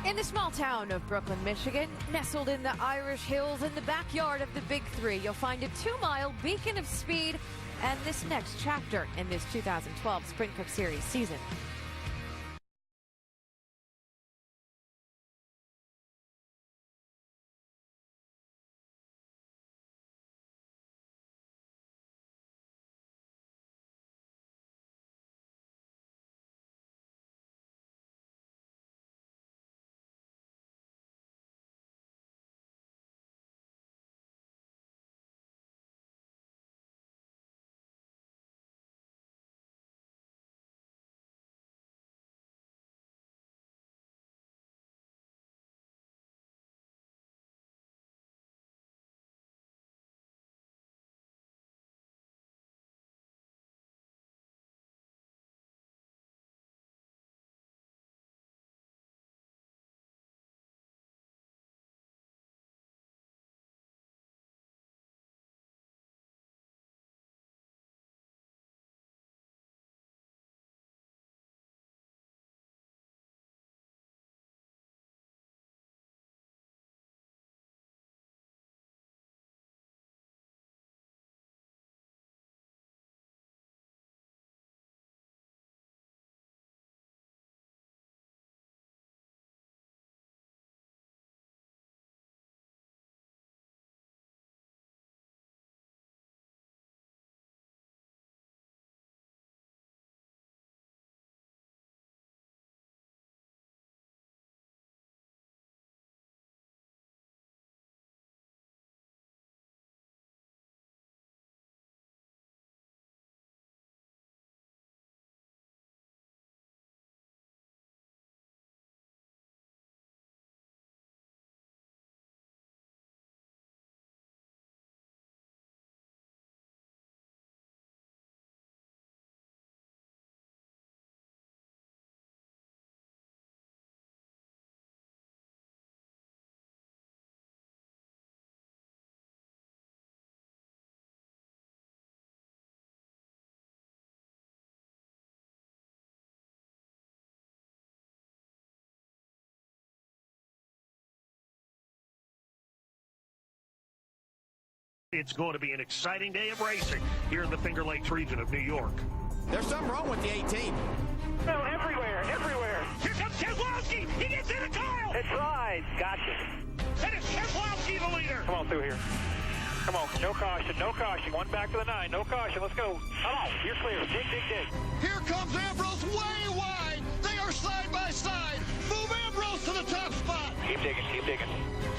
In the small town of Brooklyn, Michigan, nestled in the Irish Hills in the backyard of the Big Three, you'll find a 2-mile beacon of speed and this next chapter in this 2012 Sprint Cup Series season. It's going to be an exciting day of racing here in the Finger Lakes region of New York. There's something wrong with the 18. No, everywhere. Here comes Keselowski. He gets into Kyle. It's right. Gotcha. And it's Keselowski the leader. Come on through here. Come on. No caution. No caution. One back to the 9. No caution. Let's go. Come on. You're clear. Dig. Here comes Ambrose way wide. They are side by side. Move Ambrose to the top spot. Keep digging.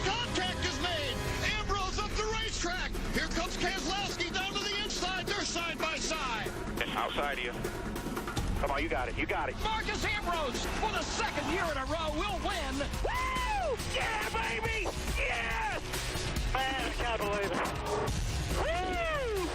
Contact is made. Ambrose up the racetrack. Here comes Keselowski down to the inside. They're side by side. Outside of you. Come on. You got it. Marcus Ambrose, for the second year in a row, will win. Woo! Yeah, baby! Yes! Man, I can't believe it. Woo!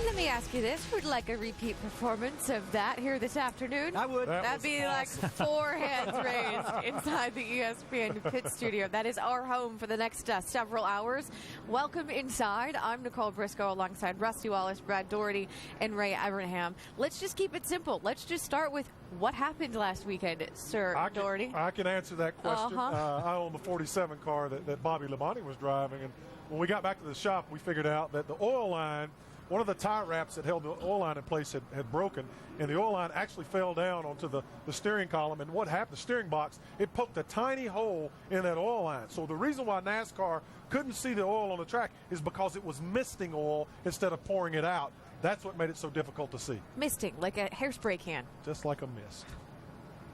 Let me ask you this. Would like a repeat performance of that here this afternoon? I would. That'd be like 4 hands raised inside the ESPN Pit Studio. That is our home for the next several hours. Welcome inside. I'm Nicole Briscoe alongside Rusty Wallace, Brad Doherty, and Ray Evernham. Let's just keep it simple. Let's just start with what happened last weekend, Sir Doherty. I can answer that question. I own the 47 car that Bobby Labonte was driving, and when we got back to the shop, we figured out that the oil line, one of the tire wraps that held the oil line in place had broken, and the oil line actually fell down onto the steering column. And what happened, the steering box, it poked a tiny hole in that oil line. So the reason why NASCAR couldn't see the oil on the track is because it was misting oil instead of pouring it out. That's what made it so difficult to see. Misting, like a hairspray can. Just like a mist.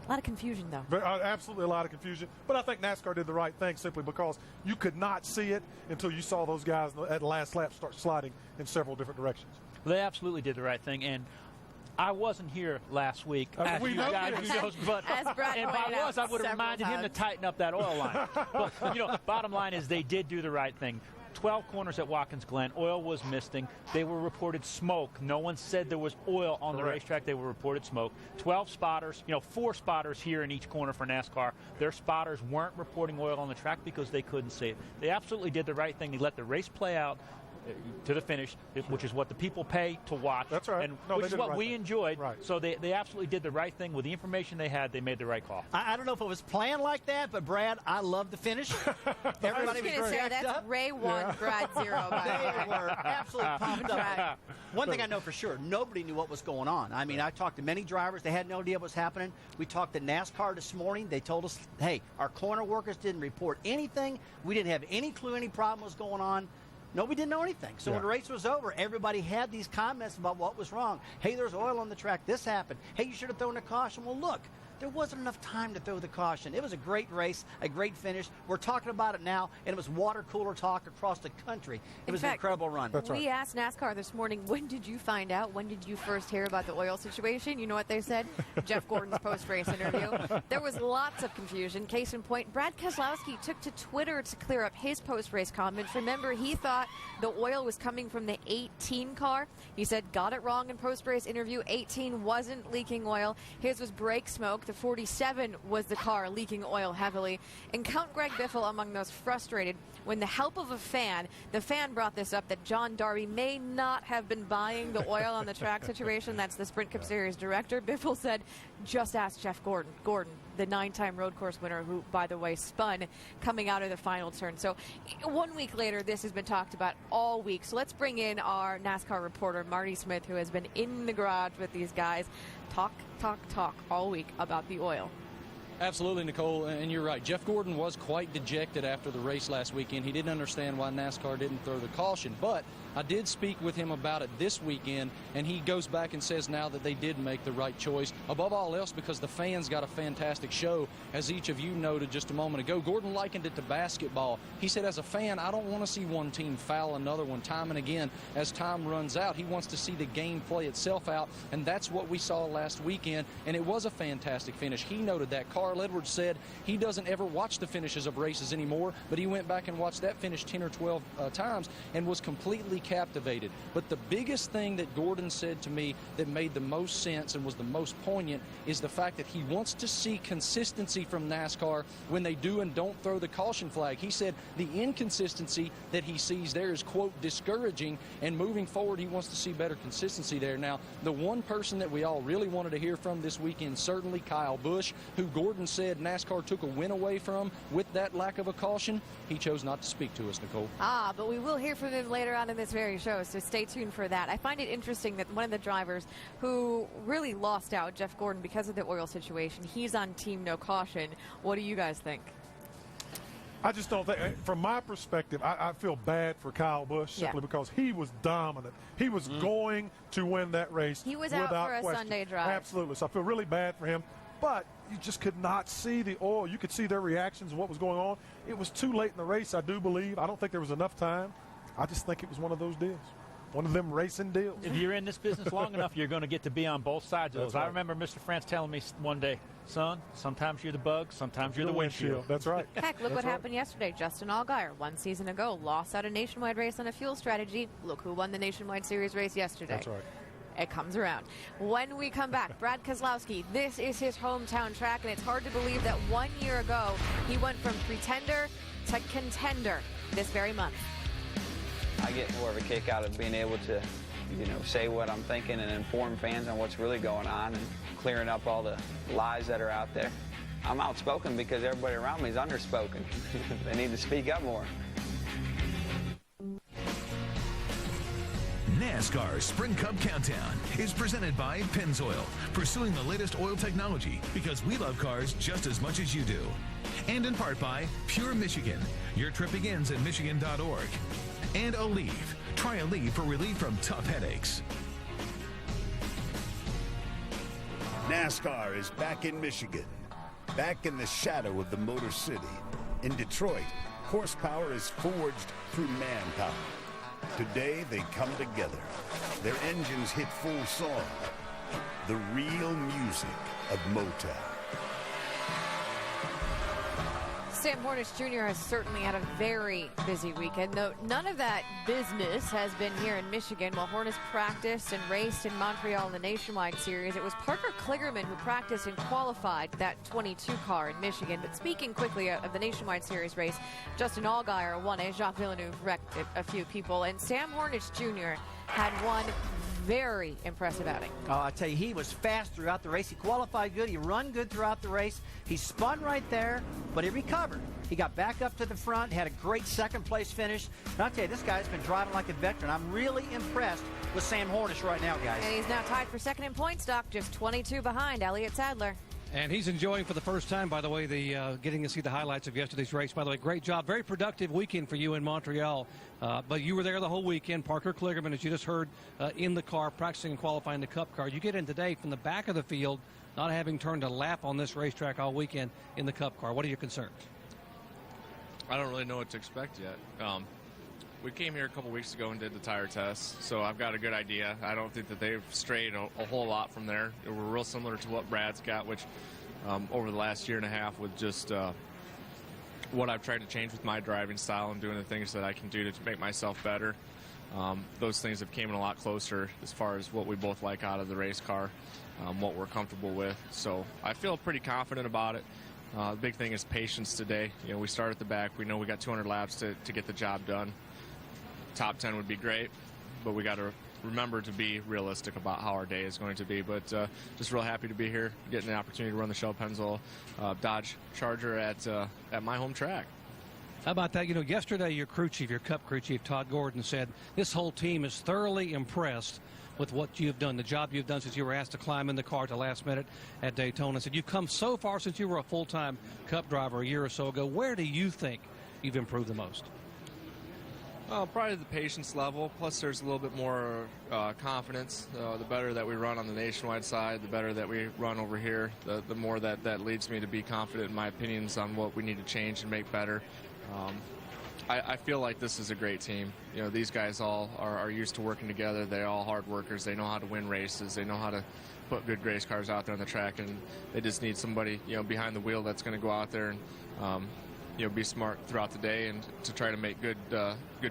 A lot of confusion, though. Absolutely a lot of confusion. But I think NASCAR did the right thing simply because you could not see it until you saw those guys at the last lap start sliding in several different directions. They absolutely did the right thing. And I wasn't here last week. As we you know guys this. knows, but As Brad and if pointed I was, out I would have several reminded him to times. tighten up that oil line. But, bottom line is they did do the right thing. 12 corners at Watkins Glen. Oil was misting. They were reported smoke. No one said there was oil on the racetrack. They were reported smoke. 12 spotters, 4 spotters here in each corner for NASCAR. Their spotters weren't reporting oil on the track because they couldn't see it. They absolutely did the right thing. They let the race play out. to the finish, which is what the people pay to watch. That's right. And No, which they is did the what right we thing. enjoyed. Right. So they absolutely did the right thing. With the information they had, they made the right call. I don't know if it was planned like that, but Brad, I love the finish. Everybody was say, jacked that's up. Ray 1, Brad 0. By the way. They were absolutely pumped up. Right. One thing I know for sure, nobody knew what was going on. I mean, I talked to many drivers. They had no idea what was happening. We talked to NASCAR this morning. They told us, hey, our corner workers didn't report anything. We didn't have any clue any problem was going on. Nobody didn't know anything. So when the race was over, everybody had these comments about what was wrong. Hey, there's oil on the track. This happened. Hey, you should have thrown a caution. Well, look. There wasn't enough time to throw the caution. It was a great race, a great finish. We're talking about it now, and it was water cooler talk across the country. It was an incredible run. We asked NASCAR this morning, when did you find out? When did you first hear about the oil situation? You know what they said? Jeff Gordon's post-race interview. There was lots of confusion. Case in point, Brad Keselowski took to Twitter to clear up his post-race comments. Remember, he thought the oil was coming from the 18 car. He said, got it wrong in post-race interview. 18 wasn't leaking oil. His was brake smoke. The 47 was the car leaking oil heavily. And count Greg Biffle among those frustrated when the help of a fan, the fan brought this up that John Darby may not have been buying the oil on the track situation. That's the Sprint Cup Series director. Biffle said, just ask Jeff Gordon. Gordon, the 9-time road course winner who, by the way, spun coming out of the final turn. So 1 week later, this has been talked about all week. So let's bring in our NASCAR reporter, Marty Smith, who has been in the garage with these guys. Talk all week about the oil. Absolutely, Nicole, and you're right. Jeff Gordon was quite dejected after the race last weekend. He didn't understand why NASCAR didn't throw the caution, but I did speak with him about it this weekend, and he goes back and says now that they did make the right choice. Above all else, because the fans got a fantastic show, as each of you noted just a moment ago. Gordon likened it to basketball. He said, as a fan, I don't want to see one team foul another one time and again as time runs out. He wants to see the game play itself out, and that's what we saw last weekend, and it was a fantastic finish. He noted that. Carl Edwards said he doesn't ever watch the finishes of races anymore, but he went back and watched that finish 10 or 12 times and was completely captivated. But the biggest thing that Gordon said to me that made the most sense and was the most poignant is the fact that he wants to see consistency from NASCAR when they do and don't throw the caution flag. He said the inconsistency that he sees there is, quote, discouraging, and moving forward he wants to see better consistency there. Now, the one person that we all really wanted to hear from this weekend, certainly Kyle Busch, who Gordon said NASCAR took a win away from with that lack of a caution. He chose not to speak to us, Nicole. But we will hear from him later on in this very show, so stay tuned for that. I find it interesting that one of the drivers who really lost out, Jeff Gordon, because of the oil situation, he's on team no caution. What do you guys think? I just don't think, from my perspective, I feel bad for Kyle Busch simply because he was dominant. He was going to win that race. He was without out for a question. Sunday drive. Absolutely. So I feel really bad for him. But you just could not see the oil. You could see their reactions, what was going on. It was too late in the race, I do believe. I don't think there was enough time. I just think it was one of those deals. One of them racing deals. If you're in this business long enough, you're going to get to be on both sides of those. Right. I remember Mr. France telling me one day, son, sometimes you're the bug, sometimes you're the windshield. That's right. Heck, look what happened yesterday. Justin Allgaier, 1 season ago, lost out a nationwide race on a fuel strategy. Look who won the Nationwide Series race yesterday. That's right. It comes around. When we come back, Brad Keselowski, this is his hometown track, and it's hard to believe that 1 year ago he went from pretender to contender this very month. I get more of a kick out of being able to, say what I'm thinking and inform fans on what's really going on and clearing up all the lies that are out there. I'm outspoken because everybody around me is underspoken. They need to speak up more. NASCAR Sprint Cup Countdown is presented by Pennzoil, pursuing the latest oil technology because we love cars just as much as you do. And in part by Pure Michigan. Your trip begins at Michigan.org. And Aleve. Try Aleve for relief from tough headaches. NASCAR is back in Michigan, back in the shadow of the Motor City. In Detroit, horsepower is forged through manpower. Today, they come together. Their engines hit full song. The real music of Motown. Sam Hornish Jr. has certainly had a very busy weekend, though none of that business has been here in Michigan. While Hornish practiced and raced in Montreal in the Nationwide Series, it was Parker Kligerman who practiced and qualified that 22 car in Michigan. But speaking quickly of the Nationwide Series race, Justin Allgaier won it. Jacques Villeneuve wrecked a few people. And Sam Hornish Jr. had one very impressive outing. Oh, I tell you, he was fast throughout the race. He qualified good. He run good throughout the race. He spun right there, but he recovered. He got back up to the front, had a great second-place finish. And I'll tell you, this guy's been driving like a veteran. I'm really impressed with Sam Hornish right now, guys. And he's now tied for second in point stock, just 22 behind Elliott Sadler. And he's enjoying for the first time, by the way, the getting to see the highlights of yesterday's race. By the way, great job. Very productive weekend for you in Montreal. But you were there the whole weekend. Parker Kligerman, as you just heard, in the car, practicing and qualifying the Cup car. You get in today from the back of the field, not having turned a lap on this racetrack all weekend in the Cup car. What are your concerns? I don't really know what to expect yet. We came here a couple weeks ago and did the tire tests, so I've got a good idea. I don't think that they've strayed a whole lot from there. We're real similar to what Brad's got, which over the last year and a half with just what I've tried to change with my driving style and doing the things that I can do to make myself better. Those things have came in a lot closer as far as what we both like out of the race car, what we're comfortable with. So I feel pretty confident about it. The big thing is patience today. You know, we start at the back. We know we got 200 laps to get the job done. Top 10 would be great, but we got to remember to be realistic about how our day is going to be. But just real happy to be here, getting the opportunity to run the Shell Pennzoil Dodge Charger at my home track. How about that? You know, yesterday your crew chief, your Cup crew chief, Todd Gordon, said this whole team is thoroughly impressed with what you've done, the job you've done since you were asked to climb in the car at the last minute at Daytona. Said you've come so far since you were a full-time Cup driver a year or so ago. Where do you think you've improved the most? Probably the patience level, plus there's a little bit more confidence. The better that we run on the Nationwide side, the better that we run over here, the more that leads me to be confident in my opinions on what we need to change and make better. I feel like this is a great team. You know, these guys all are used to working together. They're all hard workers. They know how to win races. They know how to put good race cars out there on the track, and they just need somebody, you know, behind the wheel that's going to go out there and you know, be smart throughout the day and to try to make good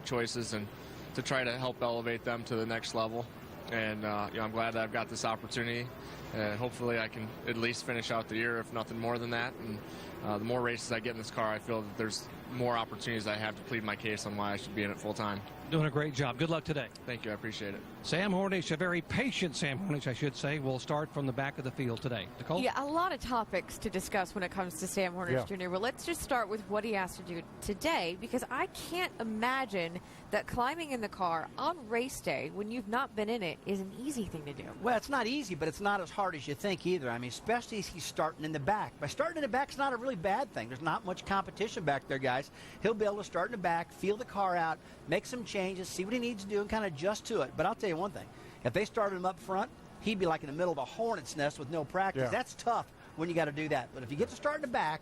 choices and to try to help elevate them to the next level. And you know, I'm glad that I've got this opportunity, and hopefully I can at least finish out the year, if nothing more than that. And the more races I get in this car, I feel that there's more opportunities I have to plead my case on why I should be in it full time. Doing a great job. Good luck today. Thank you. I appreciate it. Sam Hornish, a very patient Sam Hornish, I should say, will start from the back of the field today. Nicole? Yeah, a lot of topics to discuss when it comes to Sam Hornish Jr. But let's just start with what he has to do today, because I can't imagine that climbing in the car on race day when you've not been in it is an easy thing to do. Well, it's not easy, but it's not as hard as you think either. I mean, especially as he's starting in the back. By starting in the back is not a really bad thing. There's not much competition back there, guys. He'll be able to start in the back, feel the car out, make some changes, see what he needs to do, and kind of adjust to it. But I'll tell you one thing. If they started him up front, he'd be like in the middle of a hornet's nest with no practice. Yeah. That's tough when you got to do that. But if you get to start in the back,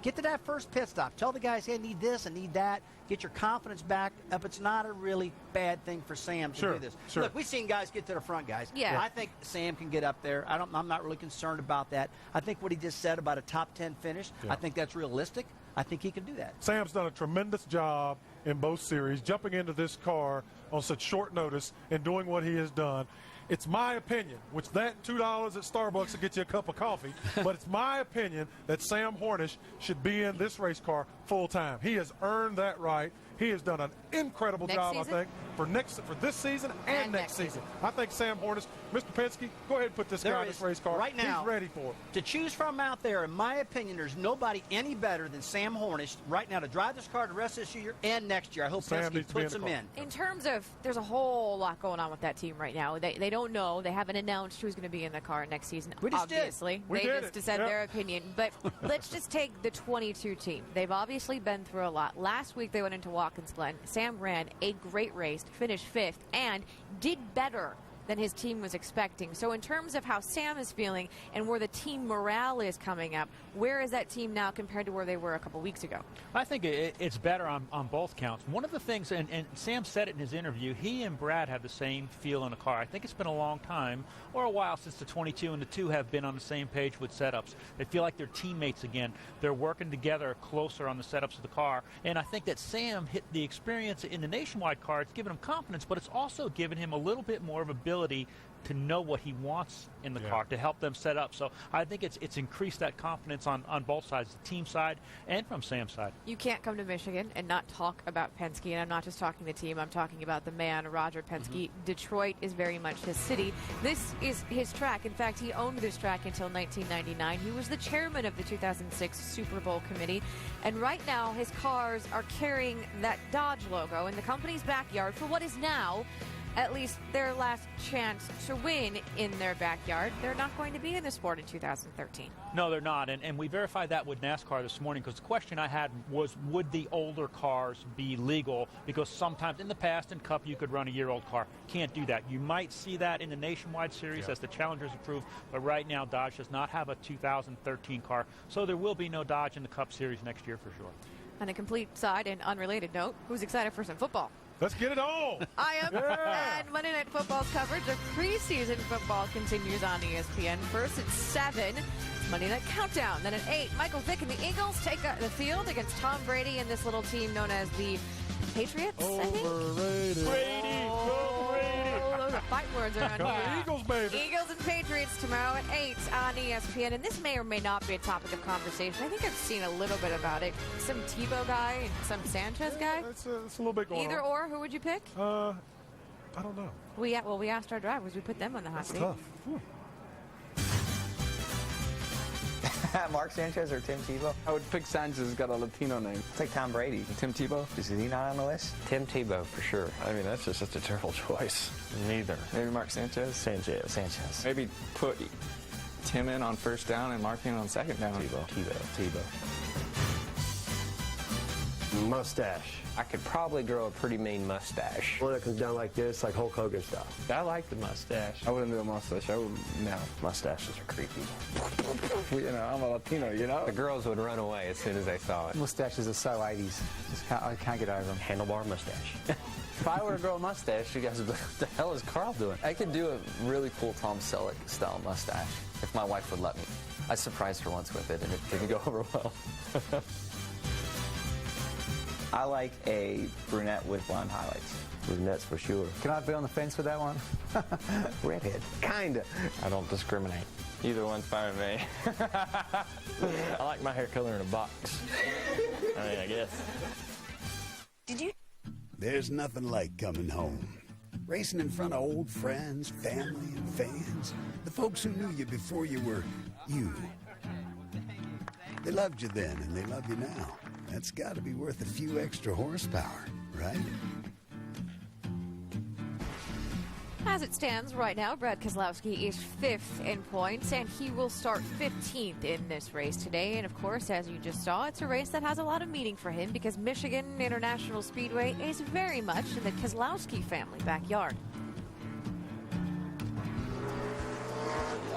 get to that first pit stop. Tell the guys, hey, I need this, I need that. Get your confidence back up. It's not a really bad thing for Sam to do this. Sure. Look, we've seen guys get to the front, guys. Yeah. I think Sam can get up there. I'm not really concerned about that. I think what he just said about a top 10 finish, I think that's realistic. I think he can do that. Sam's done a tremendous job in both series, jumping into this car on such short notice and doing what he has done. It's my opinion, which that $2 at Starbucks will get you a cup of coffee, but it's my opinion that Sam Hornish should be in this race car full time. He has earned that right. He has done an incredible job, I think, for this season and next season. I think Sam Hornish, Mr. Penske, go ahead and put this guy in this race car. Right now, he's ready for it. To choose from out there, in my opinion, there's nobody any better than Sam Hornish right now to drive this car the rest of this year and next year. I hope Penske puts him in. In terms of, there's a whole lot going on with that team right now. They don't know. They haven't announced who's going to be in the car next season. We just obviously. did. They just said their opinion. But let's just take the 22 team. They've obviously been through a lot. Last week they went into Watkins Glen. Sam ran a great race, finished 5th, and did better than his team was expecting. So in terms of how Sam is feeling and where the team morale is coming up, where is that team now compared to where they were a couple weeks ago? I think it's better on both counts. One of the things, and Sam said it in his interview, he and Brad have the same feel in the car. I think it's been a long time, or a while, since the 22 and the 2 have been on the same page with setups. They feel like they're teammates again. They're working together closer on the setups of the car. And I think that Sam hit the experience in the Nationwide car. It's given him confidence, but it's also given him a little bit more of ability to know what he wants in the car to help them set up. So I think it's increased that confidence on both sides, the team side and from Sam's side. You can't come to Michigan and not talk about Penske, and I'm not just talking the team, I'm talking about the man, Roger Penske. Detroit is very much his city. This is his track. In fact, he owned this track until 1999. He was the chairman of the 2006 Super Bowl committee, and right now his cars are carrying that Dodge logo in the company's backyard for what is now at least their last chance to win in their backyard. They're not going to be in the sport in 2013. No, they're not, and we verified that with NASCAR this morning, because the question I had was, would the older cars be legal? Because sometimes in the past in Cup you could run a year-old car. Can't do that. You might see that in the Nationwide Series as the Challengers improve, but right now Dodge does not have a 2013 car, so there will be no Dodge in the Cup Series next year for sure. On a complete side and unrelated note, who's excited for some football? Let's get it on. I am. And Monday Night Football's coverage of preseason football continues on ESPN. First at 7, it's Monday Night Countdown. Then at 8, Michael Vick and the Eagles take the field against Tom Brady and this little team known as the Patriots, I think? Overrated. Go Brady. Those are fight words around here. Eagles, baby. Eagles and Patriots tomorrow at 8 on ESPN. And this may or may not be a topic of conversation. I think I've seen a little bit about it. Some Tebow guy and some Sanchez guy. It's a little bit going Either on. or, who would you pick? I don't know. We asked our drivers. We put them on the hot seat. Tough. Mark Sanchez or Tim Tebow? I would pick Sanchez. He's got a Latino name. It's like Tom Brady. Tim Tebow? Is he not on the list? Tim Tebow, for sure. I mean, that's just such a terrible choice. Neither. Maybe Mark Sanchez? Sanchez. Maybe put Tim in on first down and Mark in on second down. Tebow. Mustache. I could probably grow a pretty mean mustache. One that comes down like this, like Hulk Hogan style. I like the mustache. I wouldn't do a mustache. I wouldn't, no. Mustaches are creepy. You know, I'm a Latino, you know? The girls would run away as soon as they saw it. Mustaches are so 80s. I can't get over them. Handlebar mustache. If I were to grow a mustache, you guys would be like, what the hell is Carl doing? I could do a really cool Tom Selleck style mustache if my wife would let me. I surprised her once with it and it didn't go over well. I like a brunette with blonde highlights. Brunettes for sure. Can I be on the fence with that one? Redhead. Kinda. I don't discriminate. Either one's fine with me. I like my hair color in a box. I mean, I guess. There's nothing like coming home. Racing in front of old friends, family, and fans. The folks who knew you before you were you. They loved you then, and they love you now. That's got to be worth a few extra horsepower, right? As it stands right now, Brad Keselowski is 5th in points, and he will start 15th in this race today. And, of course, as you just saw, it's a race that has a lot of meaning for him because Michigan International Speedway is very much in the Keselowski family backyard.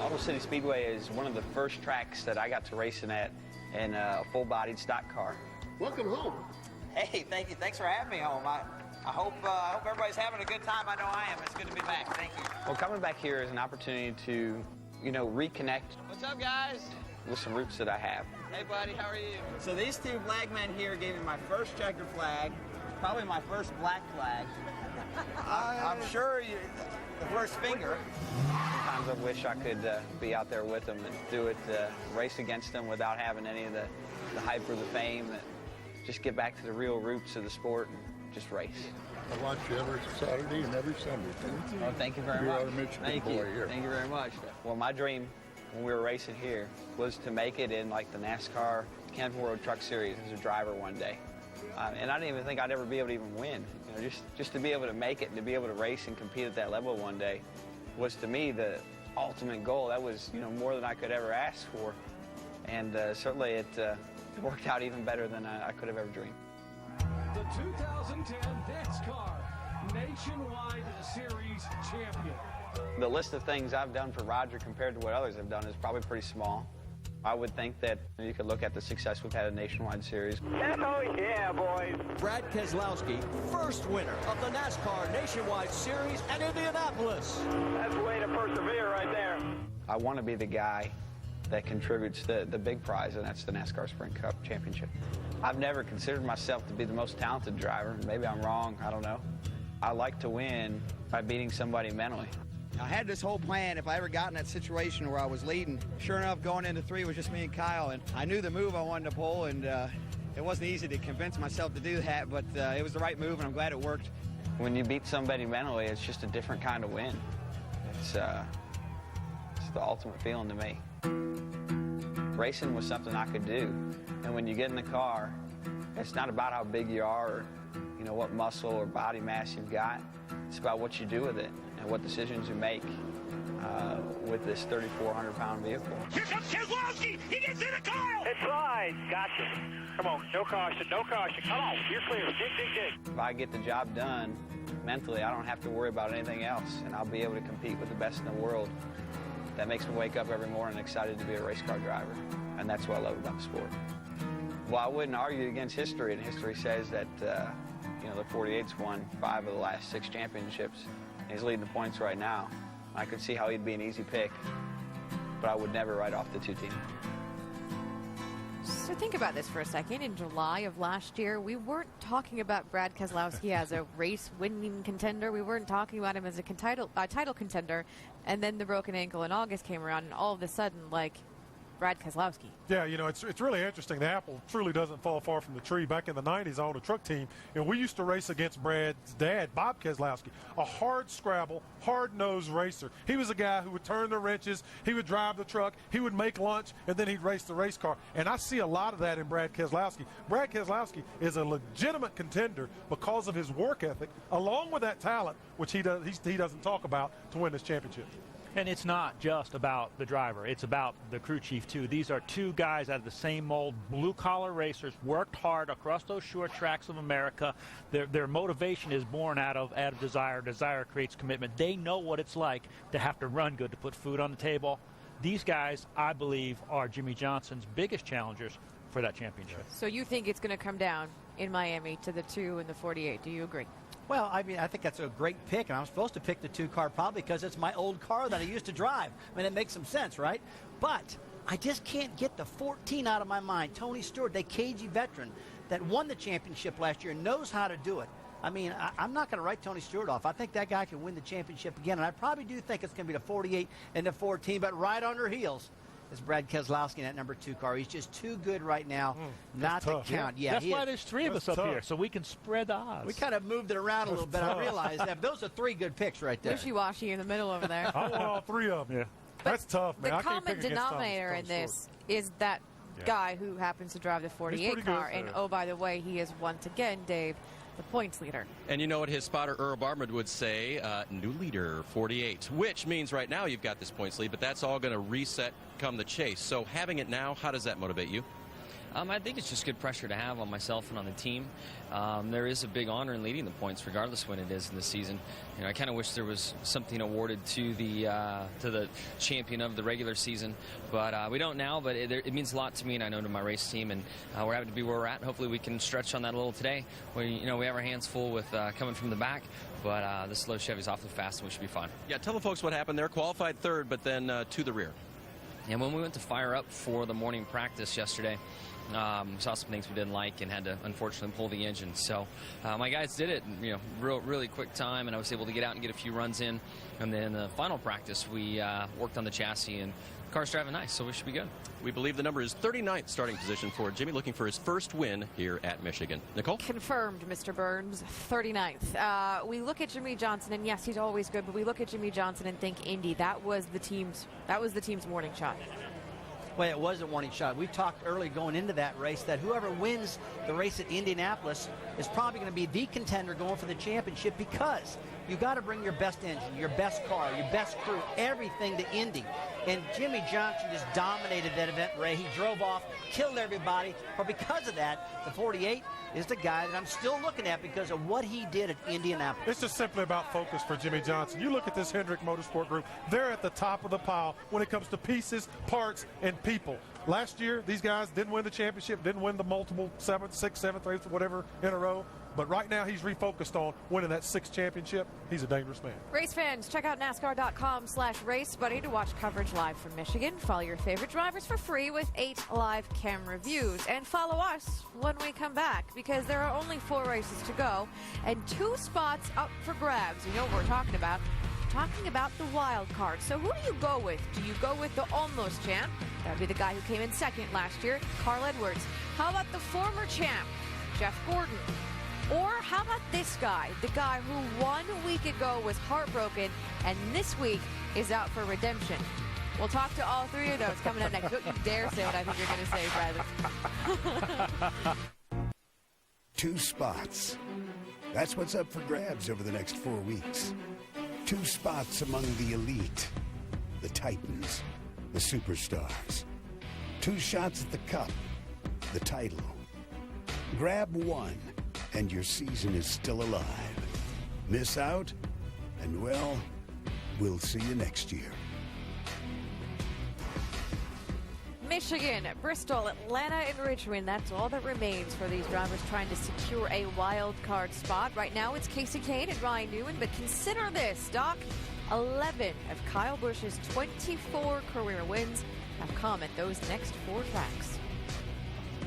Auto City Speedway is one of the first tracks that I got to racing at in a full-bodied stock car. Welcome home. Hey, thank you. Thanks for having me home. I hope everybody's having a good time. I know I am. It's good to be back. Thank you. Well, coming back here is an opportunity to, reconnect What's up, guys? with some roots that I have. Hey, buddy. How are you? So these two flag men here gave me my first checker flag, probably my first black flag. I'm sure the first finger. Sometimes I wish I could be out there with them and do it, race against them without having any of the hype or the fame. Just get back to the real roots of the sport and just race. I watch you every Saturday and every Sunday. Oh, thank you very You're much. our Michigan Thank boy you. here. Thank you very much. Well, my dream when we were racing here was to make it in like the NASCAR Camping World Truck Series as a driver one day. And I didn't even think I'd ever be able to even win. Just to be able to make it and to be able to race and compete at that level one day was to me the ultimate goal. That was more than I could ever ask for. And certainly it worked out even better than I could have ever dreamed. The 2010 NASCAR Nationwide Series champion. The list of things I've done for Roger compared to what others have done is probably pretty small. I would think that you could look at the success we've had in Nationwide Series. Oh, yeah, boys. Brad Keselowski, first winner of the NASCAR Nationwide Series at Indianapolis. That's the way to persevere right there. I want to be the guy that contributes the big prize, and that's the NASCAR Sprint Cup Championship. I've never considered myself to be the most talented driver. Maybe I'm wrong, I don't know. I like to win by beating somebody mentally. I had this whole plan if I ever got in that situation where I was leading. Sure enough, going into 3 was just me and Kyle, and I knew the move I wanted to pull, and it wasn't easy to convince myself to do that, but it was the right move, and I'm glad it worked. When you beat somebody mentally, it's just a different kind of win. It's the ultimate feeling to me. Racing was something I could do, and when you get in the car, it's not about how big you are or what muscle or body mass you've got. It's about what you do with it and what decisions you make with this 3,400-pound vehicle. Here comes Keselowski. He gets in the car. It's right. Gotcha. Come on. No caution. No caution. Come on. You're clear. Dig, dig, dig. If I get the job done mentally, I don't have to worry about anything else, and I'll be able to compete with the best in the world. That makes me wake up every morning excited to be a race car driver, and that's what I love about the sport. Well, I wouldn't argue against history, and history says that the 48's won 5 of the last 6 championships. He's leading the points right now. I could see how he'd be an easy pick, but I would never write off the 2 team. So think about this for a second. In July of last year, we weren't talking about Brad Keselowski as a race-winning contender. We weren't talking about him as a title contender. And then the broken ankle in August came around, and all of a sudden, Brad Keselowski. Yeah, it's really interesting. The apple truly doesn't fall far from the tree. Back in the 90s, I owned a truck team, and we used to race against Brad's dad, Bob Keselowski, a hard scrabble, hard-nosed racer. He was a guy who would turn the wrenches, he would drive the truck, he would make lunch, and then he'd race the race car. And I see a lot of that in Brad Keselowski. Brad Keselowski is a legitimate contender because of his work ethic, along with that talent, which he doesn't talk about, to win this championship. And it's not just about the driver. It's about the crew chief, too. These are 2 guys out of the same mold, blue-collar racers, worked hard across those short tracks of America. Their motivation is born out of desire. Desire creates commitment. They know what it's like to have to run good, to put food on the table. These guys, I believe, are Jimmie Johnson's biggest challengers for that championship. So you think it's going to come down in Miami to the 2 and the 48. Do you agree? Well, I think that's a great pick, and I'm supposed to pick the 2 car probably because it's my old car that I used to drive. It makes some sense, right? But I just can't get the 14 out of my mind. Tony Stewart, the cagey veteran that won the championship last year, knows how to do it. I'm not going to write Tony Stewart off. I think that guy can win the championship again, and I probably do think it's going to be the 48 and the 14, but right on their heels is Brad Keselowski in that number 2 car. He's just too good right now not to count. Yeah, that's why there's 3 of us up here, so we can spread the odds. We kind of moved it around a little bit. I realized that. Those are 3 good picks right there. Wishy-washy in the middle over there. I want all 3 of them. Yeah. That's tough, man. The common denominator in this is that guy who happens to drive the 48 car. And, oh, by the way, he is once again, Dave, the points leader. And you know what his spotter Earl Barmard would say, new leader, 48, which means right now you've got this points lead, but that's all going to reset come the chase. So having it now, how does that motivate you? I think it's just good pressure to have on myself and on the team. There is a big honor in leading the points, regardless when it is in the season. I kind of wish there was something awarded to the champion of the regular season, but we don't now. But it means a lot to me, and I know to my race team, and we're happy to be where we're at. Hopefully, we can stretch on that a little today. We have our hands full with coming from the back, but the slow Chevy's awfully fast, and we should be fine. Yeah, tell the folks what happened there. Qualified 3rd, but then to the rear. And when we went to fire up for the morning practice yesterday, saw some things we didn't like and had to unfortunately pull the engine. So my guys did it, really quick time, and I was able to get out and get a few runs in. And then the final practice, we worked on the chassis, and the car's driving nice, so we should be good. We believe the number is 39th starting position for Jimmie, looking for his first win here at Michigan. Nicole? Confirmed, Mr. Burns, 39th. We look at Jimmie Johnson, and yes, he's always good, but we look at Jimmie Johnson and think Indy. That was the team's warning shot. Well, it was a warning shot. We talked early going into that race that whoever wins the race at Indianapolis is probably going to be the contender going for the championship because you got to bring your best engine, your best car, your best crew, everything to Indy. And Jimmy Johnson just dominated that event, Ray. He drove off, killed everybody. But because of that, the 48 is the guy that I'm still looking at because of what he did at Indianapolis. It's just simply about focus for Jimmy Johnson. You look at this Hendrick Motorsport Group, they're at the top of the pile when it comes to pieces, parts, and people. Last year, these guys didn't win the championship, didn't win the multiple 7th, 6th, 7th, 8th, whatever in a row. But right now, he's refocused on winning that 6th championship. He's a dangerous man. Race fans, check out NASCAR.com/RaceBuddy to watch coverage live from Michigan. Follow your favorite drivers for free with 8 live camera views. And follow us when we come back, because there are only 4 races to go and 2 spots up for grabs. You know what we're talking about. Talking about the wild card. So who do you go with? Do you go with the almost champ? That would be the guy who came in second last year, Carl Edwards. How about the former champ, Jeff Gordon? Or how about this guy, the guy who 1 week ago was heartbroken and this week is out for redemption? We'll talk to all 3 of those coming up next. Don't you dare say what I think you're going to say, Bradley. 2 spots. That's what's up for grabs over the next 4 weeks. 2 spots among the elite, the Titans, the superstars. 2 shots at the cup, the title. Grab 1, and your season is still alive. Miss out, and well, we'll see you next year. Michigan, Bristol, Atlanta, and Richmond. That's all that remains for these drivers trying to secure a wild card spot. Right now it's Casey Kane and Ryan Newman, but consider this, Doc. 11 of Kyle Busch's 24 career wins have come at those next 4 tracks.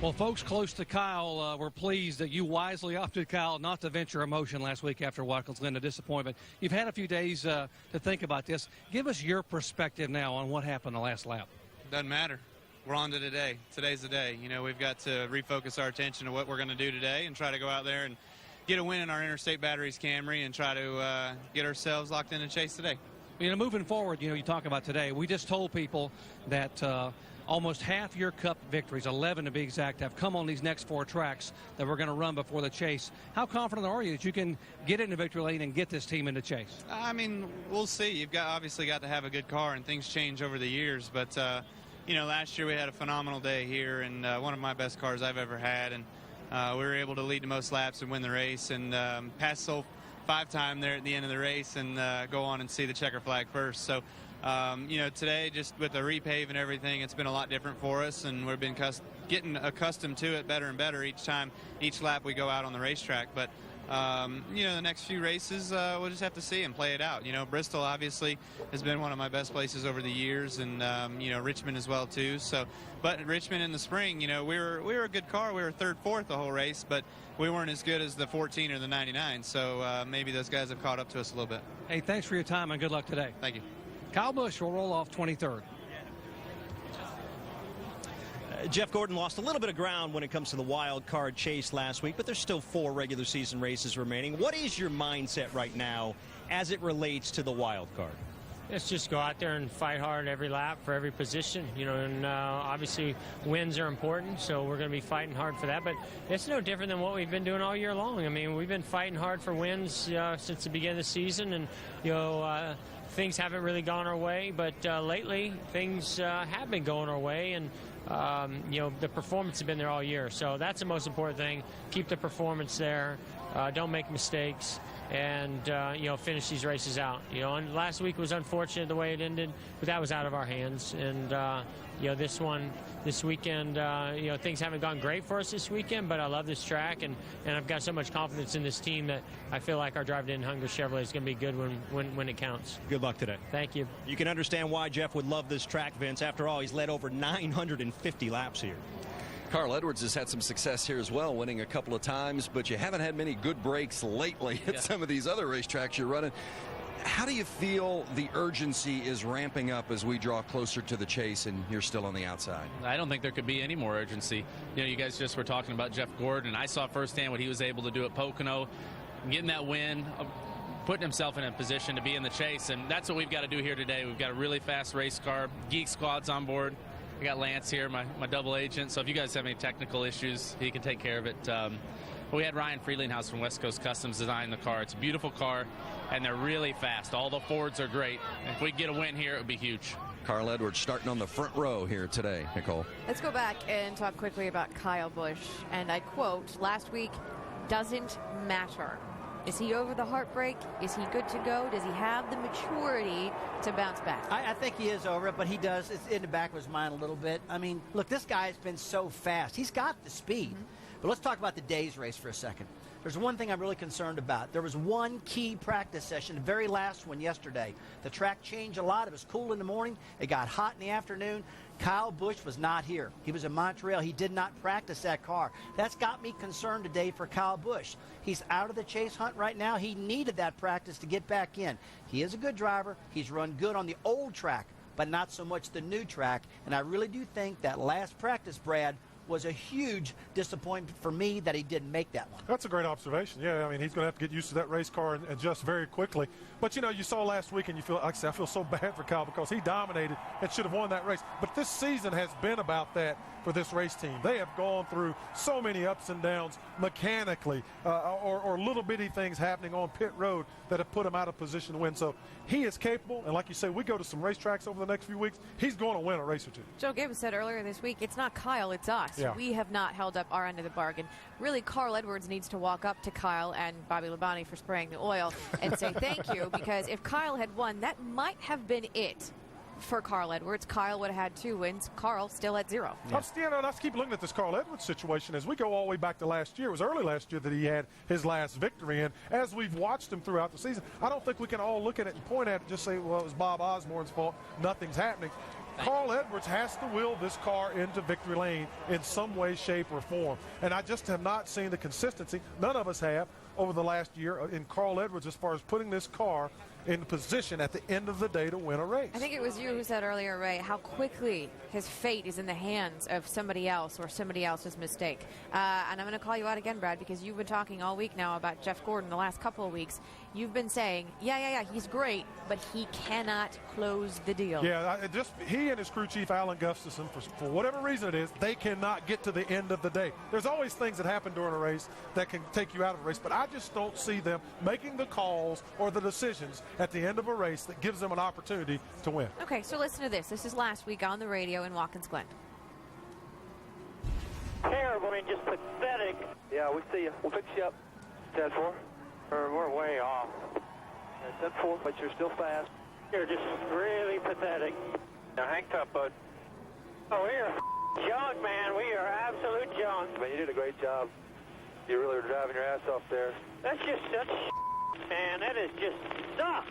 Well, folks close to Kyle were pleased that you wisely opted, Kyle, not to venture a motion last week after Watkins Glen, a disappointment. You've had a few days to think about this. Give us your perspective now on what happened the last lap. Doesn't matter. We're on to today. Today's the day. You know, we've got to refocus our attention to what we're going to do today and try to go out there and get a win in our Interstate Batteries Camry and try to get ourselves locked in a chase today. You know, moving forward, you talk about today. We just told people that almost half your Cup victories, 11 to be exact, have come on these next 4 tracks that we're going to run before the chase. How confident are you that you can get into victory lane and get this team into chase? I mean, we'll see. You've obviously got to have a good car, and things change over the years. But, you know, last year we had a phenomenal day here, and one of my best cars I've ever had. And we were able to lead the most laps and win the race and pass Sol 5-time there at the end of the race and go on and see the checker flag first. So, you know, today, just with the repave and everything, it's been a lot different for us, and we've been getting accustomed to it better and better each lap we go out on the racetrack. But, you know, the next few races, we'll just have to see and play it out. You know, Bristol obviously has been one of my best places over the years, and, you know, Richmond as well, too. So, but Richmond in the spring, you know, we were a good car. We were 3rd, 4th the whole race, but we weren't as good as the 14 or the 99. So maybe those guys have caught up to us a little bit. Hey, thanks for your time, and good luck today. Thank you. Kyle Busch will roll off 23rd. Jeff Gordon lost a little bit of ground when it comes to the wild card chase last week, but there's still 4 regular season races remaining. What is your mindset right now as it relates to the wild card? Let's just go out there and fight hard every lap for every position, you know, and obviously wins are important, so we're going to be fighting hard for that. But it's no different than what we've been doing all year long. I mean, we've been fighting hard for wins since the beginning of the season, and, you know, things haven't really gone our way, but lately things have been going our way, and you know, the performance has been there all year. So that's the most important thing. Keep the performance there. Don't make mistakes, and you know, finish these races out. You know, and last week was unfortunate the way it ended, but that was out of our hands. And you know, this weekend, you know, things haven't gone great for us this weekend, but I love this track, and I've got so much confidence in this team that I feel like our Drive to Hunger Chevrolet is going to be good when it counts. Good luck today. Thank you. You can understand why Jeff would love this track, Vince. After all, he's led over 950 laps here. Carl Edwards has had some success here as well, winning a couple of times, but you haven't had many good breaks lately at some of these other racetracks you're running. How do you feel the urgency is ramping up as we draw closer to the chase and you're still on the outside? I don't think there could be any more urgency. You know, you guys just were talking about Jeff Gordon. I saw firsthand what he was able to do at Pocono, getting that win, putting himself in a position to be in the chase, and that's what we've got to do here today. We've got a really fast race car. Geek Squad's on board. I got Lance here, my double agent, so if you guys have any technical issues, he can take care of it. But we had Ryan Friedlinghouse from West Coast Customs design the car. It's a beautiful car, and they're really fast. All the Fords are great. If we get a win here, it would be huge. Carl Edwards starting on the front row here today, Nicole. Let's go back and talk quickly about Kyle Busch. And I quote, last week, doesn't matter. Is he over the heartbreak? Is he good to go? Does he have the maturity to bounce back? I think he is over it, but he does. It's in the back of his mind a little bit. I mean, look, this guy has been so fast. He's got the speed. But let's talk about the Days race for a second. There's one thing I'm really concerned about. There was one key practice session, the very last one yesterday. The track changed a lot. It was cool in the morning. It got hot in the afternoon. Kyle Busch was not here. He was in Montreal. He did not practice that car. That's got me concerned today for Kyle Busch. He's out of the chase hunt right now. He needed that practice to get back in. He is a good driver. He's run good on the old track, but not so much the new track. And I really do think that last practice, Brad, was a huge disappointment for me that he didn't make that one. That's a great observation. Yeah, I mean, he's going to have to get used to that race car and adjust very quickly. But, you know, you saw last week and you feel, like I said, I feel so bad for Kyle because he dominated and should have won that race. But this season has been about that for this race team. They have gone through so many ups and downs mechanically or little bitty things happening on pit road that have put him out of position to win. So he is capable. And like you say, we go to some racetracks over the next few weeks. He's going to win a race or two. Joe Gibbs said earlier this week, it's not Kyle, it's us. Yeah. We have not held up our end of the bargain. Really, Carl Edwards needs to walk up to Kyle and Bobby Labonte for spraying the oil and say thank you, because if Kyle had won, that might have been it for Carl Edwards. Kyle would have had 2 wins. Carl still at 0. Yeah. Let's keep looking at this Carl Edwards situation as we go all the way back to last year. It was early last year that he had his last victory, and as we've watched him throughout the season, I don't think we can all look at it and point at it and just say, well, it was Bob Osborne's fault. Nothing's happening. Carl Edwards has to will this car into victory lane in some way, shape, or form. And I just have not seen the consistency, none of us have, over the last year in Carl Edwards as far as putting this car in position at the end of the day to win a race. I think it was you who said earlier, Ray, how quickly his fate is in the hands of somebody else or somebody else's mistake. And I'm going to call you out again, Brad, because you've been talking all week now about Jeff Gordon the last couple of weeks. You've been saying, yeah, he's great, but he cannot close the deal. Yeah, he and his crew chief, Alan Gustafson, for whatever reason it is, they cannot get to the end of the day. There's always things that happen during a race that can take you out of a race, but I just don't see them making the calls or the decisions at the end of a race that gives them an opportunity to win. Okay, so listen to this. This is last week on the radio in Watkins Glen. Terrible, I mean, just pathetic. Yeah, we see you. We'll fix you up. 10-4. We're way off. 10-4, but you're still fast. You're just really pathetic. Now, hang tough, bud. Oh, we are junk, man. We are absolute junk. Man, you did a great job. You really were driving your ass off there. That's just such man. That is just sucks.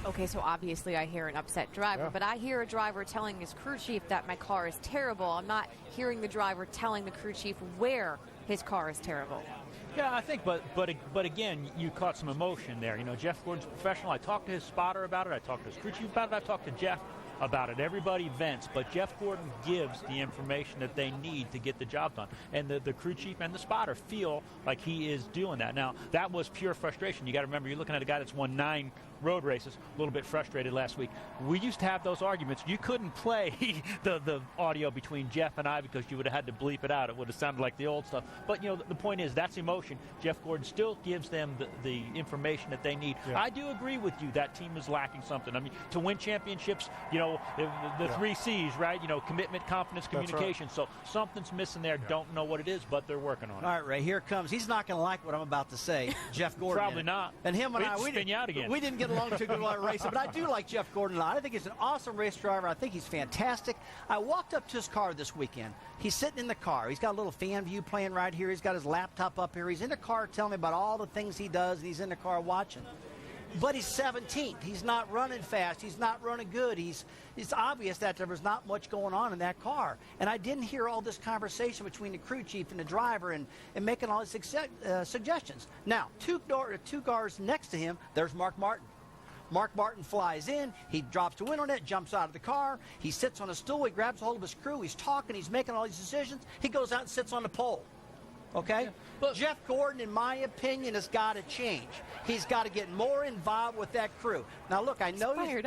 Okay, so obviously I hear an upset driver, but I hear a driver telling his crew chief that my car is terrible. I'm not hearing the driver telling the crew chief where his car is terrible. Yeah, I think, but again, you caught some emotion there. You know, Jeff Gordon's a professional. I talked to his spotter about it. I talked to his crew chief about it. I talked to Jeff about it. Everybody vents, but Jeff Gordon gives the information that they need to get the job done. And the crew chief and the spotter feel like he is doing that. Now, that was pure frustration. You got to remember, you're looking at a guy that's won 9 road races, a little bit frustrated last week. We used to have those arguments. You couldn't play the audio between Jeff and I because you would have had to bleep it out. It would have sounded like the old stuff. But, you know, the point is, that's emotion. Jeff Gordon still gives them the information that they need. Yeah. I do agree with you. That team is lacking something. I mean, to win championships, you know, the 3 C's, right? You know, commitment, confidence, communication. Right. So something's missing there. Yeah. Don't know what it is, but they're working on it. All right, Ray, here it comes. He's not going to like what I'm about to say. Jeff Gordon. Probably not. And him and we didn't get along too good while racing, but I do like Jeff Gordon a lot. I think he's an awesome race driver. I think he's fantastic. I walked up to his car this weekend. He's sitting in the car. He's got a little fan view playing right here. He's got his laptop up here. He's in the car telling me about all the things he does, and he's in the car watching. But he's 17th. He's not running fast. He's not running good. It's obvious that there was not much going on in that car. And I didn't hear all this conversation between the crew chief and the driver and making all these suggestions. Now, two cars next to him, there's Mark Martin. Mark Martin flies in. He drops to internet, jumps out of the car. He sits on a stool. He grabs a hold of his crew. He's talking. He's making all these decisions. He goes out and sits on the pole. Okay? Yeah, but Jeff Gordon, in my opinion, has got to change. He's got to get more involved with that crew. Now, look, I know he's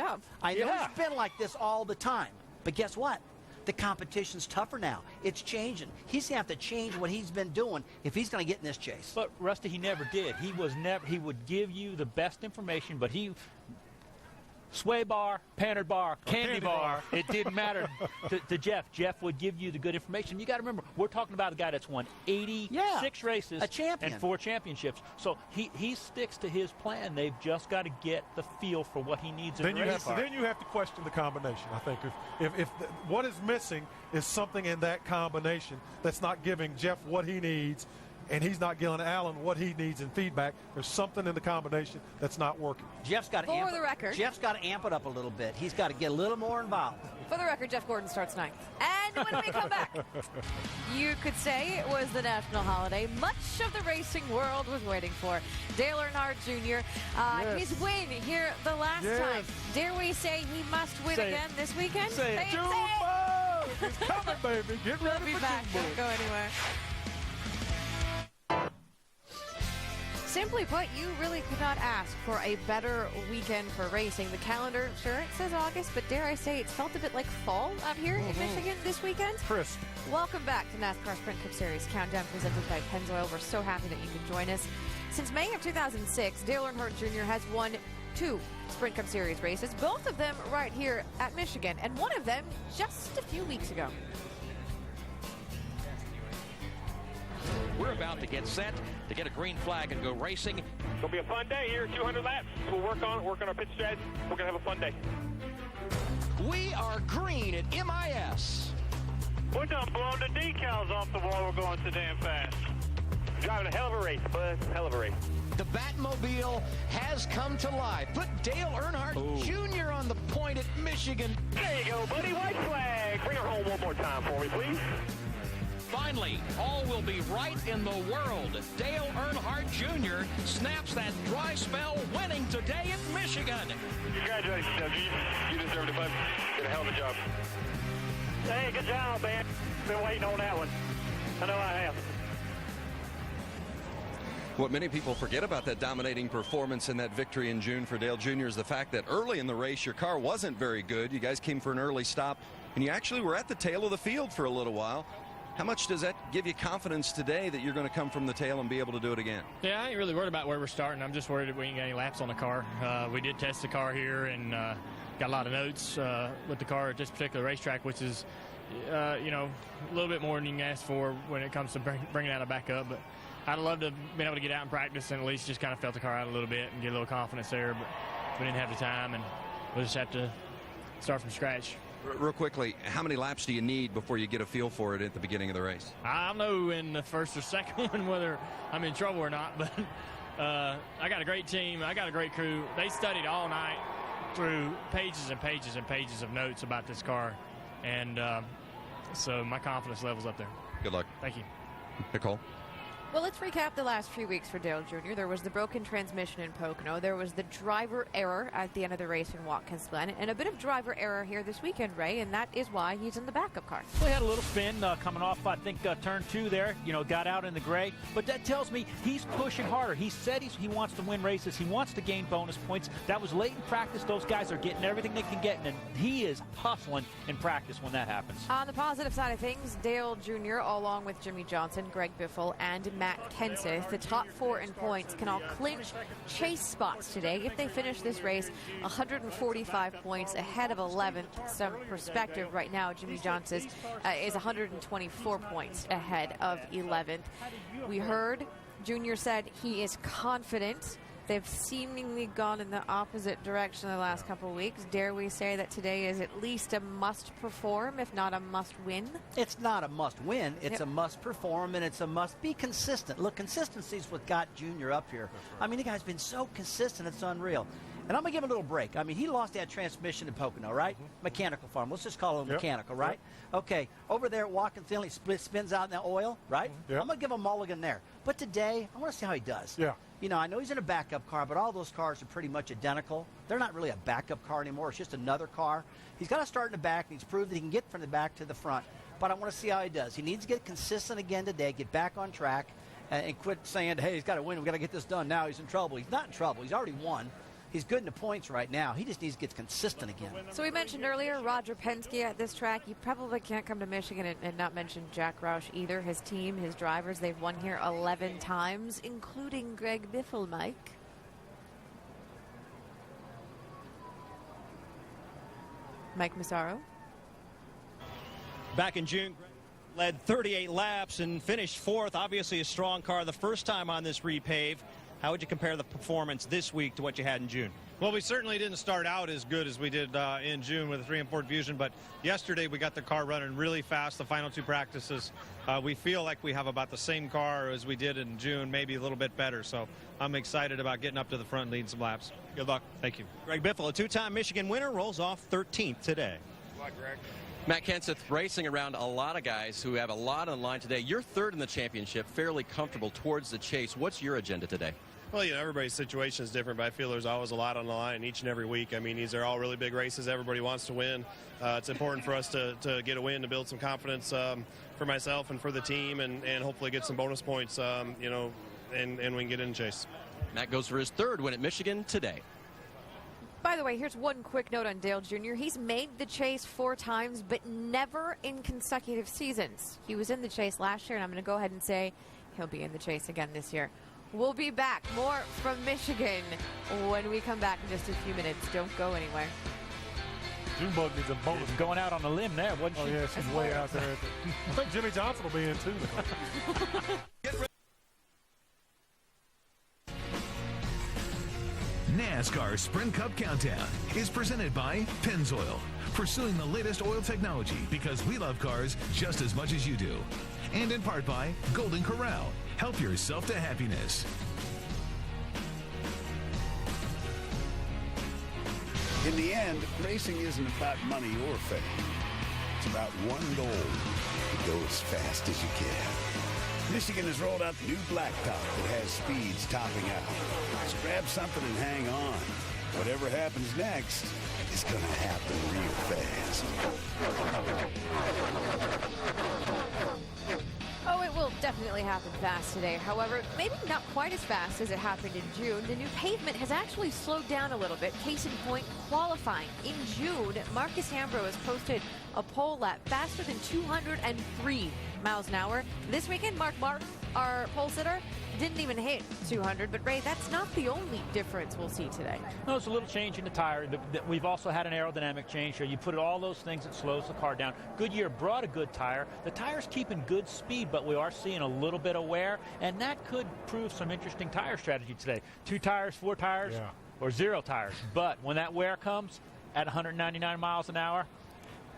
been like this all the time. But guess what? The competition's tougher now. It's changing. He's going to have to change what he's been doing if he's going to get in this chase. But, Rusty, he never did. He would give you the best information, but sway bar, Panther bar, candy bar. It didn't matter to Jeff. Jeff would give you the good information. You got to remember, we're talking about a guy that's won 86 races a champion. and 4 championships. So he sticks to his plan. They've just got to get the feel for what he needs in the race car. Then you have to question the combination. I think if what is missing is something in that combination that's not giving Jeff what he needs, and he's not giving Alan what he needs in feedback. There's something in the combination that's not working. Jeff's got to For the record. Jeff's got to amp it up a little bit. He's got to get a little more involved. For the record, Jeff Gordon starts 9th. And when we come back, you could say it was the national holiday much of the racing world was waiting for. Dale Earnhardt Jr., his win here the last time. Dare we say he must win again this weekend? Say it. Jumbo! It's coming, baby. Get ready We'll be for back. Jumbo. Don't go anywhere. Simply put, you really could not ask for a better weekend for racing. The calendar, sure, it says August, but dare I say it's felt a bit like fall out here in Michigan this weekend. Crisp. Welcome back to NASCAR Sprint Cup Series Countdown presented by Pennzoil. We're so happy that you could join us. Since May of 2006, Dale Earnhardt Jr. has won 2 Sprint Cup Series races, both of them right here at Michigan, and one of them just a few weeks ago. We're about to get set to get a green flag and go racing. It's going to be a fun day here, 200 laps. We'll work on our pit strategy. We're going to have a fun day. We are green at MIS. We're done blowing the decals off the wall. We're going so damn fast. Driving a hell of a race, bud. Hell of a race. The Batmobile has come to life. Put Dale Earnhardt Jr. on the point at Michigan. There you go, buddy. White flag. Bring her home one more time for me, please. Finally, all will be right in the world. Dale Earnhardt Jr. snaps that dry spell, winning today at Michigan. Congratulations, Doug. You deserved it, bud. Did a hell of a job. Hey, good job, man. Been waiting on that one. I know I have. What many people forget about that dominating performance and that victory in June for Dale Jr. is the fact that early in the race, your car wasn't very good. You guys came for an early stop, and you actually were at the tail of the field for a little while. How much does that give you confidence today that you're going to come from the tail and be able to do it again? Yeah, I ain't really worried about where we're starting. I'm just worried that we ain't got any laps on the car. We did test the car here and got a lot of notes with the car at this particular racetrack, which is, a little bit more than you can ask for when it comes to bringing out a backup. But I'd love to have been able to get out and practice and at least just kind of felt the car out a little bit and get a little confidence there. But we didn't have the time, and we'll just have to start from scratch. Real quickly, how many laps do you need before you get a feel for it at the beginning of the race? I'll know in the first or second one whether I'm in trouble or not, but I got a great team. I got a great crew. They studied all night through pages and pages and pages of notes about this car, and so my confidence level's up there. Good luck. Thank you. Nicole? Well, let's recap the last few weeks for Dale Jr. There was the broken transmission in Pocono. There was the driver error at the end of the race in Watkins Glen. And a bit of driver error here this weekend, Ray, and that is why he's in the backup car. We had a little spin coming off, I think, turn 2 there. Got out in the gray. But that tells me he's pushing harder. He said he wants to win races. He wants to gain bonus points. That was late in practice. Those guys are getting everything they can get, and he is hustling in practice when that happens. On the positive side of things, Dale Jr., along with Jimmy Johnson, Greg Biffle, and Matt Kenseth, the top 4 in points, can all clinch chase spots today. If they finish this race 145 points ahead of 11th. Some perspective right now, Jimmy Johnson is 124 points ahead of 11th. We heard Junior said he is confident. They've seemingly gone in the opposite direction the last couple of weeks. Dare we say that today is at least a must-perform, if not a must-win? It's not a must-win. It's a must-perform, and it's a must-be consistent. Look, consistency is what got Junior up here. I mean, the guy's been so consistent, it's unreal. And I'm going to give him a little break. I mean, he lost that transmission in Pocono, right? Mechanical farm. Let's just call it mechanical, right? Okay. Over there at Watkins Glen, he spins out in the oil, right? I'm going to give him a mulligan there. But today, I want to see how he does. I know he's in a backup car, but all those cars are pretty much identical. They're not really a backup car anymore. It's just another car. He's got to start in the back, and he's proved that he can get from the back to the front. But I want to see how he does. He needs to get consistent again today, get back on track, and quit saying, hey, he's got to win. We've got to get this done now. He's in trouble. He's not in trouble. He's already won. He's good in the points right now. He just needs to get consistent again. So we mentioned earlier Roger Penske at this track. You probably can't come to Michigan and not mention Jack Roush either. His team, his drivers, they've won here 11 times, including Greg Biffle, Mike. Mike Massaro. Back in June, led 38 laps and finished 4th. Obviously a strong car the first time on this repave. How would you compare the performance this week to what you had in June? Well, we certainly didn't start out as good as we did in June with the 3 and Ford Fusion, but yesterday we got the car running really fast the final 2 practices. We feel like we have about the same car as we did in June, maybe a little bit better. So I'm excited about getting up to the front and leading some laps. Good luck. Thank you. Greg Biffle, a 2-time Michigan winner, rolls off 13th today. Good luck, Greg. Matt Kenseth racing around a lot of guys who have a lot on the line today. You're 3rd in the championship, fairly comfortable towards the chase. What's your agenda today? Well, you know, everybody's situation is different, but I feel there's always a lot on the line each and every week. I mean, these are all really big races. Everybody wants to win. It's important for us to get a win, to build some confidence for myself and for the team, and hopefully get some bonus points, you know, and we can get in the chase. Matt goes for his 3rd win at Michigan today. By the way, here's one quick note on Dale Jr. He's made the chase 4 times, but never in consecutive seasons. He was in the chase last year, and I'm going to go ahead and say he'll be in the chase again this year. We'll be back. More from Michigan when we come back in just a few minutes. Don't go anywhere. Junebug needs a bonus. Going out on a limb there, wasn't she? Oh, yeah, she's way out there. I think Jimmy Johnson will be in, too. NASCAR Sprint Cup Countdown is presented by Pennzoil, pursuing the latest oil technology because we love cars just as much as you do. And in part by Golden Corral. Help yourself to happiness. In the end, racing isn't about money or fame. It's about one goal, to go as fast as you can. Michigan has rolled out the new blacktop that has speeds topping out. Just grab something and hang on. Whatever happens next is going to happen real fast. Oh, it will definitely happen fast today. However, maybe not quite as fast as it happened in June. The new pavement has actually slowed down a little bit. Case in point, qualifying. In June, Marcus Ambrose posted a pole lap faster than 203 miles an hour. This weekend, Mark Martin, our pole sitter, didn't even hit 200. But, Ray, that's not the only difference we'll see today. No, it's a little change in the tire. We've also had an aerodynamic change here. You put all those things that slows the car down. Goodyear brought a good tire. The tire's keeping good speed, but we are seeing a little bit of wear, and that could prove some interesting tire strategy today. 2 tires, 4 tires, or 0 tires. But when that wear comes at 199 miles an hour,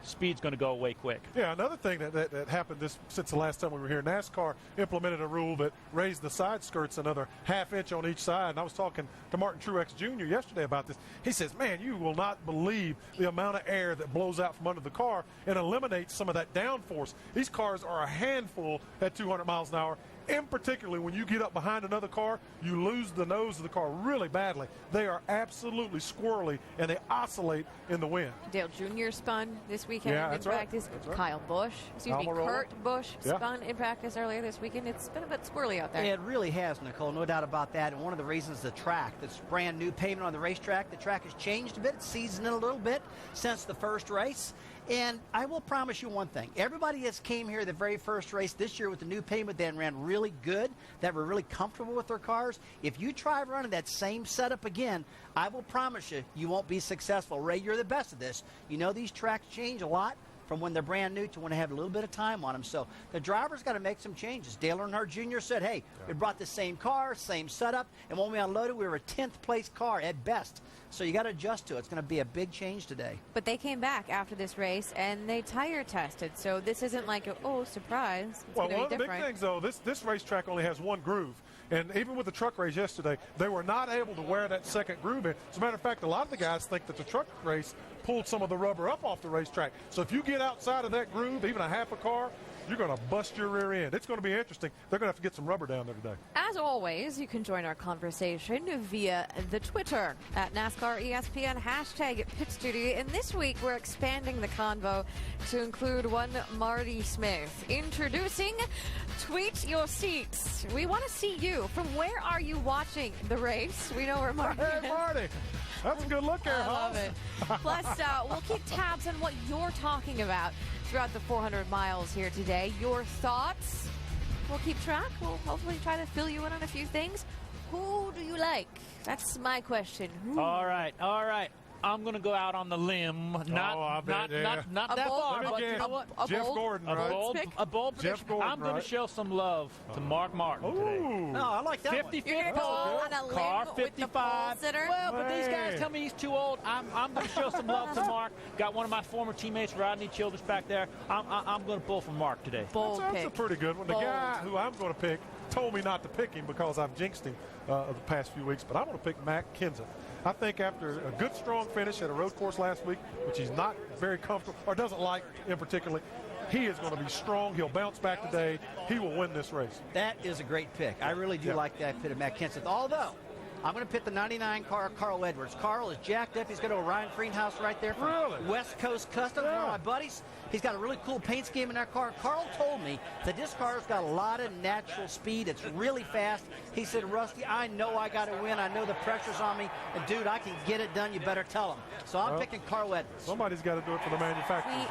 speed's going to go away quick. Yeah, another thing that happened since the last time we were here, NASCAR implemented a rule that raised the side skirts another ½ inch on each side. And I was talking to Martin Truex Jr. yesterday about this. He says, man, you will not believe the amount of air that blows out from under the car and eliminates some of that downforce. These cars are a handful at 200 miles an hour. And particularly when you get up behind another car, you lose the nose of the car really badly. They are absolutely squirrely, and they oscillate in the wind. Dale Jr. spun this weekend in practice. That's right. Kyle Busch, Kurt Busch spun in practice earlier this weekend. It's been a bit squirrely out there. It really has, Nicole, no doubt about that. And one of the reasons the track, this brand new pavement on the racetrack, the track has changed a bit. It's seasoned in a little bit since the first race. And I will promise you one thing. Everybody that's came here the very first race this year with the new pavement that ran really good, that were really comfortable with their cars, if you try running that same setup again, I will promise you, you won't be successful. Ray, you're the best at this. You know these tracks change a lot from when they're brand new to when they have a little bit of time on them. So the driver's got to make some changes. Dale Earnhardt Jr. said, hey, we brought the same car, same setup, and when we unloaded, we were a 10th place car at best. So you got to adjust to it. It's going to be a big change today. But they came back after this race, and they tire tested. So this isn't like, surprise. It's well, one of the big things, though, this racetrack only has one groove. And even with the truck race yesterday, they were not able to wear that second groove in. As a matter of fact, a lot of the guys think that the truck race pulled some of the rubber up off the racetrack. So if you get outside of that groove, even a half a car, you're going to bust your rear end. It's going to be interesting. They're going to have to get some rubber down there today. As always, you can join our conversation via the Twitter at NASCAR ESPN, hashtag #PitStudio. And this week, we're expanding the convo to include one Marty Smith. Introducing Tweet Your Seats. We want to see you. From where are you watching the race? We know where Marty is. Hey, Marty. That's a good look there, I love it. Plus, we'll keep tabs on what you're talking about throughout the 400 miles here today. Your thoughts? We'll keep track. We'll hopefully try to fill you in on a few things. Who do you like? That's my question. All right. I'm going to go out on the limb. Not that far, but you know what? Jeff Gordon, a bold prediction. I'm going to show some love to Mark Martin today. No, I like that 55th pole, car 55. Well, but these guys tell me he's too old. I'm going to show some love to Mark. Got one of my former teammates, Rodney Childress, back there. I'm going to pull for Mark today. That's a pretty good one. The guy who I'm going to pick told me not to pick him because I've jinxed him the past few weeks, but I'm going to pick Matt Kenseth. I think after a good, strong finish at a road course last week, which he's not very comfortable or doesn't like in particular, he is going to be strong. He'll bounce back today. He will win this race. That is a great pick. I really do like that fit of Matt Kenseth. Although, I'm going to pick the 99 car, Carl Edwards. Carl is jacked up. He's got a Ryan Greenhouse right there from West Coast Customs, one of my buddies. He's got a really cool paint scheme in that car. Carl told me that this car's got a lot of natural speed. It's really fast. He said, Rusty, I know I got to win. I know the pressure's on me. And, dude, I can get it done. You better tell him. So I'm picking Carl Edwards. Somebody's got to do it for the manufacturers.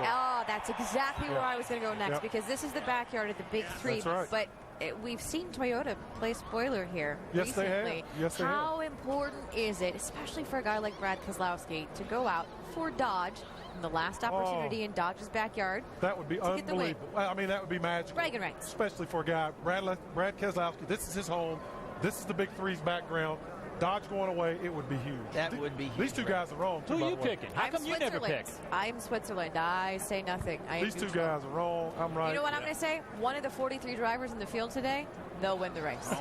That's exactly where I was going to go next because this is the backyard of the Big Three. That's right. But we've seen Toyota play spoiler here recently. They have. Yes, they have. How important is it, especially for a guy like Brad Keselowski, to go out for Dodge in the last opportunity in Dodge's backyard? That would be unbelievable. I mean, that would be magical. Bragging rights. Especially for a guy, Brad Keselowski. This is his home. This is the Big Three's background. Dodge going away, it would be huge. That would be huge. These two guys are wrong, too. Who are you picking? How come you never pick? I'm Switzerland. I say nothing. These two guys are wrong. I'm right. You know what I'm going to say? One of the 43 drivers in the field today, they'll win the race.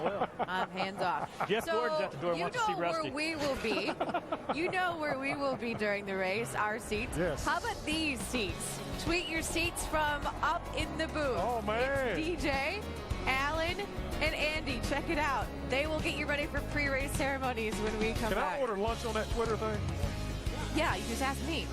I'm hands off. Jeff Gordon's at the door. Wants to see Rusty. You know where we will be. You know where we will be during the race, our seats. Yes. How about these seats? Tweet your seats from up in the booth. Oh, man. It's DJ, Alan, and Andy. Check it out. They will get you ready for pre-race ceremonies when we come back. Can I order lunch on that Twitter thing? Yeah, you just ask me.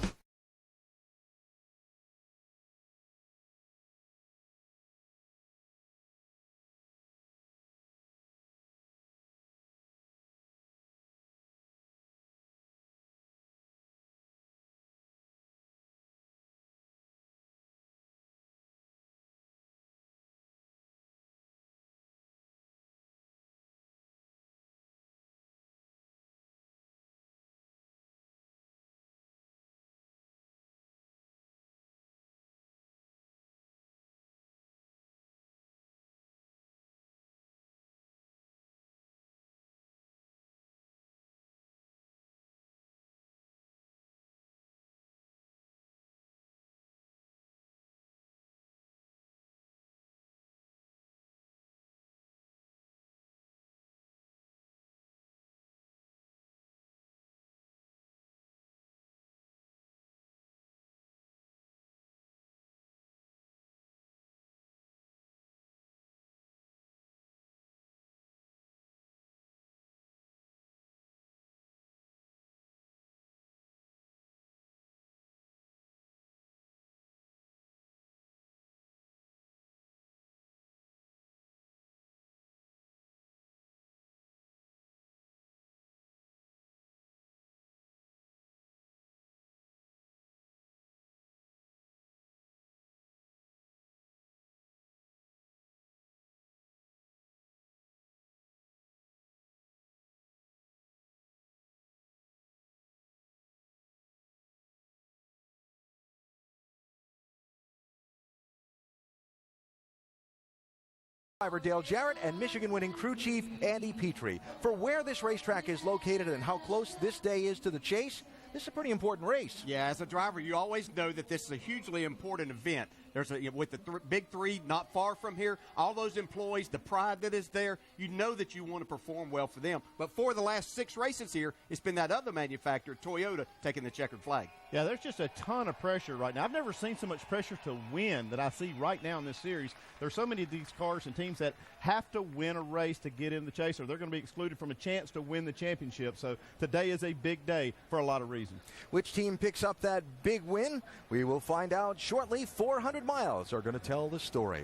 Driver Dale Jarrett and Michigan winning crew chief Andy Petrie. For where this racetrack is located and how close this day is to the chase, this is a pretty important race. Yeah, as a driver, you always know that this is a hugely important event. There's with the Big Three not far from here, all those employees, the pride that is there, you know that you want to perform well for them. But for the last 6 races here, it's been that other manufacturer, Toyota, taking the checkered flag. Yeah, there's just a ton of pressure right now. I've never seen so much pressure to win that I see right now in this series. There's so many of these cars and teams that have to win a race to get in the chase, or they're going to be excluded from a chance to win the championship. So today is a big day for a lot of reasons. Which team picks up that big win? We will find out shortly. 400 miles are going to tell the story.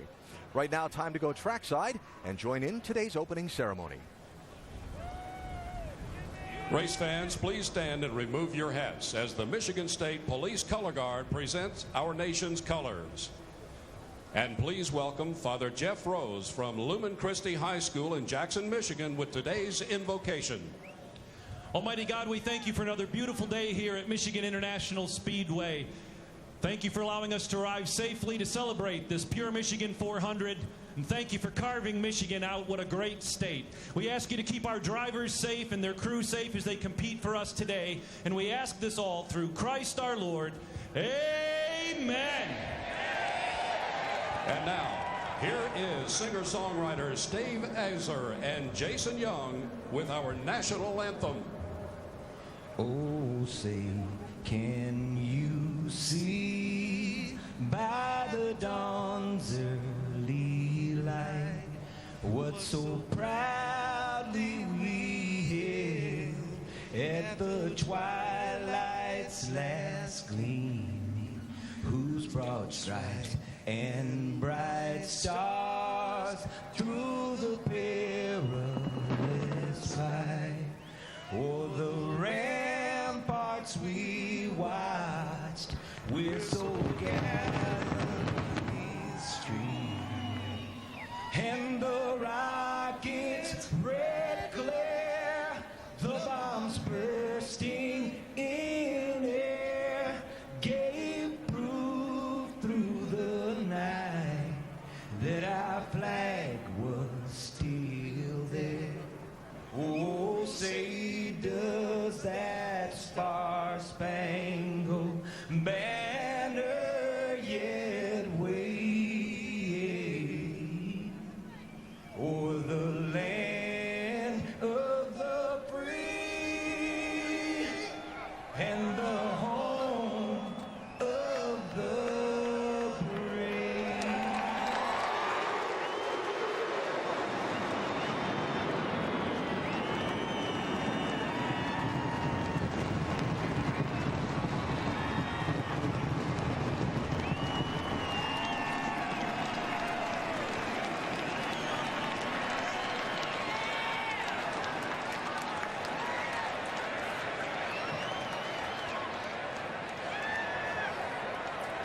Right now, time to go trackside and join in today's opening ceremony. Race fans, please stand and remove your hats as the Michigan State Police Color Guard presents our nation's colors. And please welcome Father Jeff Rose from Lumen Christi High School in Jackson, Michigan with today's invocation. Almighty God, we thank you for another beautiful day here at Michigan International Speedway. Thank you for allowing us to arrive safely to celebrate this Pure Michigan 400. And thank you for carving Michigan out. What a great state. We ask you to keep our drivers safe and their crew safe as they compete for us today. And we ask this all through Christ our Lord. Amen. And now, here is singer-songwriters Dave Azar and Jason Young with our national anthem. Oh, say, can you see by the dawn's early light what so proudly we hailed at the twilight's last gleaming, whose broad stripes and bright stars through the perilous fight o'er the ramparts we watched, we're so gallantly streaming, and the rockets' red glare, the bombs bursting in air, gave proof through the night that our flag was still there. Oh, say, does that star-spangled banner yet wave o'er the land of the free and the home of the brave?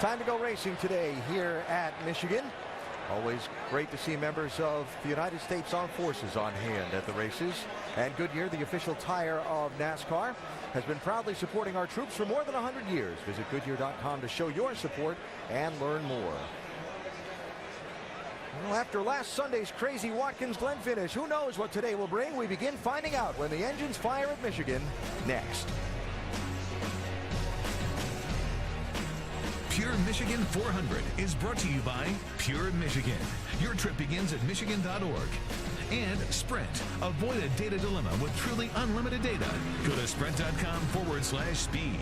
Time to go racing today here at Michigan. Always great to see members of the United States Armed Forces on hand at the races. And Goodyear, the official tire of NASCAR, has been proudly supporting our troops for more than 100 years. Visit Goodyear.com to show your support and learn more. Well, after last Sunday's crazy Watkins Glen finish, who knows what today will bring? We begin finding out when the engines fire at Michigan next. Pure Michigan 400 is brought to you by Pure Michigan. Your trip begins at Michigan.org. And Sprint. Avoid a data dilemma with truly unlimited data. Go to sprint.com/speed.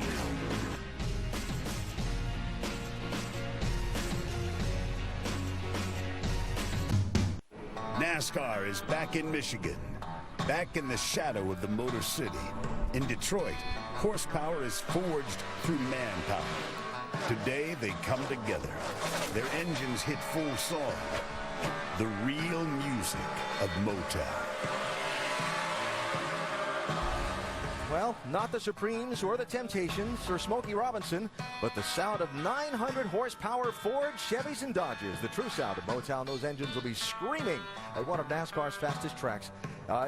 NASCAR is back in Michigan, back in the shadow of the Motor City. In Detroit, horsepower is forged through manpower. Today, they come together. Their engines hit full song. The real music of Motown. Well, not the Supremes or the Temptations or Smokey Robinson, but the sound of 900 horsepower Ford, Chevys, and Dodges. The true sound of Motown. Those engines will be screaming at one of NASCAR's fastest tracks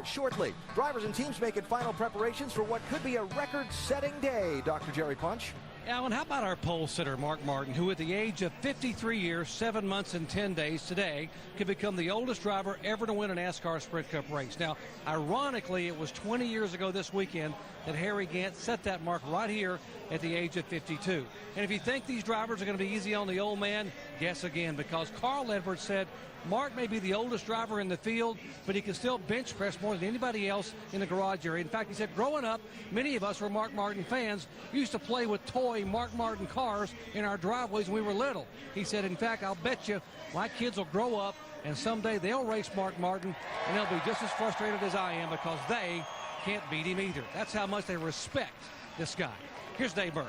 shortly. Drivers and teams making final preparations for what could be a record-setting day. Dr. Jerry Punch. Alan, how about our pole sitter, Mark Martin, who at the age of 53 years, 7 months, and 10 days today could become the oldest driver ever to win a NASCAR Sprint Cup race. Now, ironically, it was 20 years ago this weekend that Harry Gant set that mark right here at the age of 52. And if you think these drivers are going to be easy on the old man, guess again, because Carl Edwards said Mark may be the oldest driver in the field, but he can still bench press more than anybody else in the garage area. In fact, he said growing up, many of us were Mark Martin fans, used to play with toy Mark Martin cars in our driveways when we were little. He said, in fact, I'll bet you my kids will grow up and someday they'll race Mark Martin and they'll be just as frustrated as I am because they can't beat him either. That's how much they respect this guy. Here's Dave Burns.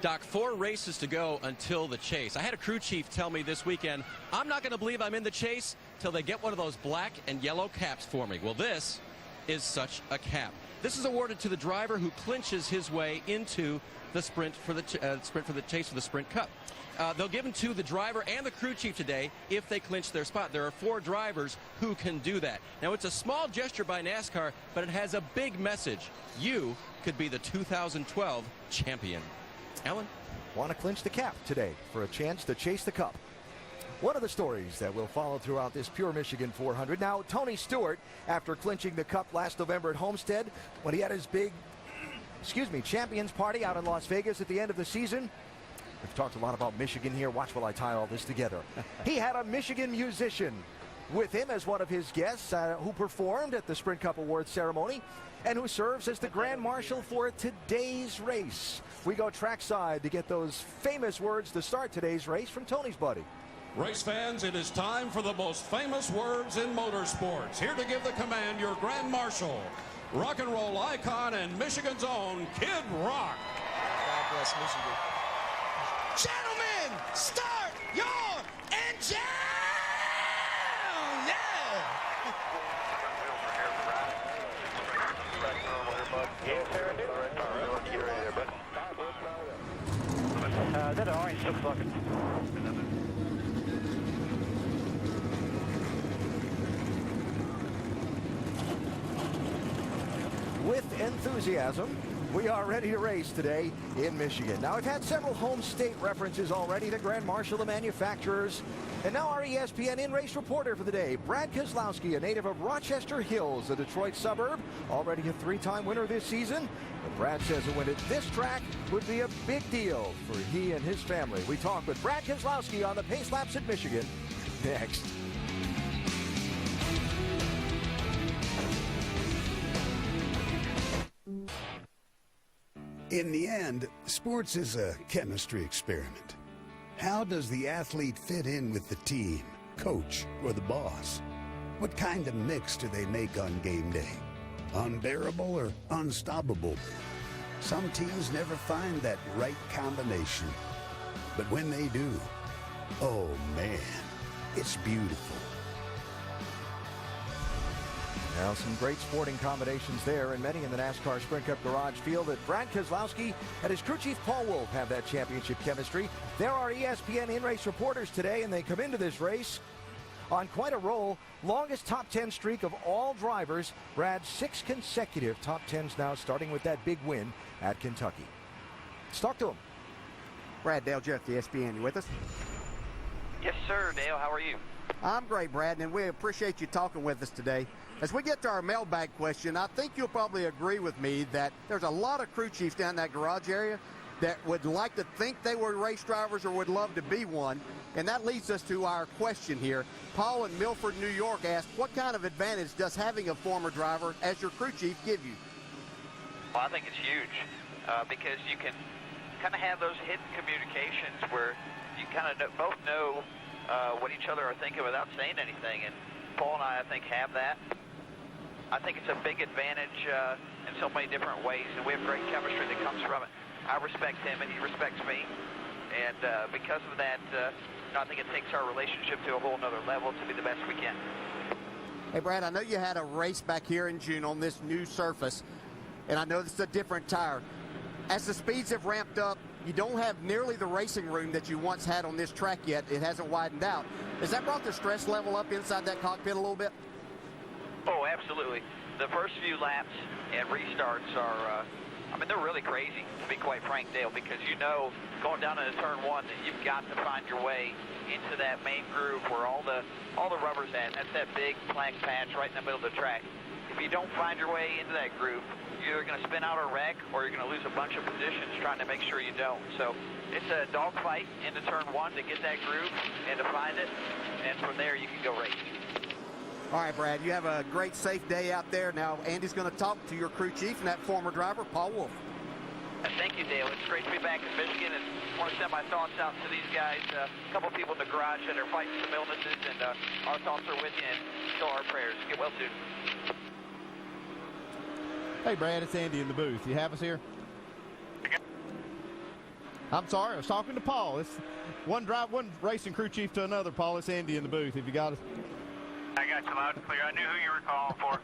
Doc, 4 races to go until the chase. I had a crew chief tell me this weekend, I'm not going to believe I'm in the chase till they get one of those black and yellow caps for me. Well, this is such a cap. This is awarded to the driver who clinches his way into the sprint for the chase for the Sprint Cup. They'll give them to the driver and the crew chief today if they clinch their spot. There are 4 drivers who can do that. Now, it's a small gesture by NASCAR, but it has a big message. You could be the 2012 champion. Alan? Want to clinch the cap today for a chance to chase the cup. One of the stories that will follow throughout this Pure Michigan 400. Now, Tony Stewart, after clinching the cup last November at Homestead, when he had his big, champions party out in Las Vegas at the end of the season. We've talked a lot about Michigan here. Watch while I tie all this together. He had a Michigan musician with him as one of his guests who performed at the Sprint Cup Awards ceremony and who serves as the Grand Marshal for today's race. We go trackside to get those famous words to start today's race from Tony's buddy. Race fans, it is time for the most famous words in motorsports. Here to give the command, your Grand Marshal, rock and roll icon and Michigan's own Kid Rock. God bless Michigan. Gentlemen, start your engine! Yeah! That orange looks like With enthusiasm, we are ready to race today in Michigan. Now, we've had several home state references already, the Grand Marshal, the manufacturers, and now our ESPN in-race reporter for the day, Brad Keselowski, a native of Rochester Hills, a Detroit suburb, already a 3-time winner this season. But Brad says a win at this track would be a big deal for he and his family. We talk with Brad Keselowski on the Pace Laps at Michigan next. In the end, sports is a chemistry experiment. How does the athlete fit in with the team, coach, or the boss? What kind of mix do they make on game day? Unbearable or unstoppable? Some teams never find that right combination. But when they do, oh man, it's beautiful. Now, some great sporting combinations there, and many in the NASCAR Sprint Cup Garage feel that Brad Keselowski and his crew chief Paul Wolfe have that championship chemistry. There are ESPN in-race reporters today, and they come into this race on quite a roll. Longest top 10 streak of all drivers. Brad, 6 consecutive top 10s now, starting with that big win at Kentucky. Let's talk to him. Brad, Dale Jeffs, ESPN. You with us? Yes, sir. Dale, how are you? I'm great, Brad, and we appreciate you talking with us today. As we get to our mailbag question, I think you'll probably agree with me that there's a lot of crew chiefs down in that garage area that would like to think they were race drivers or would love to be one. And that leads us to our question here. Paul in Milford, New York asked, what kind of advantage does having a former driver as your crew chief give you? Well, I think it's huge because you can kind of have those hidden communications where you kind of both know what each other are thinking without saying anything. And Paul and I think, have that. I think it's a big advantage in so many different ways, and we have great chemistry that comes from it. I respect him, and he respects me, and because of that, I think it takes our relationship to a whole nother level to be the best we can. Hey, Brad, I know you had a race back here in June on this new surface, and I know this is a different tire. As the speeds have ramped up, you don't have nearly the racing room that you once had on this track yet. It hasn't widened out. Has that brought the stress level up inside that cockpit a little bit? Oh, absolutely. The first few laps and restarts are, they're really crazy, to be quite frank, Dale, because you know going down into turn 1 that you've got to find your way into that main groove where all the rubber's at. That's that big black patch right in the middle of the track. If you don't find your way into that groove, you're either going to spin out or wreck, or you're going to lose a bunch of positions trying to make sure you don't. So it's a dogfight into turn 1 to get that groove and to find it, and from there you can go race. All right, Brad, you have a great, safe day out there. Now, Andy's going to talk to your crew chief and that former driver, Paul Wolfe. Thank you, Dale. It's great to be back in Michigan, and I want to send my thoughts out to these guys. A couple of people in the garage that are fighting some illnesses, and our thoughts are with you, and so our prayers. Get well soon. Hey, Brad, it's Andy in the booth. You have us here? I'm sorry, I was talking to Paul. It's one racing crew chief to another, Paul. It's Andy in the booth. If you got us. I got you loud and clear. I knew who you were calling for.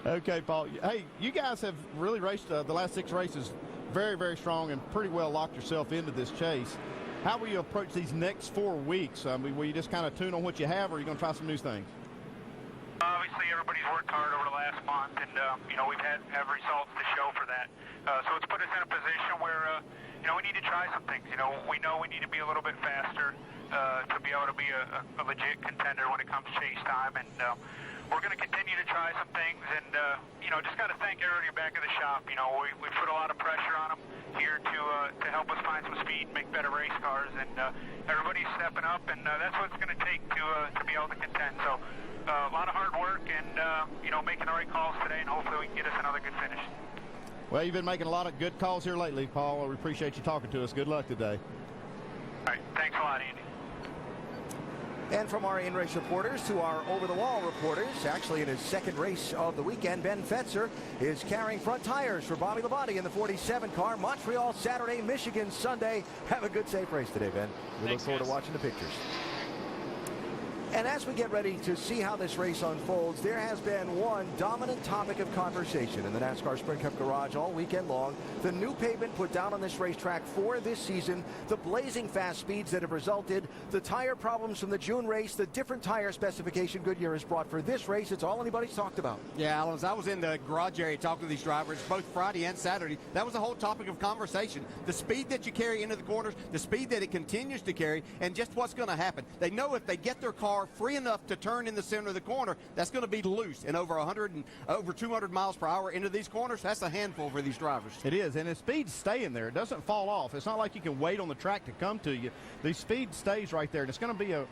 Okay, Paul. Hey, you guys have really raced the last 6 races very, very strong and pretty well locked yourself into this chase. How will you approach these next 4 weeks? Will you just kind of tune on what you have, or are you going to try some new things? Obviously, everybody's worked hard over the last month, and we've had results to show for that. So it's put us in a position where we need to try some things. We know we need to be a little bit faster to be able to be a legit contender when it comes to chase time, and we're going to continue to try some things. And just got to thank everybody back at the shop. We put a lot of pressure on them here to help us find some speed, make better race cars, and everybody's stepping up, and that's what it's going to take to be able to contend. So. A lot of hard work and, making the right calls today, and hopefully we can get us another good finish. Well, you've been making a lot of good calls here lately, Paul. We appreciate you talking to us. Good luck today. All right. Thanks a lot, Andy. And from our in-race reporters to our over-the-wall reporters, actually in his second race of the weekend, Ben Fetzer is carrying front tires for Bobby Labonte in the 47 car. Montreal Saturday, Michigan Sunday. Have a good, safe race today, Ben. We look forward to watching the pictures. And as we get ready to see how this race unfolds, there has been one dominant topic of conversation in the NASCAR Sprint Cup garage all weekend long. The new pavement put down on this racetrack for this season, the blazing fast speeds that have resulted, the tire problems from the June race, the different tire specification Goodyear has brought for this race. It's all anybody's talked about. Yeah, Alan, as I was in the garage area talking to these drivers both Friday and Saturday, that was the whole topic of conversation. The speed that you carry into the corners, the speed that it continues to carry, and just what's going to happen. They know if they get their car free enough to turn in the center of the corner, that's going to be loose. And over 200 miles per hour into these corners, that's a handful for these drivers. It is, and the speed staying there. It doesn't fall off. It's not like you can wait on the track to come to you. The speed stays right there, and it's going to be a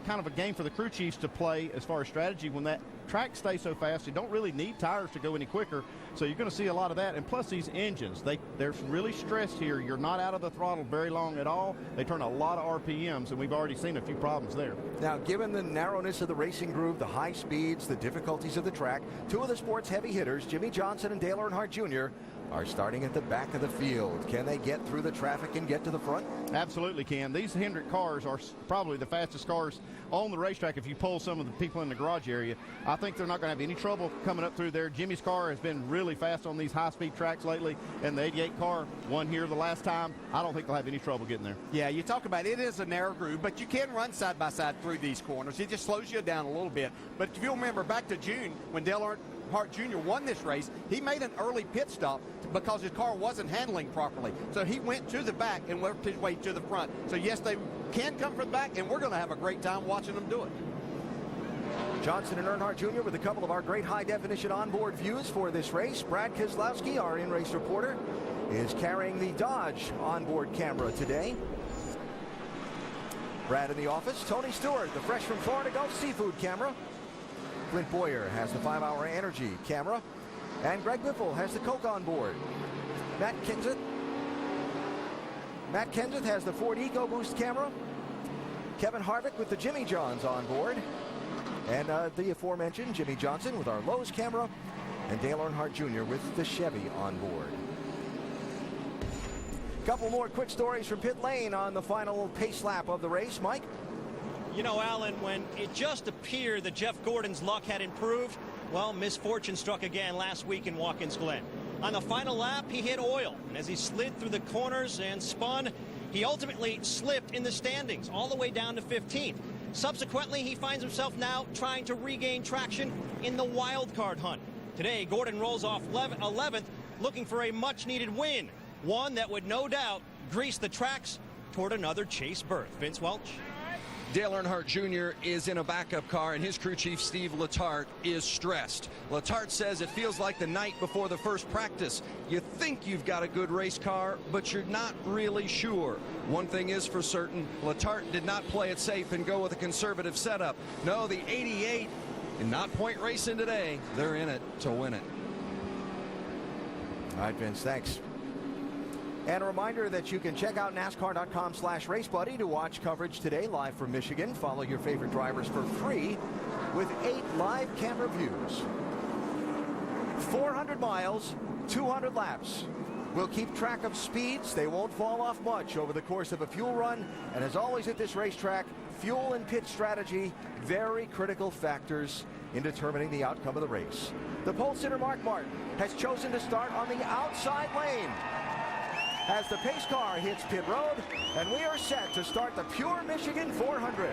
kind of a game for the crew chiefs to play as far as strategy. When that track stays so fast, you don't really need tires to go any quicker, so you're going to see a lot of that. And plus these engines, they're really stressed here. You're not out of the throttle very long at all. They turn a lot of RPMs, and we've already seen a few problems there. Now, given the narrowness of the racing groove, the high speeds, the difficulties of the track, two of the sport's heavy hitters, Jimmy Johnson and Dale Earnhardt Jr., are starting at the back of the field. Can they get through the traffic and get to the front? Absolutely can. These Hendrick cars are probably the fastest cars on the racetrack if you poll some of the people in the garage area. I think they're not going to have any trouble coming up through there. Jimmy's car has been really fast on these high-speed tracks lately, and the 88 car won here the last time. I don't think they'll have any trouble getting there. Yeah, you talk about it is a narrow groove, but you can run side by side through these corners. It just slows you down a little bit. But if you'll remember back to June when Dale Earnhardt Jr. won this race, he made an early pit stop because his car wasn't handling properly. So he went to the back and worked his way to the front. So yes, they can come from the back, and we're going to have a great time watching them do it. Johnson and Earnhardt Jr. with a couple of our great high-definition onboard views for this race. Brad Keselowski, our in-race reporter, is carrying the Dodge onboard camera today. Brad in the office. Tony Stewart, the fresh from Florida Gulf Seafood camera. Clint Boyer has the 5-hour energy camera. And Greg Biffle has the Coke on board. Matt Kenseth has the Ford EcoBoost camera. Kevin Harvick with the Jimmy Johns on board. And the aforementioned Jimmy Johnson with our Lowe's camera. And Dale Earnhardt Jr. with the Chevy on board. Couple more quick stories from pit lane on the final pace lap of the race. Mike? You know, Alan, when it just appeared that Jeff Gordon's luck had improved, well, misfortune struck again last week in Watkins Glen. On the final lap, he hit oil, and as he slid through the corners and spun, he ultimately slipped in the standings all the way down to 15th. Subsequently, he finds himself now trying to regain traction in the wild card hunt. Today, Gordon rolls off 11th, looking for a much-needed win, one that would no doubt grease the tracks toward another chase berth. Vince Welch. Dale Earnhardt Jr. is in a backup car, and his crew chief, Steve Letarte, is stressed. Letarte says it feels like the night before the first practice. You think you've got a good race car, but you're not really sure. One thing is for certain, Letarte did not play it safe and go with a conservative setup. No, the 88, and not point racing today. They're in it to win it. All right, Vince, thanks. And a reminder that you can check out NASCAR.com/RaceBuddy to watch coverage today live from Michigan. Follow your favorite drivers for free with 8 live camera views. 400 miles, 200 laps. We'll keep track of speeds. They won't fall off much over the course of a fuel run. And as always at this racetrack, fuel and pit strategy, very critical factors in determining the outcome of the race. The pole sitter Mark Martin has chosen to start on the outside lane as the pace car hits pit road, and we are set to start the Pure Michigan 400.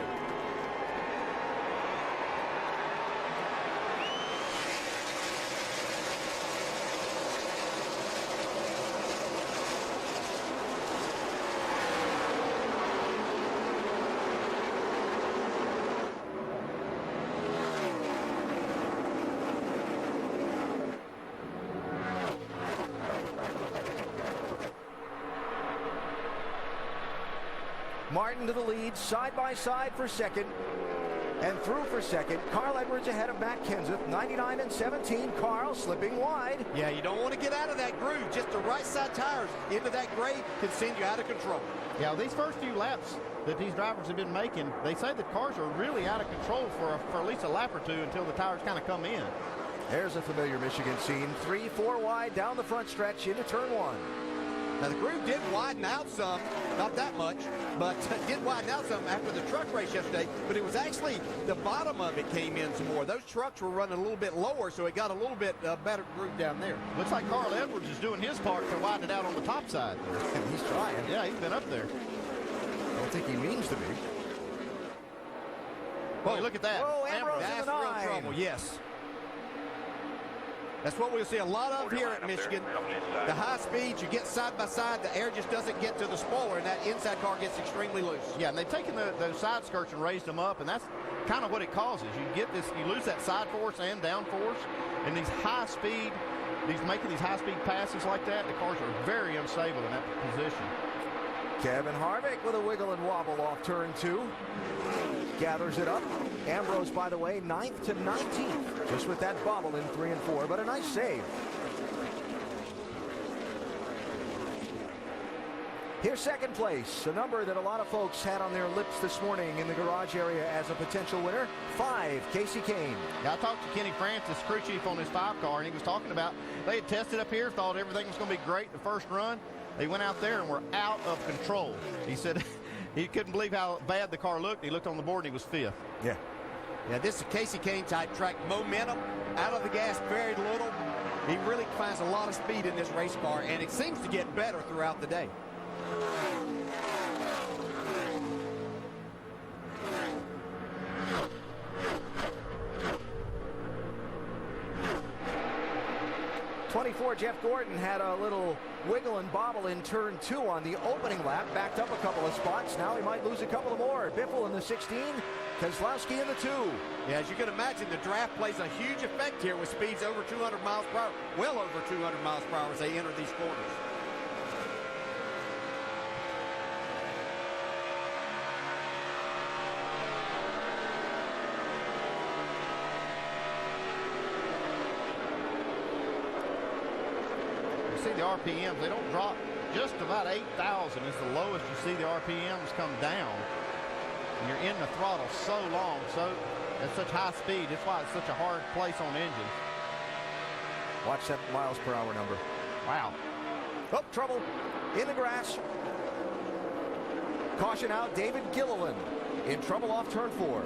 Martin to the lead, side by side for second, and through for second. Carl Edwards ahead of Matt Kenseth, 99 and 17. Carl slipping wide. Yeah, you don't want to get out of that groove. Just the right side tires into that grade can send you out of control. Yeah, these first few laps that these drivers have been making, they say the cars are really out of control for at least a lap or two until the tires kind of come in. There's a familiar Michigan scene. 3-4 wide down the front stretch into turn one. Now, the groove did widen out some, not that much, but did widen out some after the truck race yesterday, but it was actually the bottom of it came in some more. Those trucks were running a little bit lower, so it got a little bit better groove down there. Looks like Carl Edwards is doing his part to widen it out on the top side. He's trying. Yeah, he's been up there. I don't think he means to be. Whoa, look at that. Whoa, Ambrose in the That's real 9. trouble, yes. That's what we'll see a lot of here at Michigan. The high speeds, you get side by side, the air just doesn't get to the spoiler, and that inside car gets extremely loose. Yeah, and they've taken those side skirts and raised them up, and that's kind of what it causes. You get this, you lose that side force and down force, and these high speed, making these high speed passes like that, the cars are very unstable in that position. Kevin Harvick with a wiggle and wobble off turn 2. Gathers it up. Ambrose, by the way, 9th to 19th. Just with that bobble in 3 and 4, but a nice save. Here's second place, a number that a lot of folks had on their lips this morning in the garage area as a potential winner. 5, Casey Kane. Yeah, I talked to Kenny Francis, crew chief on his 5 car, and he was talking about they had tested up here, thought everything was going to be great the first run. They went out there and were out of control. He said he couldn't believe how bad the car looked. He looked on the board and he was 5th. Yeah. Yeah, this is a Casey Kane type track. Momentum, out of the gas very little. He really finds a lot of speed in this race car, and it seems to get better throughout the day. Jeff Gordon had a little wiggle and bobble in turn 2 on the opening lap, backed up a couple of spots. Now he might lose a couple of more. Biffle in the 16, Keselowski in the 2. Yeah, as you can imagine, the draft plays a huge effect here with speeds over 200 miles per hour, well over 200 miles per hour as they enter these corners. See the RPMs, they don't drop. Just about 8,000 is the lowest you see the RPMs come down. And you're in the throttle so long, so at such high speed. That's why it's such a hard place on engines. Watch that miles per hour number. Wow. Oh, trouble in the grass. Caution out, David Gilliland in trouble off turn 4.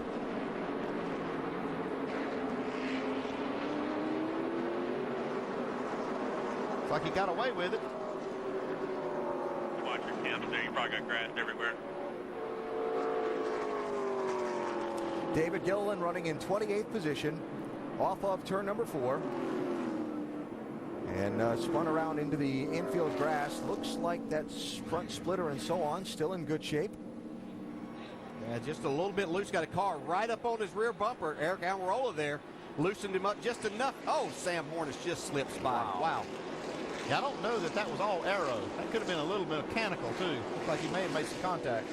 Like he got away with it. Watch your temps there. You probably got grass everywhere. David Gilliland running in 28th position off of turn number 4. And spun around into the infield grass. Looks like that front splitter and so on still in good shape. Yeah, just a little bit loose. Got a car right up on his rear bumper. Eric Almirola there loosened him up just enough. Oh, Sam Hornish just slips by. Wow. Yeah, I don't know that that was all aero. That could have been a little bit mechanical, too. Looks like he may have made some contact.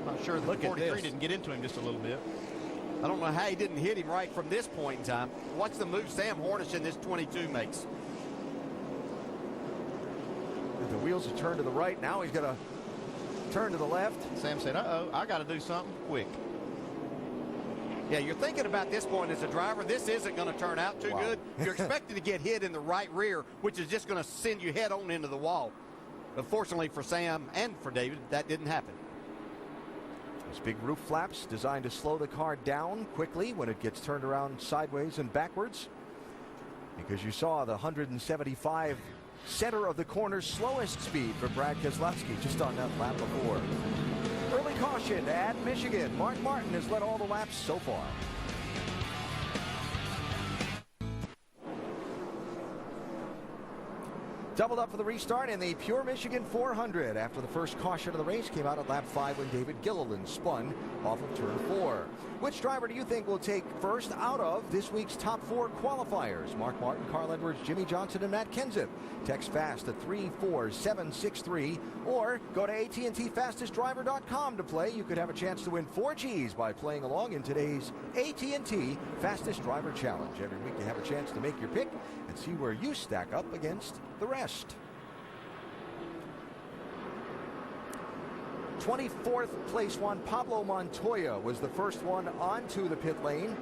Not sure that the 43 didn't get into him just a little bit. I don't know how he didn't hit him right from this point in time. Watch the move Sam Hornish in this 22 makes. The wheels are turned to the right. Now he's going to turn to the left. Sam said, uh-oh, I got to do something quick. Yeah, you're thinking about this point as a driver. This isn't going to turn out too good. You're expected to get hit in the right rear, which is just going to send you head on into the wall. But fortunately for Sam and for David, that didn't happen. Those big roof flaps designed to slow the car down quickly when it gets turned around sideways and backwards. Because you saw the 175 center of the corner's slowest speed for Brad Keselowski just on that lap before. Early caution at Michigan. Mark Martin has led all the laps so far. Doubled up for the restart in the Pure Michigan 400 after the first caution of the race came out at lap 5 when David Gilliland spun off of turn 4. Which driver do you think will take first out of this week's top 4 qualifiers? Mark Martin, Carl Edwards, Jimmy Johnson, and Matt Kenseth. Text FAST at 34763 or go to AT&TFastestDriver.com to play. You could have a chance to win 4 Gs by playing along in today's AT&T Fastest Driver Challenge. Every week you have a chance to make your pick and see where you stack up against the rest. 24th place Juan Pablo Montoya was the first one onto the pit lane.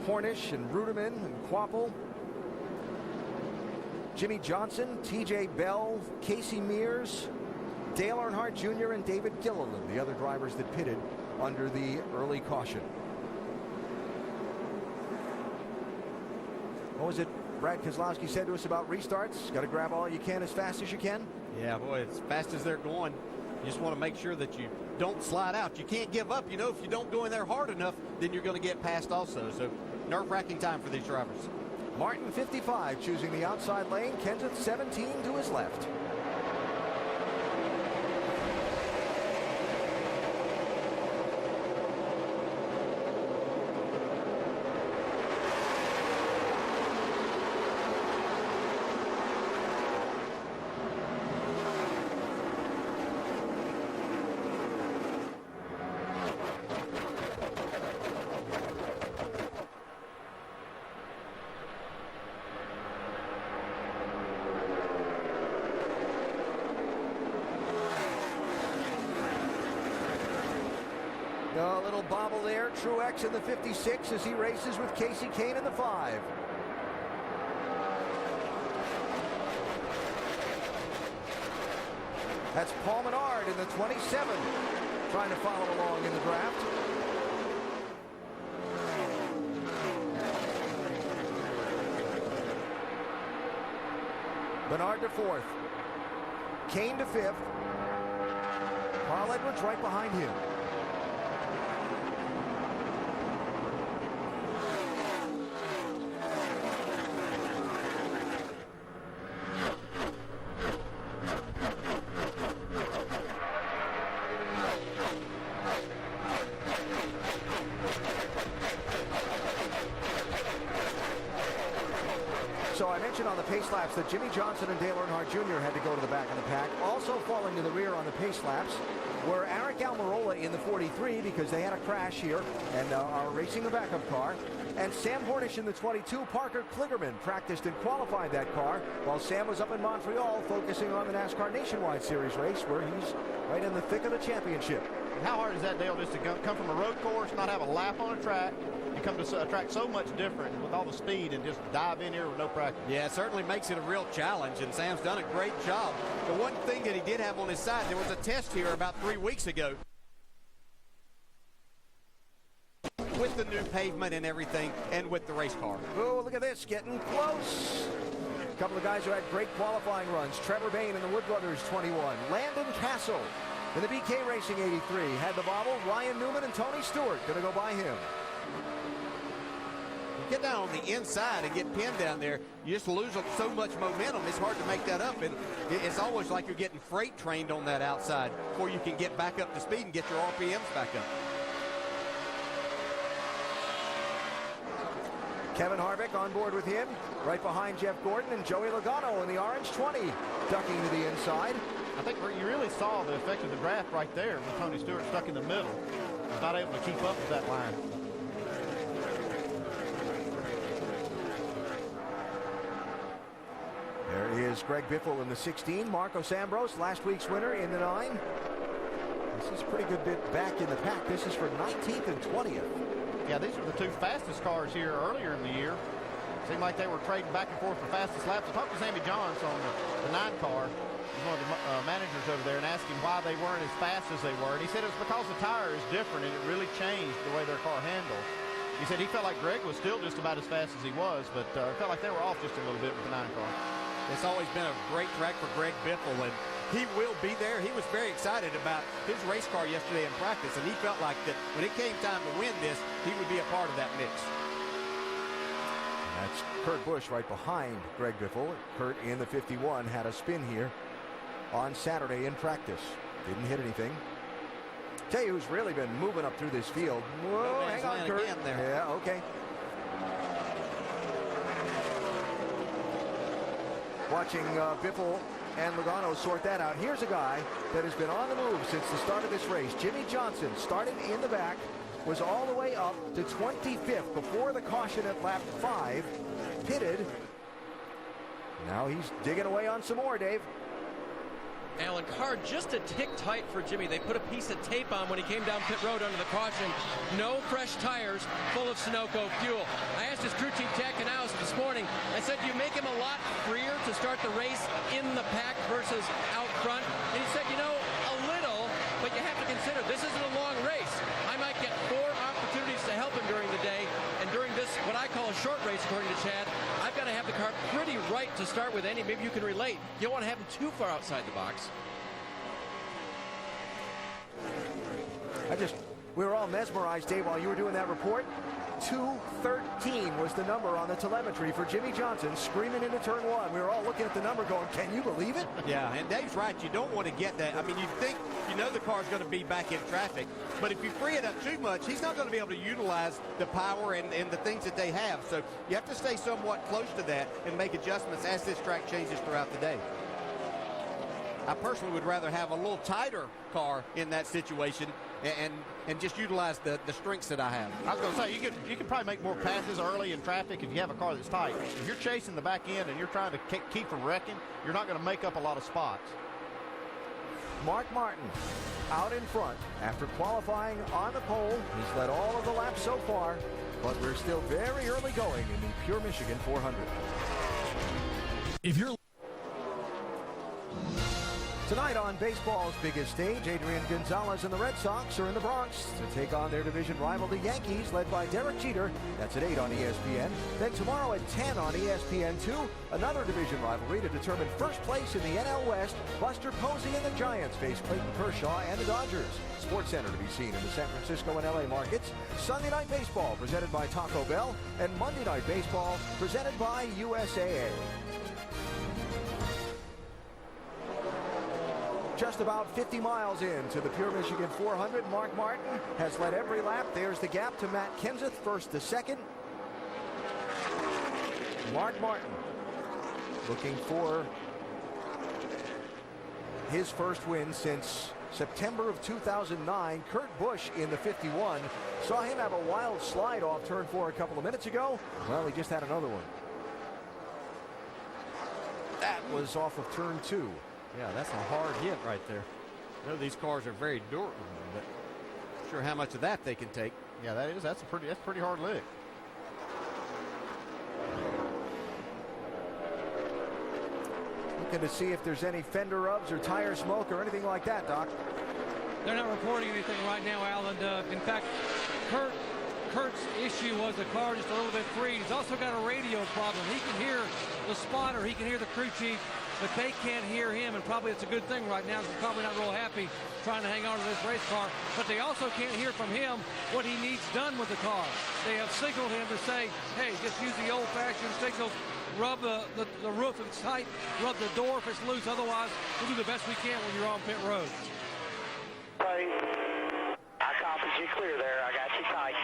Hornish and Ruderman and Quapple. Jimmy Johnson, TJ Bell, Casey Mears, Dale Earnhardt Jr. and David Gilliland, the other drivers that pitted under the early caution. What was it Brad Keselowski said to us about restarts? Got to grab all you can as fast as you can? Yeah, boy, as fast as they're going, you just want to make sure that you don't slide out. You can't give up. You know, if you don't go in there hard enough, then you're going to get passed also. So nerve-wracking time for these drivers. Martin, 55, choosing the outside lane. Kenseth, 17 to his left. A little bobble there. Truex in the 56 as he races with Casey Kane in the 5. That's Paul Menard in the 27, trying to follow along in the draft. Menard to 4th. Kane to 5th. Carl Edwards right behind him. So I mentioned on the pace laps that Jimmy Johnson and Dale Earnhardt Jr. had to go to the back of the pack. Also falling to the rear on the pace laps were Eric Almirola in the 43 because they had a crash here and are racing a backup car. And Sam Hornish in the 22. Parker Kligerman practiced and qualified that car while Sam was up in Montreal focusing on the NASCAR Nationwide Series race where he's right in the thick of the championship. How hard is that, Dale, just to come from a road course, not have a lap on a track, you come to a track so much different with all the speed and just dive in here with no practice? Yeah, it certainly makes it a real challenge, and Sam's done a great job. The one thing that he did have on his side, there was a test here about 3 weeks ago with the new pavement and everything, and with the race car. Oh, look at this, getting close. A couple of guys who had great qualifying runs. Trevor Bayne in the Wood Brothers 21. Landon Castle in the BK Racing 83. Had the bobble. Ryan Newman and Tony Stewart going to go by him. Get down on the inside and get pinned down there, you just lose so much momentum. It's hard to make that up, and it's always like you're getting freight trained on that outside before you can get back up to speed and get your RPMs back up. Kevin Harvick on board with him, right behind Jeff Gordon and Joey Logano in the orange 20, ducking to the inside. I think you really saw the effect of the draft right there with Tony Stewart stuck in the middle. He's not able to keep up with that line. There is Greg Biffle in the 16. Marcos Ambrose, last week's winner, in the 9. This is a pretty good bit back in the pack. This is for 19th and 20th. Yeah, these are the two fastest cars here earlier in the year. Seemed like they were trading back and forth for fastest laps. I talked to Sammy Johns on the 9 car. He's one of the managers over there, and asked him why they weren't as fast as they were. And he said it was because the tire is different, and it really changed the way their car handled. He said he felt like Greg was still just about as fast as he was, but felt like they were off just a little bit with the 9 car. It's always been a great track for Greg Biffle, and he will be there. He was very excited about his race car yesterday in practice, and he felt like that when it came time to win this, he would be a part of that mix. And that's Kurt Busch right behind Greg Biffle. Kurt in the 51 had a spin here on Saturday in practice. Didn't hit anything. Tell you who's really been moving up through this field. Whoa, hang on, Kurt. Yeah, okay. Watching Biffle and Logano sort that out. Here's a guy that has been on the move since the start of this race. Jimmie Johnson started in the back, was all the way up to 25th before the caution at lap 5, pitted. Now he's digging away on some more, Dave. Alan, car just a tick tight for Jimmy. They put a piece of tape on when he came down pit road under the caution. No fresh tires, full of Sunoco fuel. I asked his crew chief, Jack Canals, this morning. I said, you make him a lot freer to start the race in the pack versus out front? And he said, you know, a little, but you have to consider this isn't a long race. I might get 4 opportunities to help him during the day. And during this, what I call a short race, according to Chad, I've got to have the car pretty right to start with. Andy, maybe you can relate. You don't want to have him too far outside the box. We were all mesmerized, Dave, while you were doing that report. 213 was the number on the telemetry for Jimmie Johnson screaming into turn 1. We were all looking at the number going, can you believe it? Yeah, and Dave's right. You don't want to get that. I mean, you think, you know the car's going to be back in traffic, but if you free it up too much, he's not going to be able to utilize the power and the things that they have. So you have to stay somewhat close to that and make adjustments as this track changes throughout the day. I personally would rather have a little tighter car in that situation and just utilize the strengths that I have. I was going to say, you could probably make more passes early in traffic if you have a car that's tight. If you're chasing the back end and you're trying to keep from wrecking, you're not going to make up a lot of spots. Mark Martin out in front after qualifying on the pole. He's led all of the laps so far, but we're still very early going in the Pure Michigan 400. If you're Tonight on baseball's biggest stage, Adrian Gonzalez and the Red Sox are in the Bronx to take on their division rival, the Yankees, led by Derek Jeter. That's at 8 on ESPN. Then tomorrow at 10 on ESPN2, another division rivalry to determine first place in the NL West. Buster Posey and the Giants face Clayton Kershaw and the Dodgers. SportsCenter to be seen in the San Francisco and LA markets. Sunday Night Baseball presented by Taco Bell, and Monday Night Baseball presented by USAA. Just about 50 miles into the Pure Michigan 400, Mark Martin has led every lap. There's the gap to Matt Kenseth, first to second. Mark Martin looking for his first win since September of 2009. Kurt Busch in the 51. Saw him have a wild slide off turn 4 a couple of minutes ago. Well, he just had another one. That was off of turn 2. Yeah, that's a hard hit right there. I know these cars are very durable, but not sure how much of that they can take. Yeah, that's a pretty hard lick. Looking to see if there's any fender rubs or tire smoke or anything like that, Doc. They're not reporting anything right now, Alan. In fact, Kurt's issue was the car just a little bit free. He's also got a radio problem. He can hear the spotter, he can hear the crew chief, but they can't hear him, and probably it's a good thing right now. He's probably not real happy trying to hang on to this race car, but they also can't hear from him what he needs done with the car. They have signaled him to say, hey, just use the old-fashioned signals, rub the roof if it's tight, rub the door if it's loose. Otherwise, we'll do the best we can when you're on pit road. Hey, I copied you clear there. I got you tight.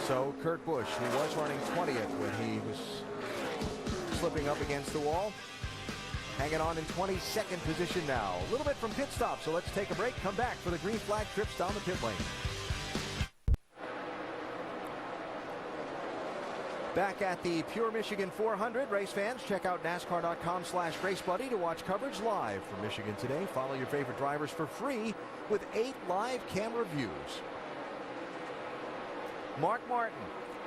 So Kurt Busch, who was running 20th when he was slipping up against the wall, hanging on in 22nd position now. A little bit from pit stop, so let's take a break. Come back for the green flag trips down the pit lane. Back at the Pure Michigan 400, race fans, check out NASCAR.com/RaceBuddy to watch coverage live from Michigan today. Follow your favorite drivers for free with 8 live camera views. Mark Martin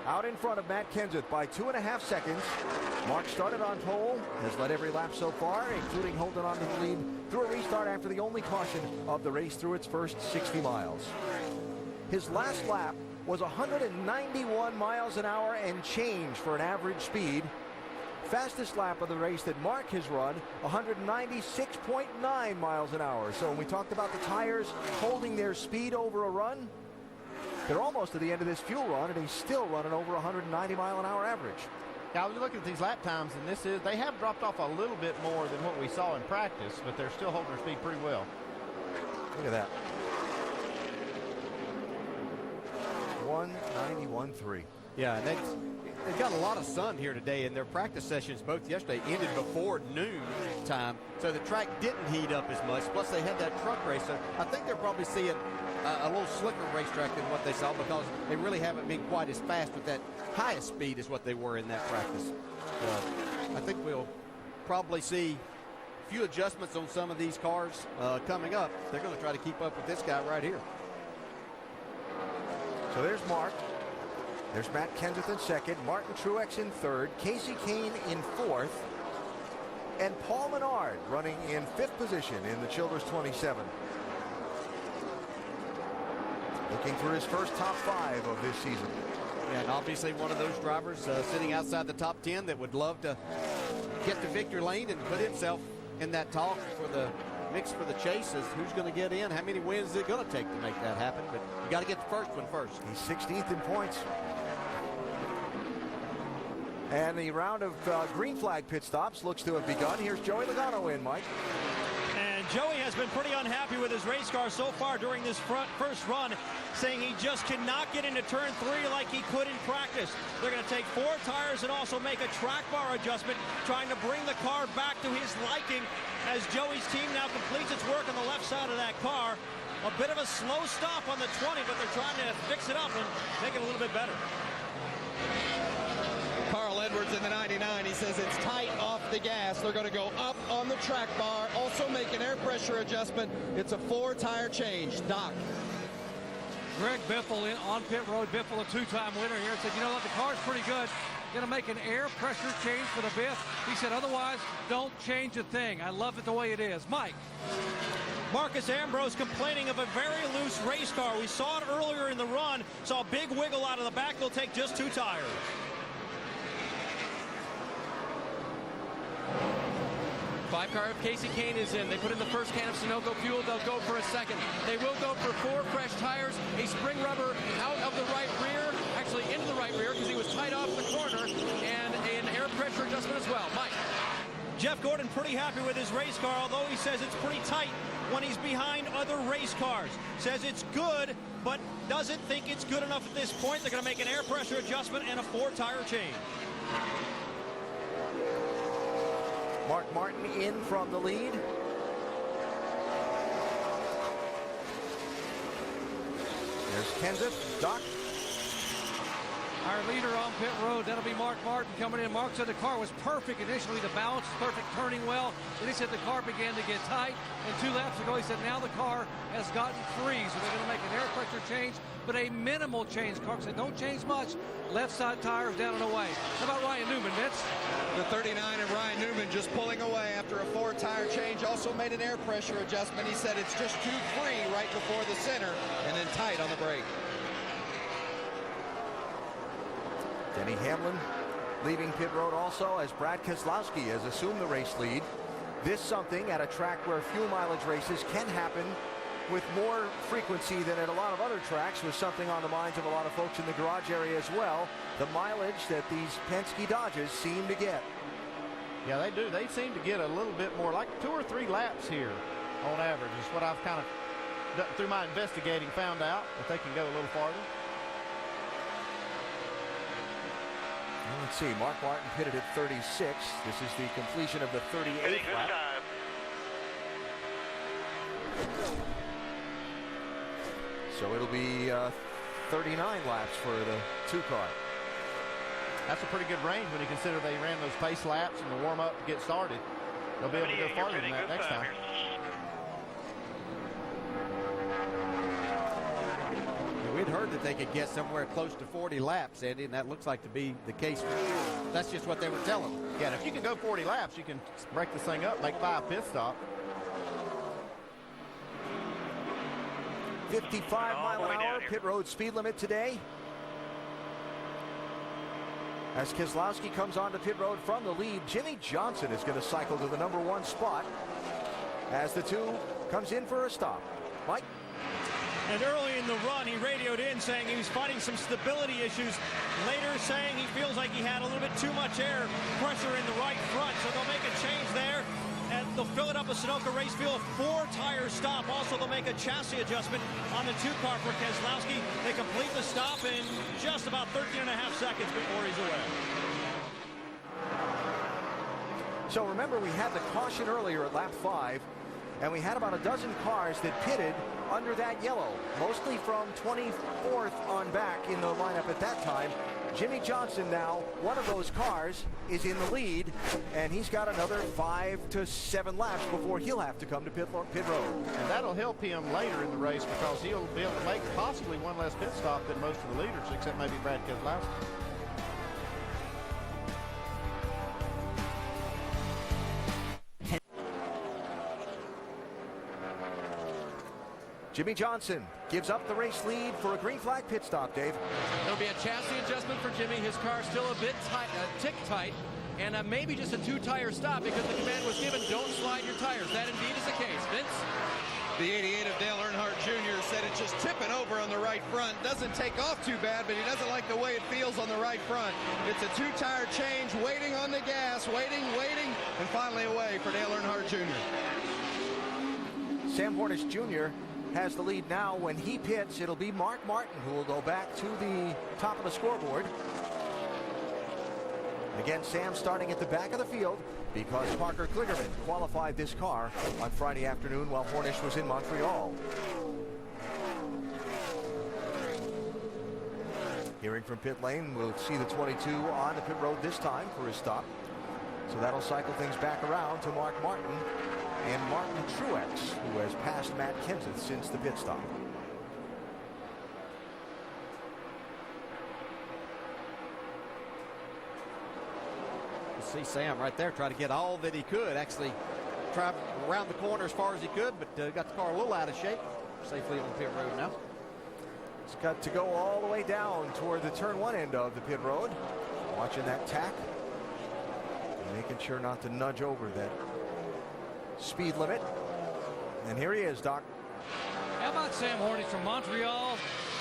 out in front of Matt Kenseth by 2.5 seconds. Mark started on pole, has led every lap so far, including holding on to the lead through a restart after the only caution of the race through its first 60 miles. His last lap was 191 miles an hour and change for an average speed. Fastest lap of the race that Mark has run, 196.9 miles an hour. So when we talked about the tires holding their speed over a run, they're almost to the end of this fuel run, and he's still running over 190 mile an hour average. Yeah, I was looking at these lap times, and they have dropped off a little bit more than what we saw in practice, but they're still holding their speed pretty well. Look at that. 191.3. Yeah, and they've got a lot of sun here today, and their practice sessions both yesterday ended before noon time, so the track didn't heat up as much. Plus, they had that truck race, so I think they're probably seeing a little slicker racetrack than what they saw because they really haven't been quite as fast with that highest speed as what they were in that practice. I think we'll probably see a few adjustments on some of these cars coming up. They're going to try to keep up with this guy right here. So there's Mark. There's Matt Kenseth in second, Martin Truex in third, Kasey Kahne in fourth, and Paul Menard running in 5th position in the Childress 27. Looking for his first top 5 of this season. Yeah, and obviously one of those drivers sitting outside the top 10 that would love to get to victory lane and put himself in that talk for the mix for the chase. Is who's going to get in, how many wins is it going to take to make that happen, but you got to get the first one first. He's 16th in points. And the round of green flag pit stops looks to have begun. Here's Joey Logano in, Mike. And Joey has been pretty unhappy with his race car so far during this first run, saying he just cannot get into turn 3 like he could in practice. They're going to take 4 tires and also make a track bar adjustment, trying to bring the car back to his liking as Joey's team now completes its work on the left side of that car. A bit of a slow stop on the 20, but they're trying to fix it up and make it a little bit better. Carl Edwards in the 99, he says it's tight off the gas. They're going to go up on the track bar, also make an air pressure adjustment. It's a 4-tire change. Doc. Greg Biffle on pit road. Biffle, a 2-time winner here, said, you know what, the car's pretty good. Going to make an air pressure change for the Biff. He said, otherwise, don't change a thing. I love it the way it is. Mike. Marcus Ambrose complaining of a very loose race car. We saw it earlier in the run. Saw a big wiggle out of the back. They'll take just 2 tires. 5-car of Kasey Kahne is in. They put in the first can of Sunoco fuel. They'll go for a second. They will go for 4 fresh tires, a spring rubber out of the right rear, actually into the right rear because he was tight off the corner, and an air pressure adjustment as well. Mike. Jeff Gordon pretty happy with his race car, although he says it's pretty tight when he's behind other race cars. Says it's good, but doesn't think it's good enough at this point. They're going to make an air pressure adjustment and a 4-tire change. Mark Martin in from the lead. There's Kenseth. Doc. Our leader on pit road, that'll be Mark Martin coming in. Mark said the car was perfect initially. The balance was perfect, turning well. Then he said the car began to get tight. And 2 laps ago, he said now the car has gotten free. So they're going to make an air pressure change, but a minimal change. Clark said don't change much. Left side tires down and away. How about Ryan Newman, Vince? The 39 of Ryan Newman just pulling away after a 4-tire change. Also made an air pressure adjustment. He said it's just too free right before the center and then tight on the brake. Denny Hamlin leaving pit road also as Brad Keselowski has assumed the race lead. This something at a track where fuel mileage races can happen with more frequency than at a lot of other tracks, was something on the minds of a lot of folks in the garage area as well. The mileage that these Penske Dodges seem to get. Yeah, they do. They seem to get a little bit more, like 2 or 3 laps here on average is what I've kind of, through my investigating, found out that they can go a little farther. Let's see, Mark Martin pitted at 36. This is the completion of the 38th lap. So it'll be 39 laps for the 2-car. That's a pretty good range when you consider they ran those pace laps and the warm-up to get started. They'll be able to go farther than that next time. We'd heard that they could get somewhere close to 40 laps, Andy, and that looks like to be the case. That's just what they were telling them. Yeah, and if you can go 40 laps, you can break this thing up, make 5 pit stops. 55-mile-an-hour pit road speed limit today. As Keselowski comes onto pit road from the lead, Jimmie Johnson is going to cycle to the #1 spot as the two comes in for a stop. Mike? And early in the run, he radioed in saying he was fighting some stability issues. Later saying he feels like he had a little bit too much air pressure in the right front. So they'll make a change there. And they'll fill it up a Sunoco race fuel, 4-tire stop. Also, they'll make a chassis adjustment on the 2-car for Keselowski. They complete the stop in just about 13.5 seconds before he's away. So remember, we had the caution earlier at lap 5, and we had about a dozen cars that pitted under that yellow, mostly from 24th on back in the lineup at that time. Jimmie Johnson now, one of those cars, is in the lead, and he's got another 5 to 7 laps before he'll have to come to pit road. And that'll help him later in the race because he'll be able to make possibly one less pit stop than most of the leaders, except maybe Brad Keselowski. Jimmie Johnson gives up the race lead for a green flag pit stop, Dave. There'll be a chassis adjustment for Jimmie. His car's still a bit tight, tick tight, and maybe just a 2-tire stop because the command was given, don't slide your tires. That indeed is the case. Vince? The 88 of Dale Earnhardt Jr. said it's just tipping over on the right front. Doesn't take off too bad, but he doesn't like the way it feels on the right front. It's a 2-tire change, waiting on the gas, waiting, and finally away for Dale Earnhardt Jr. Sam Hornish Jr. has the lead now. When he pits, it'll be Mark Martin who will go back to the top of the scoreboard. Again, Sam starting at the back of the field because Parker Kligerman qualified this car on Friday afternoon while Hornish was in Montreal. Hearing from pit lane, we'll see the 22 on the pit road this time for his stop. So that'll cycle things back around to Mark Martin and Martin Truex, who has passed Matt Kenseth since the pit stop. You see Sam right there try to get all that he could. Actually tried around the corner as far as he could, but got the car a little out of shape. Safely on the pit road now. It's got to go all the way down toward the turn 1 end of the pit road. Watching that tack. And making sure not to nudge over that speed limit. And here he is, Doc. How about Sam Hornish from Montreal,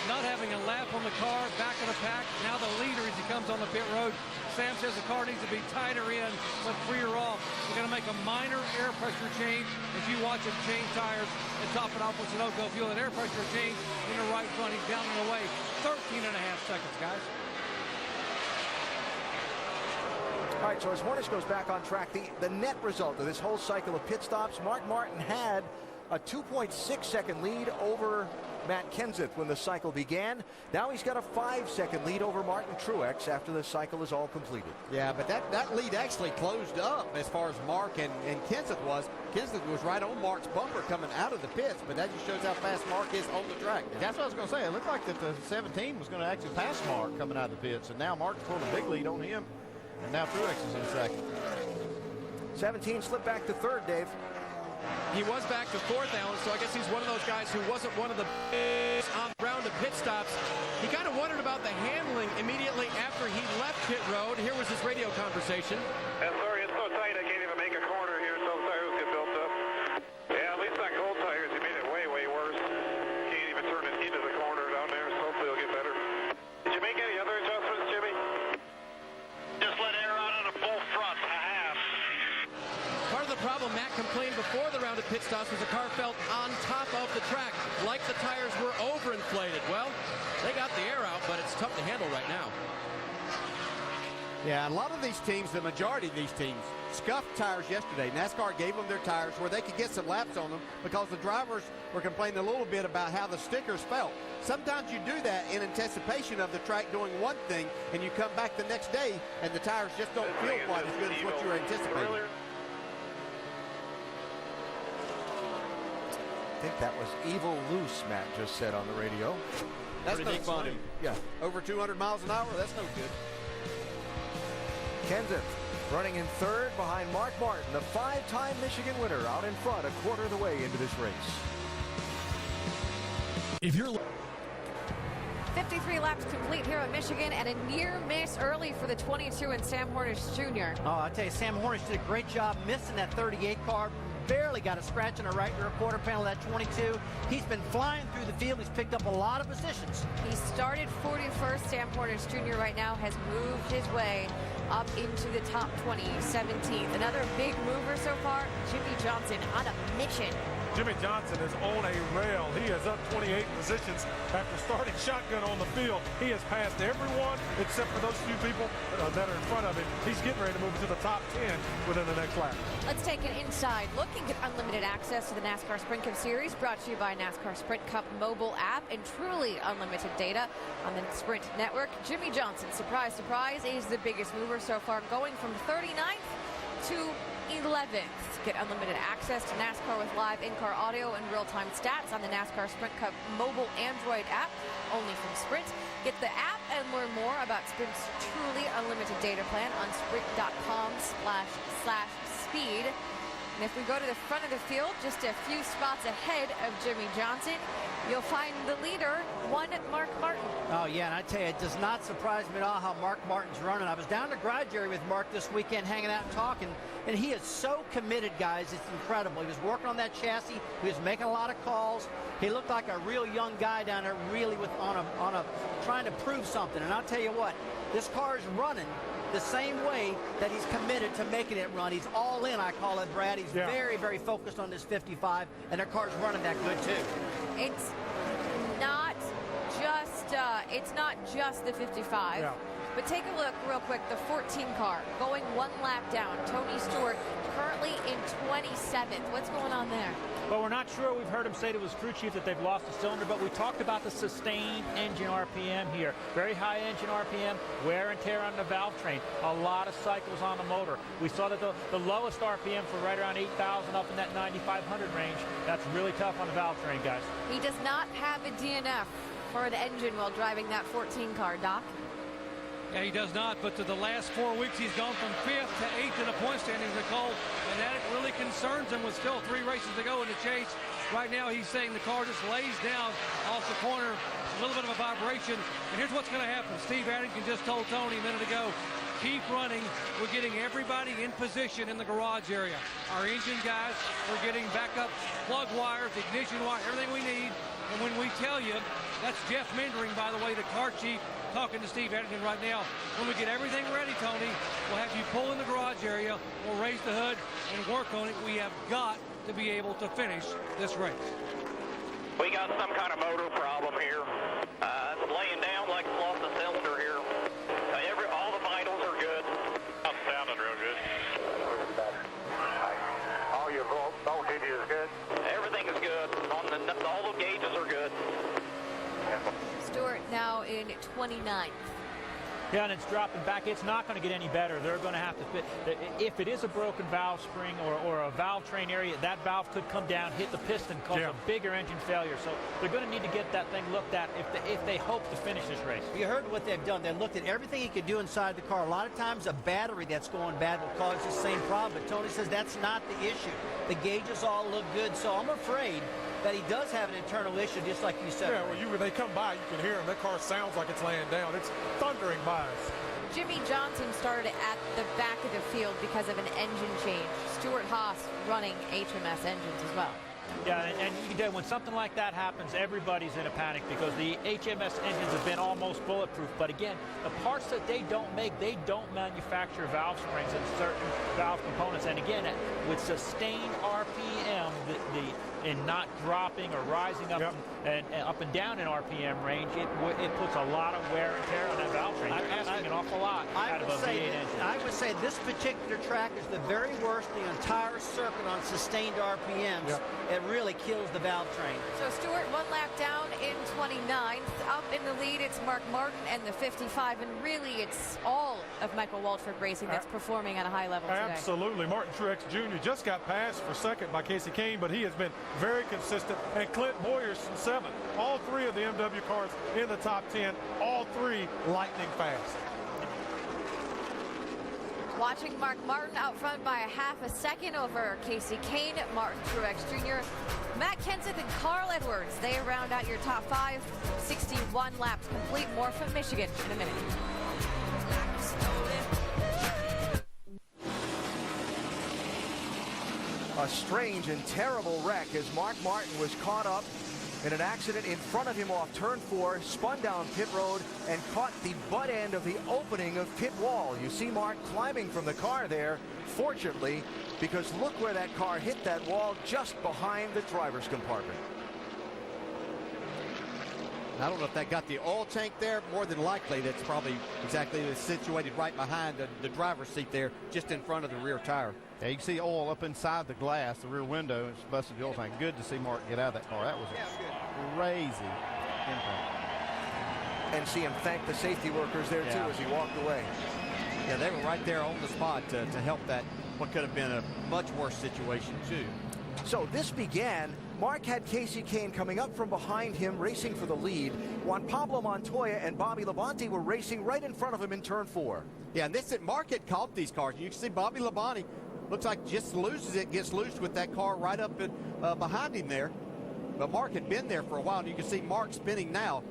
not having a lap on the car, back of the pack, now the leader as he comes on the pit road. Sam says the car needs to be tighter in, but freer off. We're going to make a minor air pressure change as you watch him change tires and top it off with Sunoco fuel. An air pressure change in the right front. He's down and away. 13.5 seconds, guys. All right, so as Hornish goes back on track, the net result of this whole cycle of pit stops, Mark Martin had a 2.6-second lead over Matt Kenseth when the cycle began. Now he's got a 5-second lead over Martin Truex after the cycle is all completed. Yeah, but that lead actually closed up as far as Mark and Kenseth was. Kenseth was right on Mark's bumper coming out of the pits, but that just shows how fast Mark is on the track. That's what I was going to say. It looked like that the 17 was going to actually pass Mark coming out of the pits, and now Mark's pulling a big lead on him. And now Truex is in second. 17 slipped back to third, Dave. He was back to fourth, Alan, so I guess he's one of those guys who wasn't one of the on round of pit stops. He kind of wondered about the handling immediately after he left pit road. Here was his radio conversation. Sorry, it's so tight I can't even make a corner here, so tires get built up. Yeah, at least on cold tires, he made it way, way worse. Can't even turn it into the corner down there, so hopefully it'll get better. Did you make any other adjustments, Jimmy? Just let air out of the full front, a half. Part of the problem Matt complained before the round of pit stops was the car felt on top of the track, like the tires were overinflated. Well, they got the air out, but it's tough to handle right now. Yeah, a lot of these teams, the majority of these teams, scuffed tires yesterday. NASCAR gave them their tires where they could get some laps on them because the drivers were complaining a little bit about how the stickers felt. sometimes you do that in anticipation of the track doing one thing, and you come back the next day, and the tires just don't feel quite as good as what you were anticipating. I think that was Evil Loose, Matt just said on the radio. That's no fun. Yeah. Over 200 miles an hour, that's no good. Kenseth running in third behind Mark Martin, the 5-time Michigan winner, out in front a quarter of the way into this race. If you're 53 laps complete here at Michigan, and a near miss early for the 22 and Sam Hornish Jr. Oh, I tell you, Sam Hornish did a great job missing that 38 car. Barely got a scratch in the right rear quarter panel of that 22. He's been flying through the field. He's picked up a lot of positions. He started 41st. Sam Hornish Jr. right now has moved his way up into the top 20, 17th. Another big mover so far, Jimmie Johnson on a mission. Jimmie Johnson is on a rail. He is up 28 positions after starting shotgun on the field. He has passed everyone except for those few people that are in front of him. He's getting ready to move to the top 10 within the next lap. Let's take an inside look and get unlimited access to the NASCAR Sprint Cup Series, brought to you by NASCAR Sprint Cup mobile app and truly unlimited data on the Sprint Network. Jimmie Johnson, surprise, surprise, is the biggest mover so far, going from 39th to 11th. Get unlimited access to NASCAR with live in-car audio and real-time stats on the NASCAR Sprint Cup mobile Android app, only from Sprint. Get the app and learn more about Sprint's truly unlimited data plan on sprint.com/speed. And if we go to the front of the field, just a few spots ahead of Jimmie Johnson, you'll find the leader, one Mark Martin. Oh, yeah, and I tell you, it does not surprise me at all how Mark Martin's running. I was down to garage area with Mark this weekend hanging out and talking, and he is so committed, guys. It's incredible. He was working on that chassis. He was making a lot of calls. He looked like a real young guy down there, really trying to prove something. And I'll tell you what, this car is running the same way that he's committed to making it run. He's all in, I call it, Brad. He's very, very focused on this 55, and their car's running that good, too. It's not just the 55. Yeah. But take a look real quick. The 14 car going one lap down. Tony Stewart currently in 27th. What's going on there? Well, we're not sure. We've heard him say to his crew chief that they've lost a cylinder, but we talked about the sustained engine RPM here. Very high engine RPM, wear and tear on the valve train, a lot of cycles on the motor. We saw that the lowest RPM for right around 8,000 up in that 9,500 range. That's really tough on the valve train, guys. He does not have a DNF for the engine while driving that 14 car, Doc. Yeah, he does not, but to the last 4 weeks, he's gone from 5th to 8th in the point standings, Nicole, and that really concerns him with still 3 races to go in the chase. Right now, he's saying the car just lays down off the corner, a little bit of a vibration, and here's what's going to happen. Steve Addington just told Tony a minute ago, keep running. We're getting everybody in position in the garage area. Our engine guys, we're getting backup plug wires, ignition wire, everything we need. And when we tell you, that's Jeff Mindering, by the way, the car chief, talking to Steve Addington right now. When we get everything ready, Tony, we'll have you pull in the garage area, we'll raise the hood and work on it. We have got to be able to finish this race. We got some kind of motor problem here. It's laying down like it's lost a cylinder here. All the vitals are good. I'm sounding real good. All your voltage is good? Everything is good. All the gauges are good. Stewart now in 29th. Yeah, and it's dropping back. It's not going to get any better. They're going to have to fit. If it is a broken valve spring or a valve train area, that valve could come down, hit the piston, cause a bigger engine failure. So they're going to need to get that thing looked at if they hope to finish this race. You heard what they've done. They looked at everything he could do inside the car. A lot of times a battery that's going bad will cause the same problem. But Tony says that's not the issue. The gauges all look good. So I'm afraid that he does have an internal issue, just like you said. Yeah, well, when they come by, you can hear him. That car sounds like it's laying down. It's thundering by us. Jimmie Johnson started at the back of the field because of an engine change. Stuart Haas running HMS engines as well. Yeah, and you can tell when something like that happens, everybody's in a panic because the HMS engines have been almost bulletproof. But again, the parts that they don't make, they don't manufacture valve springs and certain valve components. And again, with sustained RPM, and not dropping or rising up and up and down in RPM range, it puts a lot of wear and tear on that valve train. You're asking an awful lot out of a V8 engine. I would say this particular track is the very worst in the entire circuit on sustained RPMs. Yep. It really kills the valve train. So Stewart 1 lap down in 29th. Up in the lead, it's Mark Martin and the 55, and really it's all of Michael Waltrip Racing that's performing at a high level today. Absolutely. Martin Truex Jr. just got passed for second by Casey Kane, but he has been very consistent. And Clint Boyerson, 7th. All 3 of the MW cars in the top 10, all 3 lightning fast. Watching Mark Martin out front by a half a second over Casey Kane, Martin Truex Jr., Matt Kenseth and Carl Edwards. They round out your top 5. 61 laps complete. More from Michigan in a minute. A strange and terrible wreck as Mark Martin was caught up in an accident in front of him off turn 4, spun down pit road and caught the butt end of the opening of pit wall. You see Mark climbing from the car there, fortunately, because look where that car hit that wall, just behind the driver's compartment. I don't know if that got the oil tank there. More than likely, that's probably exactly situated right behind the driver's seat there, just in front of the rear tire. Yeah, you can see oil up inside the glass, the rear window. It's busted the oil tank. Good to see Mark get out of that car. That was a crazy impact. And see him thank the safety workers there, too, as he walked away. Yeah, they were right there on the spot to help that, what could have been a much worse situation, too. So this began. Mark had Casey Kane coming up from behind him, racing for the lead. Juan Pablo Montoya and Bobby Labonte were racing right in front of him in turn 4. Yeah, and Mark had caught these cars. You can see Bobby Labonte looks like just loses it, gets loose with that car right up behind him there. But Mark had been there for a while, and you can see Mark spinning now.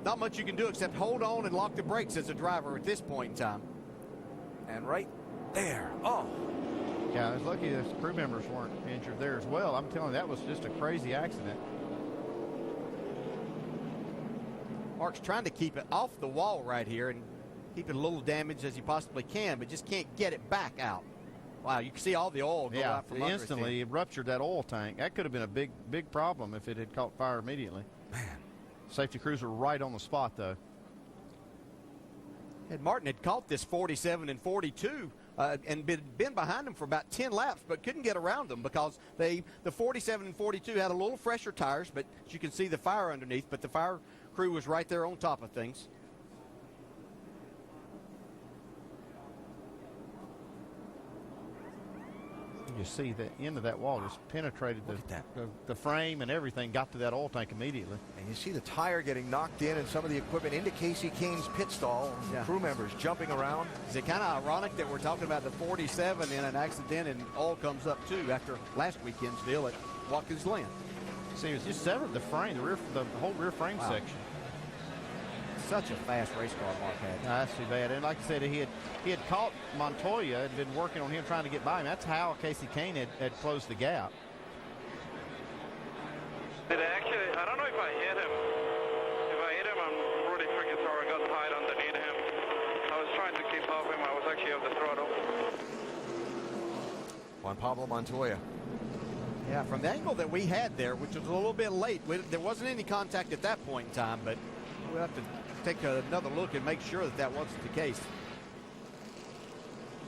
Not much you can do except hold on and lock the brakes as a driver at this point in time. And right there, oh. Yeah, I was lucky the crew members weren't injured there as well. I'm telling you, that was just a crazy accident. Mark's trying to keep it off the wall right here and keep it a little damaged as he possibly can, but just can't get it back out. Wow, you can see all the oil go out from under instantly it ruptured that oil tank. That could have been a big problem if it had caught fire immediately. Man. Safety crews were right on the spot, though. And Martin had caught this 47 and 42 and been behind them for about 10 laps, but couldn't get around them because the 47 and 42 had a little fresher tires, but you can see the fire underneath, but the fire crew was right there on top of things. You see the end of that wall just penetrated the frame and everything, got to that oil tank immediately. And you see the tire getting knocked in and some of the equipment into Casey Kane's pit stall. Yeah. Crew members jumping around. Is it kind of ironic that we're talking about the 47 in an accident and oil comes up too after last weekend's deal at Watkins Glen? See, it was just severed the frame, the whole rear frame section. Such a fast race car Mark had. No, that's too bad. And like I said, he had caught Montoya and been working on him trying to get by him. That's how Casey Kane had closed the gap. I don't know if I hit him. If I hit him, I'm really freaking sorry. I got tied underneath him. I was trying to keep up him. I was actually off the throttle. Juan Pablo Montoya. Yeah, from the angle that we had there, which was a little bit late, there wasn't any contact at that point in time, but we'll have to take another look and make sure that wasn't the case.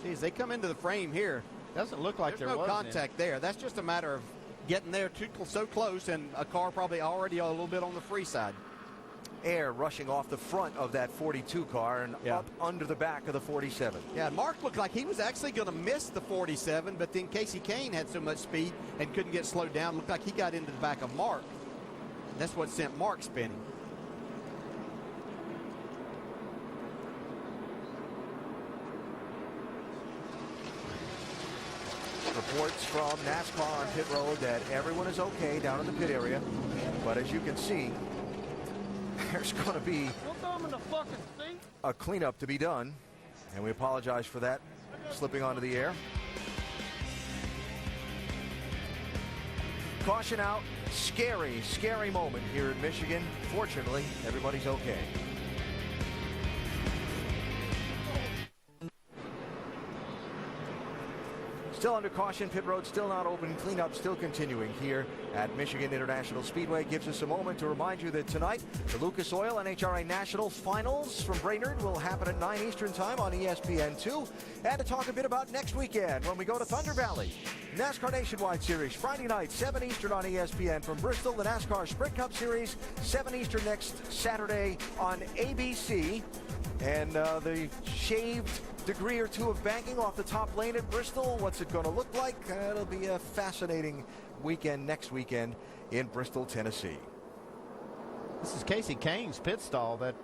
See, as they come into the frame here, doesn't look like there's no contact there. That's just a matter of getting there so close, and a car probably already a little bit on the free side. Air rushing off the front of that 42 car and up under the back of the 47. Yeah, Mark looked like he was actually going to miss the 47, but then Casey Kane had so much speed and couldn't get slowed down. Looked like he got into the back of Mark. That's what sent Mark spinning. Reports from NASCAR on pit road that everyone is okay down in the pit area. But as you can see, there's going to be a cleanup to be done. And we apologize for that slipping onto the air. Caution out. Scary, scary moment here in Michigan. Fortunately, everybody's okay. Still under caution, pit road still not open, cleanup still continuing here at Michigan International Speedway. Gives us a moment to remind you that tonight the Lucas Oil NHRA National Finals from Brainerd will happen at 9 Eastern Time on ESPN2. And to talk a bit about next weekend when we go to Thunder Valley. NASCAR Nationwide Series Friday night, 7 Eastern on ESPN from Bristol. The NASCAR Sprint Cup Series, 7 Eastern next Saturday on ABC. And the shaved degree or two of banking off the top lane at Bristol. What's it going to look like? It'll be a fascinating weekend next weekend in Bristol, Tennessee. This is Casey Kane's pit stall. That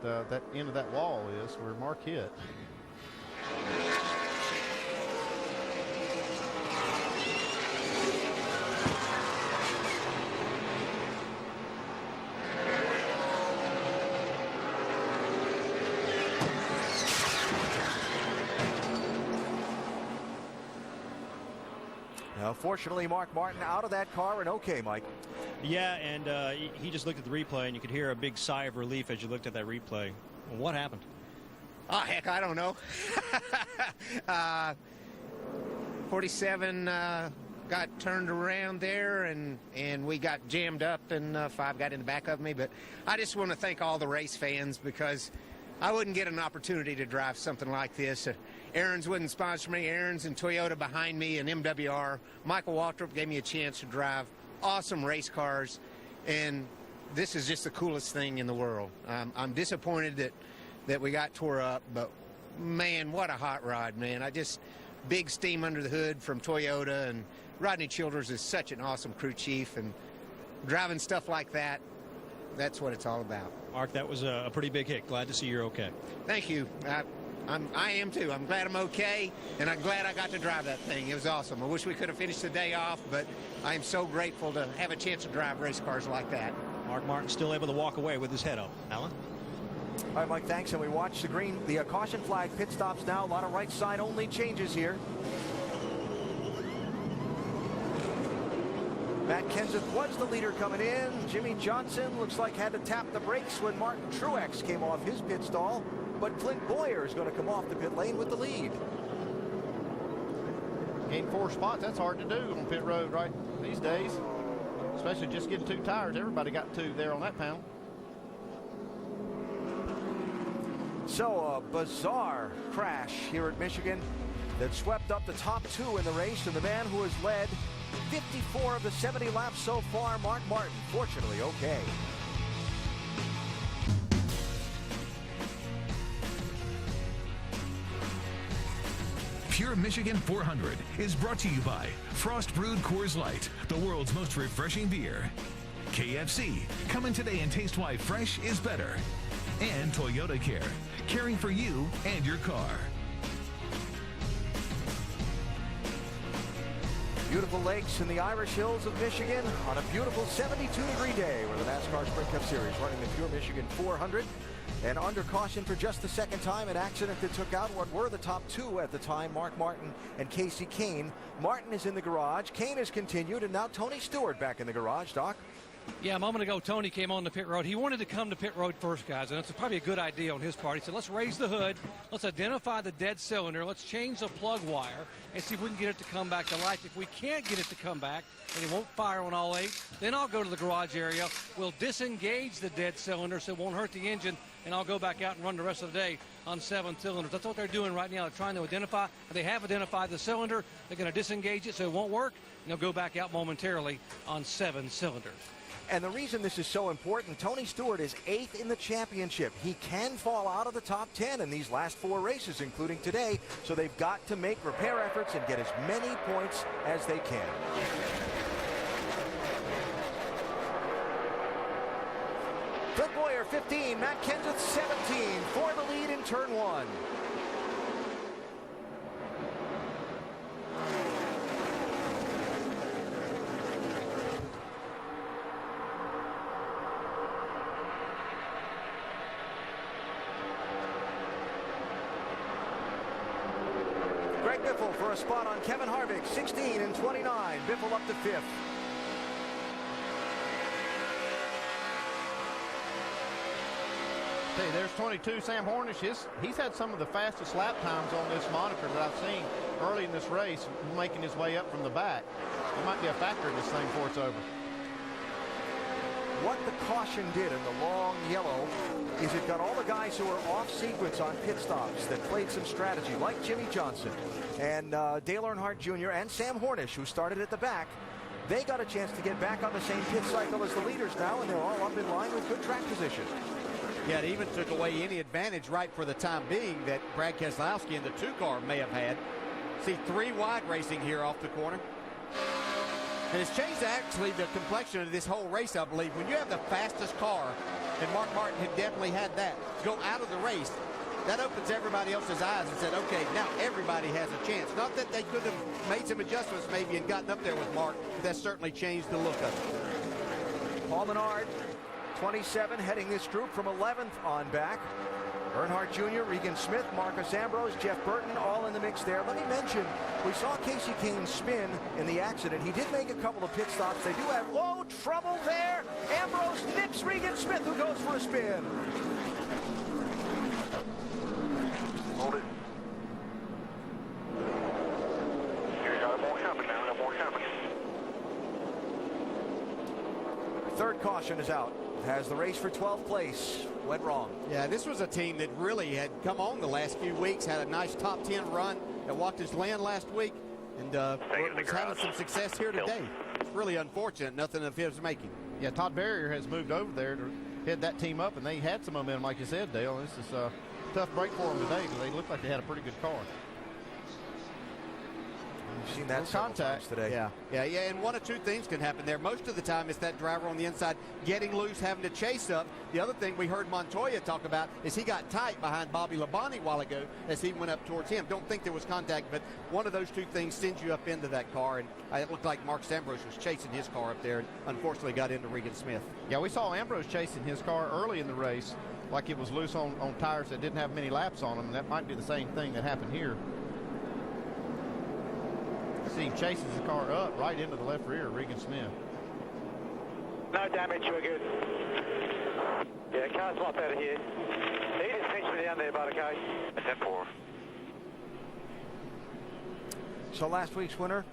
end of that wall is where Mark hit. Fortunately, Mark Martin out of that car and okay, Mike. Yeah, and he just looked at the replay, and you could hear a big sigh of relief as you looked at that replay. Well, what happened? Oh, heck, I don't know. 47 got turned around there, and we got jammed up, and 5 got in the back of me. But I just want to thank all the race fans because I wouldn't get an opportunity to drive something like this. Aaron's wouldn't sponsor me. Aaron's and Toyota behind me and MWR. Michael Waltrip gave me a chance to drive awesome race cars, and this is just the coolest thing in the world. I'm disappointed that we got tore up, but man, what a hot rod, man. Big steam under the hood from Toyota, and Rodney Childers is such an awesome crew chief, and driving stuff like that, that's what it's all about. Mark, that was a pretty big hit. Glad to see you're okay. Thank you. I am too. I'm glad I'm okay, and I'm glad I got to drive that thing. It was awesome. I wish we could have finished the day off, but I am so grateful to have a chance to drive race cars like that. Mark Martin still able to walk away with his head up. Alan? All right, Mike, thanks. And we watch the caution flag pit stops now. A lot of right side only changes here. Matt Kenseth was the leader coming in. Jimmy Johnson looks like had to tap the brakes when Martin Truex came off his pit stall. But Clint Boyer is going to come off the pit lane with the lead. Gain 4 spots. That's hard to do on pit road right these days. Especially just getting 2 tires. Everybody got 2 there on that panel. So a bizarre crash here at Michigan that swept up the top 2 in the race, and the man who has led 54 of the 70 laps so far, Mark Martin, fortunately okay. Pure Michigan 400 is brought to you by Frost Brewed Coors Light, the world's most refreshing beer. KFC, come in today and taste why fresh is better. And Toyota Care, caring for you and your car. Beautiful lakes in the Irish Hills of Michigan on a beautiful 72-degree day where the NASCAR Sprint Cup Series running the Pure Michigan 400. And under caution for just the second time, an accident that took out what were the top 2 at the time, Mark Martin and Casey Kane. Martin is in the garage. Kane has continued, and now Tony Stewart back in the garage. Doc? Yeah, a moment ago, Tony came on the pit road. He wanted to come to pit road first, guys, and it's probably a good idea on his part. He said, let's raise the hood, let's identify the dead cylinder, let's change the plug wire, and see if we can get it to come back to life. If we can't get it to come back, and it won't fire on all 8, then I'll go to the garage area. We'll disengage the dead cylinder so it won't hurt the engine, and I'll go back out and run the rest of the day on 7 cylinders. That's what they're doing right now. They're trying to identify. They have identified the cylinder. They're going to disengage it so it won't work, and they'll go back out momentarily on 7 cylinders. And the reason this is so important, Tony Stewart is 8th in the championship. He can fall out of the top 10 in these last 4 races, including today, so they've got to make repair efforts and get as many points as they can. Clint Boyer, 15, Matt Kenseth, 17, for the lead in turn 1. Greg Biffle for a spot on Kevin Harvick, 16 and 29. Biffle up to 5th. tell you, there's 22, Sam Hornish. He's had some of the fastest lap times on this monitor that I've seen early in this race, making his way up from the back. It might be a factor in this thing before it's over. What the caution did in the long yellow is it got all the guys who were off sequence on pit stops that played some strategy, like Jimmy Johnson and Dale Earnhardt Jr. and Sam Hornish, who started at the back. They got a chance to get back on the same pit cycle as the leaders now, and they're all up in line with good track position. Yeah, it even took away any advantage right for the time being that Brad Keselowski in the 2-car may have had. See 3 wide racing here off the corner. And it's changed actually the complexion of this whole race, I believe. When you have the fastest car, and Mark Martin had definitely had that, go out of the race, that opens everybody else's eyes and said, okay, now everybody has a chance. Not that they could have made some adjustments maybe and gotten up there with Mark, but that certainly changed the look of it. Paul Menard, 27, heading this group from 11th on back. Earnhardt Jr., Regan Smith, Marcus Ambrose, Jeff Burton, all in the mix there. Let me mention, we saw Kasey Kahne spin in the accident. He did make a couple of pit stops. They do have, whoa, trouble there. Ambrose nips Regan Smith, who goes for a spin. Hold it. Here you go, more company now, no more company. Third caution is out. Has the race for 12th place. Went wrong. Yeah, this was a team that really had come on the last few weeks, had a nice top 10 run at Watkins Glen last week, and was having some success here today. It's really unfortunate, nothing of his making. Yeah, Todd Berrier has moved over there to head that team up, and they had some momentum, like you said, Dale. This is a tough break for them today because they look like they had a pretty good car. We've seen that contact today. Yeah, and one of two things can happen there. Most of the time it's that driver on the inside getting loose, having to chase up. The other thing we heard Montoya talk about is he got tight behind Bobby Labonte a while ago as he went up towards him. Don't think there was contact, but one of those two things sends you up into that car, and it looked like Marcus Ambrose was chasing his car up there and unfortunately got into Regan Smith. Yeah, we saw Ambrose chasing his car early in the race like it was loose on tires that didn't have many laps on them, and that might be the same thing that happened here. See, he chases the car up right into the left rear of Regan Smith. No damage, we're good. Yeah, car's not out of here. He just pinched me down there, but okay. That's that 4. So last week's winner,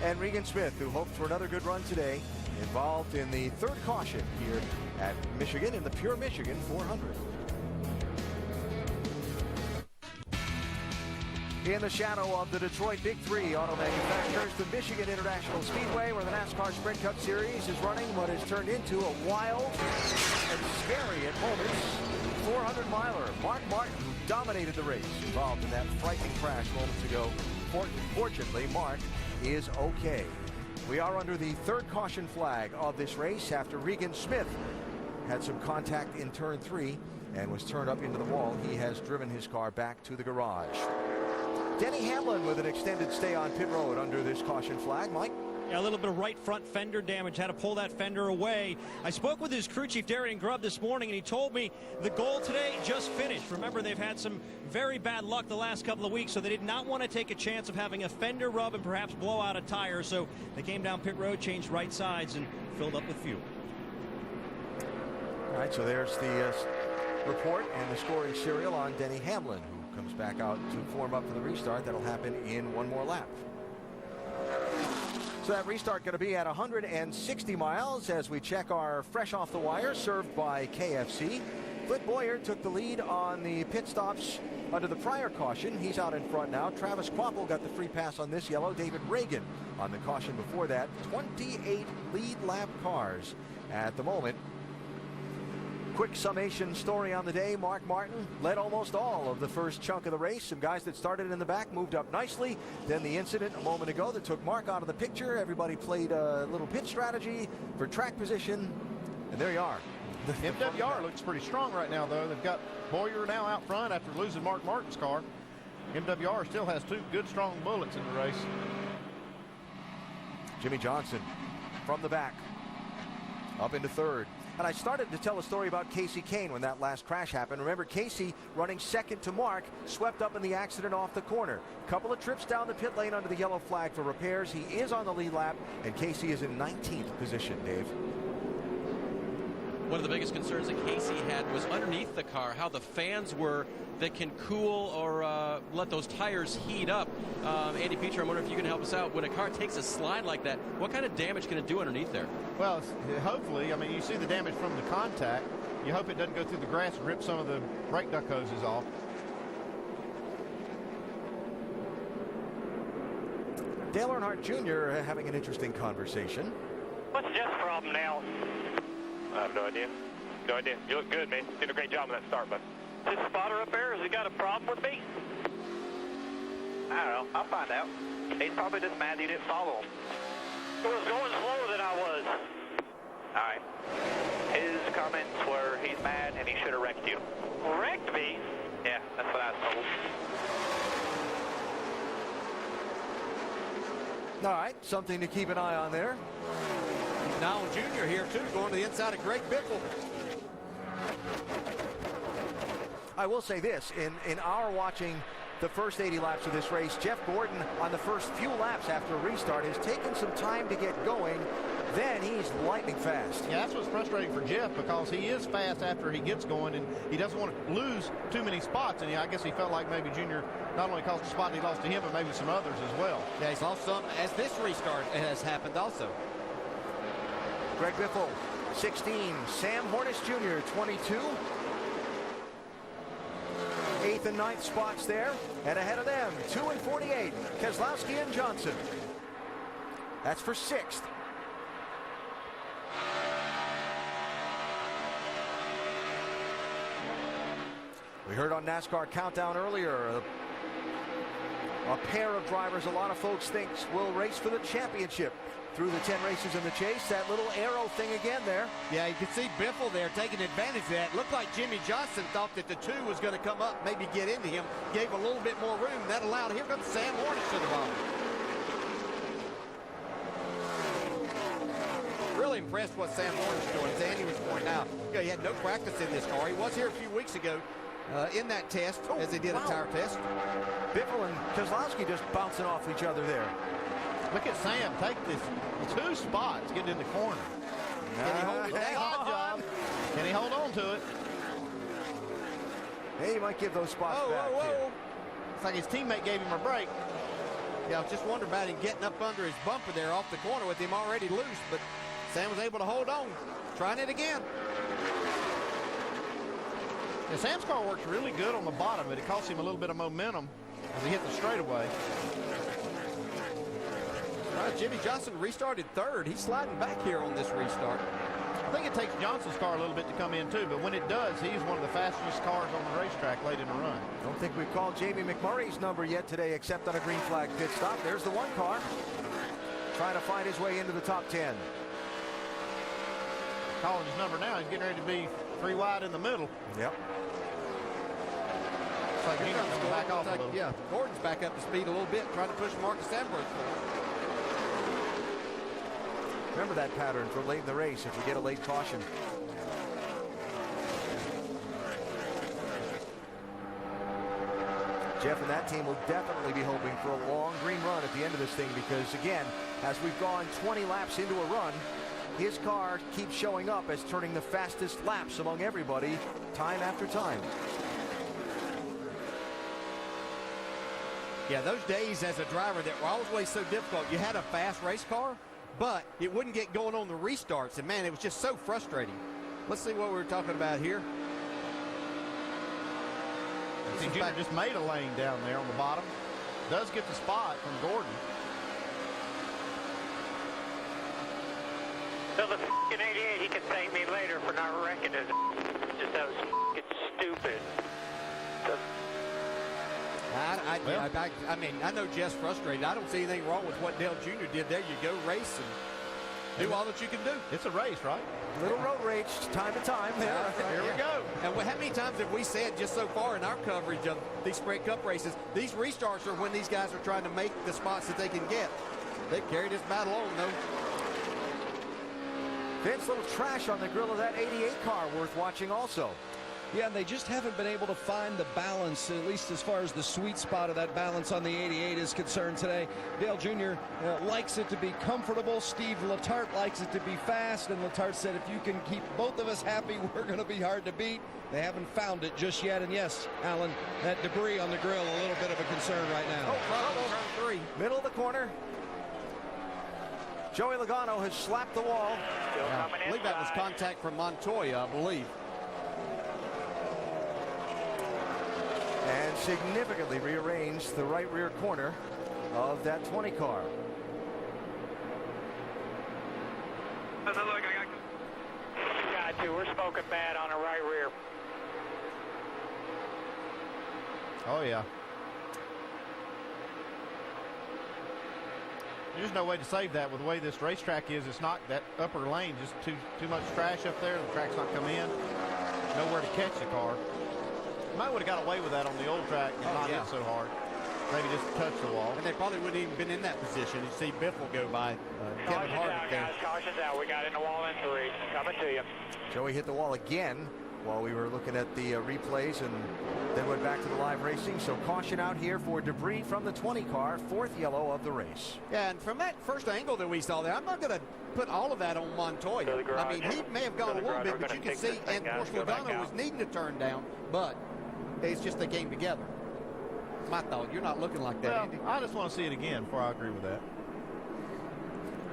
and Regan Smith, who hoped for another good run today, involved in the third caution here at Michigan in the Pure Michigan 400. In the shadow of the Detroit Big Three auto manufacturers, the Michigan International Speedway, where the NASCAR Sprint Cup Series is running what has turned into a wild and scary at moments 400-miler. Mark Martin, who dominated the race, involved in that frightening crash moments ago. Fortunately, Mark is okay. We are under the third caution flag of this race after Regan Smith had some contact in turn 3 and was turned up into the wall. He has driven his car back to the garage. Denny Hamlin with an extended stay on pit road under this caution flag. Mike? Yeah, a little bit of right front fender damage. Had to pull that fender away. I spoke with his crew chief, Darian Grubb, this morning, and he told me the goal today just finished. Remember, they've had some very bad luck the last couple of weeks, so they did not want to take a chance of having a fender rub and perhaps blow out a tire. So they came down pit road, changed right sides, and filled up with fuel. All right, so there's the report and the scoring serial on Denny Hamlin, who comes back out to form up for the restart. That'll happen in one more lap. So that restart going to be at 160 miles as we check our fresh off the wire served by KFC. Flint Boyer took the lead on the pit stops under the prior caution. He's out in front now. Travis Kvapil got the free pass on this yellow. David Reagan on the caution before that. 28 lead lap cars at the moment. Quick summation story on the day. Mark Martin led almost all of the first chunk of the race. Some guys that started in the back moved up nicely. Then the incident a moment ago that took Mark out of the picture. Everybody played a little pit strategy for track position. And there you are. MWR looks pretty strong right now, though. They've got Boyer now out front after losing Mark Martin's car. MWR still has 2 good, strong bullets in the race. Jimmy Johnson from the back up into third. And I started to tell a story about Kasey Kahne when that last crash happened. Remember, Kasey running second to Mark, swept up in the accident off the corner. Couple of trips down the pit lane under the yellow flag for repairs. He is on the lead lap, and Kasey is in 19th position, Dave. one of the biggest concerns that Casey had was underneath the car, how the fans were that can cool or let those tires heat up. Andy Peter, I'm wondering if you can help us out. When a car takes a slide like that, what kind of damage can it do underneath there? Well, hopefully, I mean, you see the damage from the contact. You hope it doesn't go through the grass and rip some of the brake duct hoses off. Dale Earnhardt Jr. having an interesting conversation. What's Jeff's problem now? I have no idea. No idea. You look good, man. Did a great job on that start, bud. Is this spotter up there? Has he got a problem with me? I don't know. I'll find out. He's probably just mad you didn't follow him. He was going slower than I was. All right. His comments were he's mad and he should have wrecked you. Wrecked me? Yeah, that's what I was told. All right, something to keep an eye on there. Now Jr. here, too, going to the inside of Greg Biffle. I will say this, in our watching the first 80 laps of this race, Jeff Gordon on the first few laps after a restart has taken some time to get going. Then he's lightning fast. Yeah, that's what's frustrating for Jeff, because he is fast after he gets going, and he doesn't want to lose too many spots. And I guess he felt like maybe Junior not only cost a spot he lost to him, but maybe some others as well. Yeah, he's lost some as this restart has happened also. Greg Biffle, 16. Sam Hornish Jr., 22. 8th and 9th spots there, and ahead of them, 2 and 48, Keselowski and Johnson. That's for 6th. We heard on NASCAR Countdown earlier, a pair of drivers a lot of folks think will race for the championship through the 10 races in the chase. That little arrow thing again there. Yeah, you can see Biffle there taking advantage of that. Looked like Jimmy Johnson thought that the 2 was going to come up, maybe get into him. Gave a little bit more room. That allowed, here comes Sam Hornish to the bottom. Really impressed what Sam Hornish doing. As Andy was pointing out, he had no practice in this car. He was here a few weeks ago in that test, as they did a tire test. Biffle and Keselowski just bouncing off each other there. Look at Sam take this 2 spots getting in the corner. Can he hold it down? Job. Can he hold on to it? Hey, he might give those spots back. Whoa. It's like his teammate gave him a break. Yeah, I was just wondering about him getting up under his bumper there off the corner with him already loose, but Sam was able to hold on. Trying it again. Yeah, Sam's car works really good on the bottom, but it costs him a little bit of momentum as he hit the straightaway. Jimmy Johnson restarted 3rd. He's sliding back here on this restart. I think it takes Johnson's car a little bit to come in too, but when it does, he's one of the fastest cars on the racetrack late in the run. Don't think we've called Jamie McMurray's number yet today, except on a green flag pit stop. There's the 1 car trying to find his way into the top 10. Calling his number now. He's getting ready to be 3 wide in the middle. Yep. It's like Junior's going to back off a little. Yeah, Gordon's back up to speed a little bit, trying to push Marcus Ambrose forward. Remember that pattern for late in the race if you get a late caution. Jeff and that team will definitely be hoping for a long green run at the end of this thing, because again, as we've gone 20 laps into a run, his car keeps showing up as turning the fastest laps among everybody time after time. Yeah, those days as a driver that were always so difficult. You had a fast race car, but it wouldn't get going on the restarts. And, man, it was just so frustrating. Let's see what we were talking about here. See, Junior just made a lane down there on the bottom. Does get the spot from Gordon. So the f***ing 88, he can thank me later for not wrecking his just that was f***ing stupid. I mean, I know Jeff's frustrated. I don't see anything wrong with what Dale Jr. did there. You go race and do all that you can do. It's a race, right? Little road rage, time to time. Yeah, here we go. And how many times have we said just so far in our coverage of these Sprint Cup races, these restarts are when these guys are trying to make the spots that they can get. They've carried this battle on, though. Vince, little trash on the grill of that 88 car worth watching also. Yeah, and they just haven't been able to find the balance, at least as far as the sweet spot of that balance on the 88 is concerned today. Dale Jr. Likes it to be comfortable. Steve Letarte likes it to be fast, and Letarte said, if you can keep both of us happy, we're going to be hard to beat. They haven't found it just yet, and yes, Alan, that debris on the grill, a little bit of a concern right now. Oh, trouble. Middle of the corner. Joey Logano has slapped the wall. I believe that was contact from Montoya, I believe. And significantly rearranged the right rear corner of that 20 car. Got you. We're smoking bad on the right rear. Oh, yeah. There's no way to save that with the way this racetrack is. It's not that upper lane, just too much trash up there. The track's not coming in. Nowhere to catch the car. Might would have got away with that on the old track and not hit so hard. Maybe just touch the wall. And they probably wouldn't even been in that position. You see Biffle go by Kevin Hart there. Guys, caution's out. We got in the wall in 3. Coming to you. Joey hit the wall again while we were looking at the replays and then went back to the live racing. So caution out here for debris from the 20 car, 4th yellow of the race. Yeah, and from that first angle that we saw there, I'm not going to put all of that on Montoya. I mean, he may have gone a little bit, but you can see, and of course Logano was needing to turn down, but it's just they came together. It's my thought. You're not looking like that, Well, Andy. I just want to see it again before I agree with that.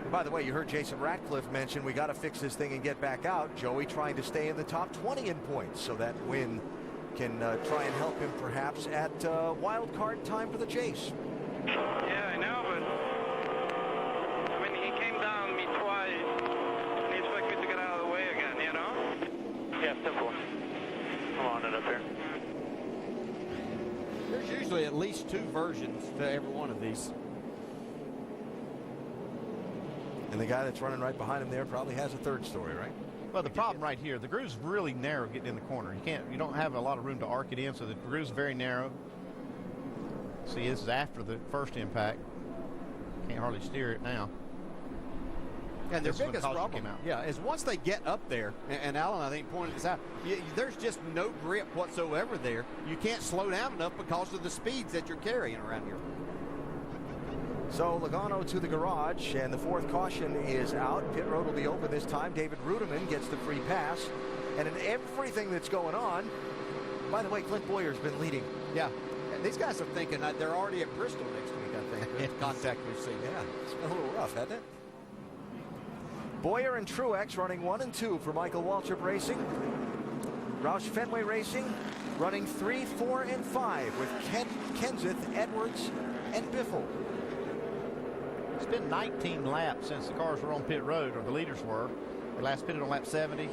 And by the way, you heard Jason Ratcliffe mention we got to fix this thing and get back out. Joey trying to stay in the top 20 in points, so that win can try and help him perhaps at wild card time for the chase. Yeah, I know, but I mean, he came down me twice, and he expects me to get out of the way again, you know? Yeah, simple. Come on, it up here. There's usually at least 2 versions to every one of these. And the guy that's running right behind him there probably has a 3rd story, right? Well, the problem right here, the groove's really narrow getting in the corner. You don't have a lot of room to arc it in, so the groove's very narrow. See, this is after the first impact. Can't hardly steer it now. And their This is when biggest caution problem, came out. yeah, is once they get up there, and Alan, I think, pointed this out, there's just no grip whatsoever there. You can't slow down enough because of the speeds that you're carrying around here. So Logano to the garage, and the 4th caution is out. Pit road will be open this time. David Ruderman gets the free pass. And in everything that's going on, by the way, Clint Boyer's been leading. Yeah, and these guys are thinking that they're already at Bristol next week, I think, with the contact we've seen. Yeah, it's been a little rough, hasn't it? Boyer and Truex running 1 and 2 for Michael Waltrip Racing. Roush Fenway Racing running 3, 4, and 5 with Kenseth, Edwards, and Biffle. It's been 19 laps since the cars were on pit road, or the leaders were. They last pitted on lap 70.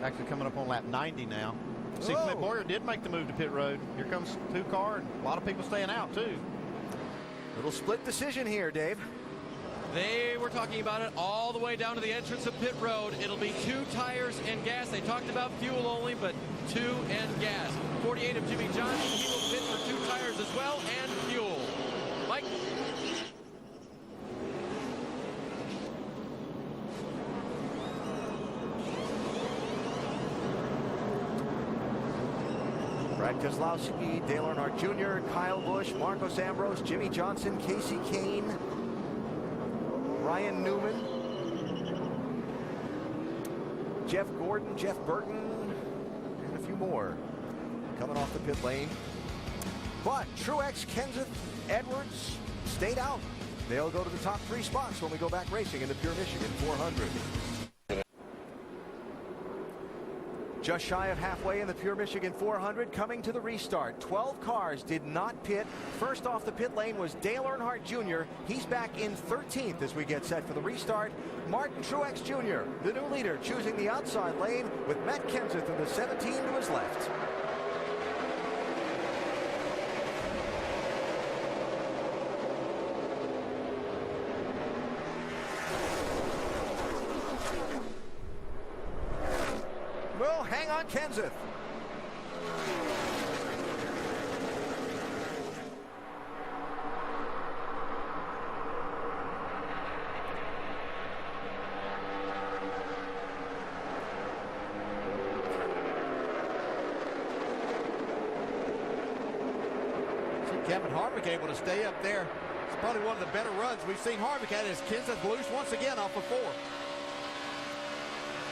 Actually coming up on lap 90 now. See, Clint Boyer did make the move to pit road. Here comes 2 car, and a lot of people staying out, too. Little split decision here, Dave. They were talking about it all the way down to the entrance of pit road. It'll be 2 tires and gas. They talked about fuel only, but 2 and gas. 48 of Jimmy Johnson. He will pit for 2 tires as well and fuel. Mike? Brad Keselowski, Dale Earnhardt Jr., Kyle Busch, Marcos Ambrose, Jimmy Johnson, Casey Kane, Ryan Newman, Jeff Gordon, Jeff Burton, and a few more coming off the pit lane. But Truex, Kenseth, Edwards stayed out. They'll go to the top 3 spots when we go back racing in the Pure Michigan 400. Just shy of halfway in the Pure Michigan 400, coming to the restart. 12 cars did not pit. First off the pit lane was Dale Earnhardt Jr. He's back in 13th as we get set for the restart. Martin Truex Jr., the new leader, choosing the outside lane with Matt Kenseth in the 17 to his left. Well, hang on, Kenseth. Kevin Harvick able to stay up there. It's probably one of the better runs we've seen Harvick at as Kenseth loose once again off of 4.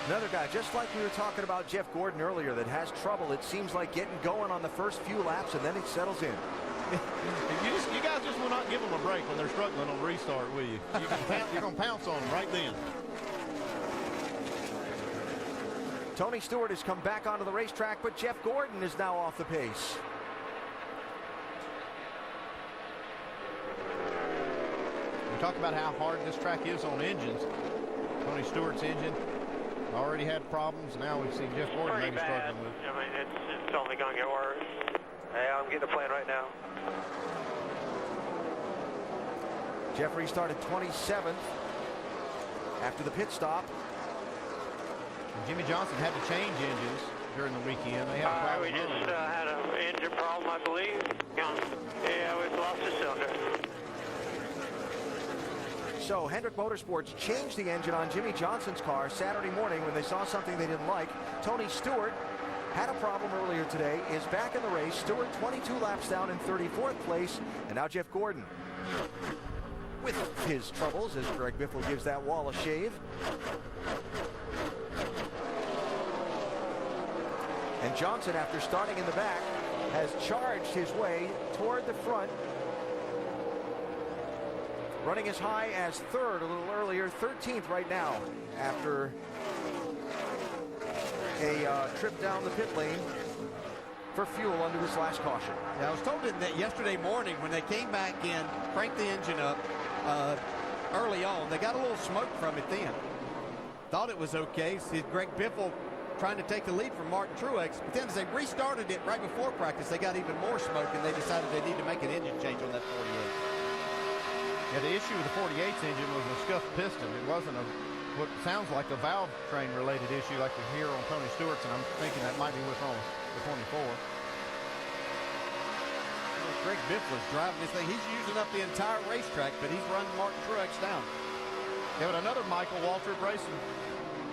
Another guy, just like we were talking about Jeff Gordon earlier, that has trouble, it seems like, getting going on the first few laps, and then it settles in. You guys just will not give them a break when they're struggling on restart, will you? You're going to pounce on them right then. Tony Stewart has come back onto the racetrack, but Jeff Gordon is now off the pace. We talk about how hard this track is on engines. Tony Stewart's engine already had problems. Now we see Jeff Gordon maybe struggling with. I mean, it's only going to get worse. Hey, I'm getting a plan right now. Jeffrey started 27th after the pit stop. And Jimmy Johnson had to change engines during the weekend. They had a problem. We just had an engine problem, I believe. Yeah, we've lost a cylinder. So Hendrick Motorsports changed the engine on Jimmy Johnson's car Saturday morning when they saw something they didn't like. Tony Stewart had a problem earlier today, is back in the race. Stewart 22 laps down in 34th place, and now Jeff Gordon with his troubles as Greg Biffle gives that wall a shave. And Johnson, after starting in the back, has charged his way toward the front, running as high as third a little earlier, 13th right now after a trip down the pit lane for fuel under this last caution. Yeah, I was told that yesterday morning when they came back in, cranked the engine up early on, they got a little smoke from it then. Thought it was okay. See Greg Biffle trying to take the lead from Martin Truex, but then as they restarted it right before practice, they got even more smoke, and they decided they need to make an engine change on that 48. Yeah, the issue with the 48's engine was a scuffed piston. It wasn't what sounds like a valve train related issue like we hear on Tony Stewart's, and I'm thinking that might be what's wrong with the 24. Greg Biffle is driving this thing. He's using up the entire racetrack, but he's running Martin Truex down. Yeah, but another Michael Waltrip Racing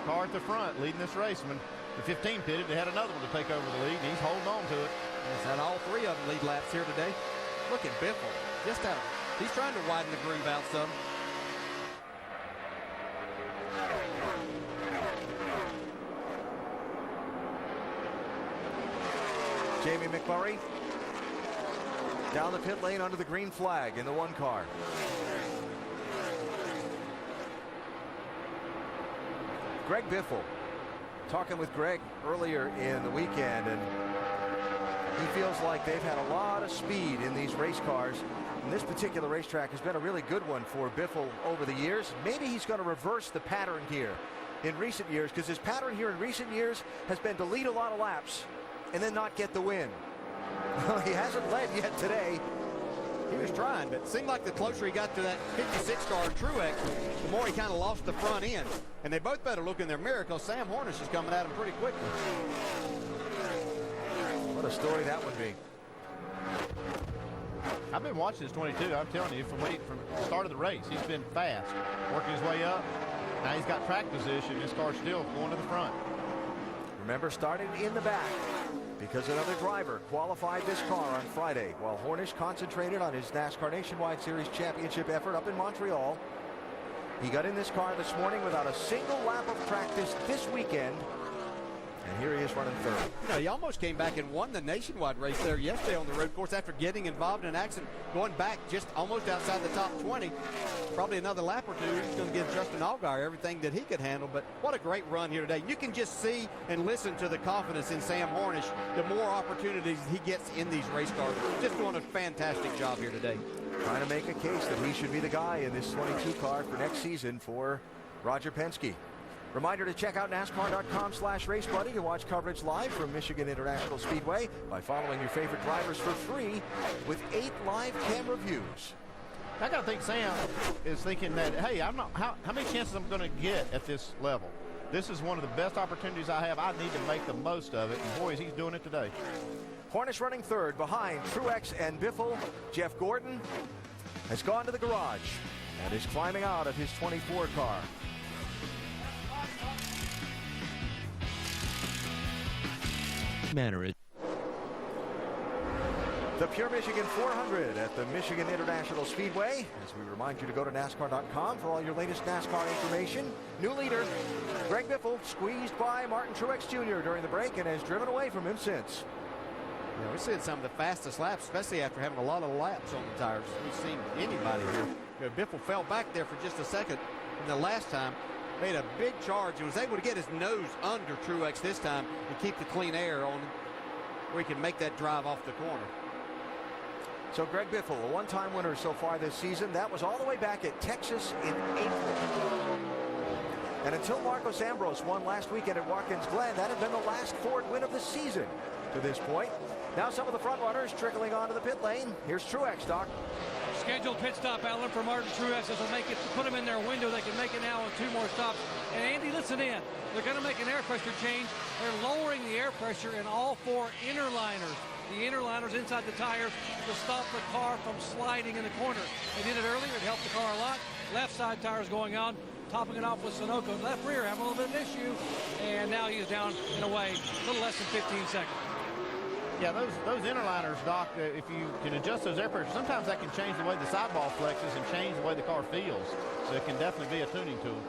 car at the front leading this race. When the 15 pitted, they had another one to take over the lead, and he's holding on to it. He's had all 3 of them lead laps here today. Look at Biffle. Just out of, he's trying to widen the groove out some. Jamie McMurray down the pit lane under the green flag in the 1 car. Greg Biffle, talking with Greg earlier in the weekend, and he feels like they've had a lot of speed in these race cars. And this particular racetrack has been a really good one for Biffle over the years. Maybe he's going to reverse the pattern here in recent years, because his pattern here in recent years has been to lead a lot of laps and then not get the win. Well, he hasn't led yet today. He was trying, but it seemed like the closer he got to that 56 car Truex, the more he kind of lost the front end. And they both better look in their mirror, because Sam Hornish is coming at him pretty quickly. What a story that would be. I've been watching this 22. I'm telling you, from the start of the race, he's been fast, working his way up. Now he's got track position. This car's still going to the front. Remember, started in the back because another driver qualified this car on Friday while Hornish concentrated on his NASCAR Nationwide Series championship effort up in Montreal. He got in this car this morning without a single lap of practice this weekend, and here he is running third. You know, he almost came back and won the Nationwide race there yesterday on the road course after getting involved in an accident, going back just almost outside the top 20. Probably another lap or two. He's going to give Justin Allgaier everything that he could handle, but what a great run here today. You can just see and listen to the confidence in Sam Hornish the more opportunities he gets in these race cars. Just doing a fantastic job here today. Trying to make a case that he should be the guy in this 22 car for next season for Roger Penske. Reminder to check out NASCAR.com/RaceBuddy to watch coverage live from Michigan International Speedway by following your favorite drivers for free with 8 live camera views. I gotta think Sam is thinking that, hey, I'm not how many chances I'm going to get at this level. This is one of the best opportunities I have. I need to make the most of it, and boy, he's doing it today. Hornish running third behind Truex and Biffle. Jeff Gordon has gone to the garage and is climbing out of his 24 car. Manner. The Pure Michigan 400 at the Michigan International Speedway. As we remind you to go to NASCAR.com for all your latest NASCAR information. New leader, Greg Biffle, squeezed by Martin Truex Jr. during the break and has driven away from him since. Yeah, we're seeing some of the fastest laps, especially after having a lot of laps on the tires. We've seen anybody here. You know, Biffle fell back there for just a second the last time. Made a big charge and was able to get his nose under Truex this time and keep the clean air on him where he can make that drive off the corner. So Greg Biffle, a one-time winner so far this season. That was all the way back at Texas in April. And until Marcos Ambrose won last weekend at Watkins Glen, that had been the last Ford win of the season to this point. Now some of the front runners trickling onto the pit lane. Here's Truex, Doc. Scheduled pit stop, Alan, for Martin Truex. This will make it, put him in their window. They can make it now with 2 more stops. And Andy, listen in. They're going to make an air pressure change. They're lowering the air pressure in all 4 inner liners. The inner liners inside the tires to stop the car from sliding in the corner. They did it earlier. It helped the car a lot. Left side tires going on. Topping it off with Sunoco. Left rear having a little bit of issue. And now he's down in a way, a little less than 15 seconds. Yeah, those inner liners, Doc, if you can adjust those air pressures, sometimes that can change the way the sidewall flexes and change the way the car feels. So it can definitely be a tuning tool.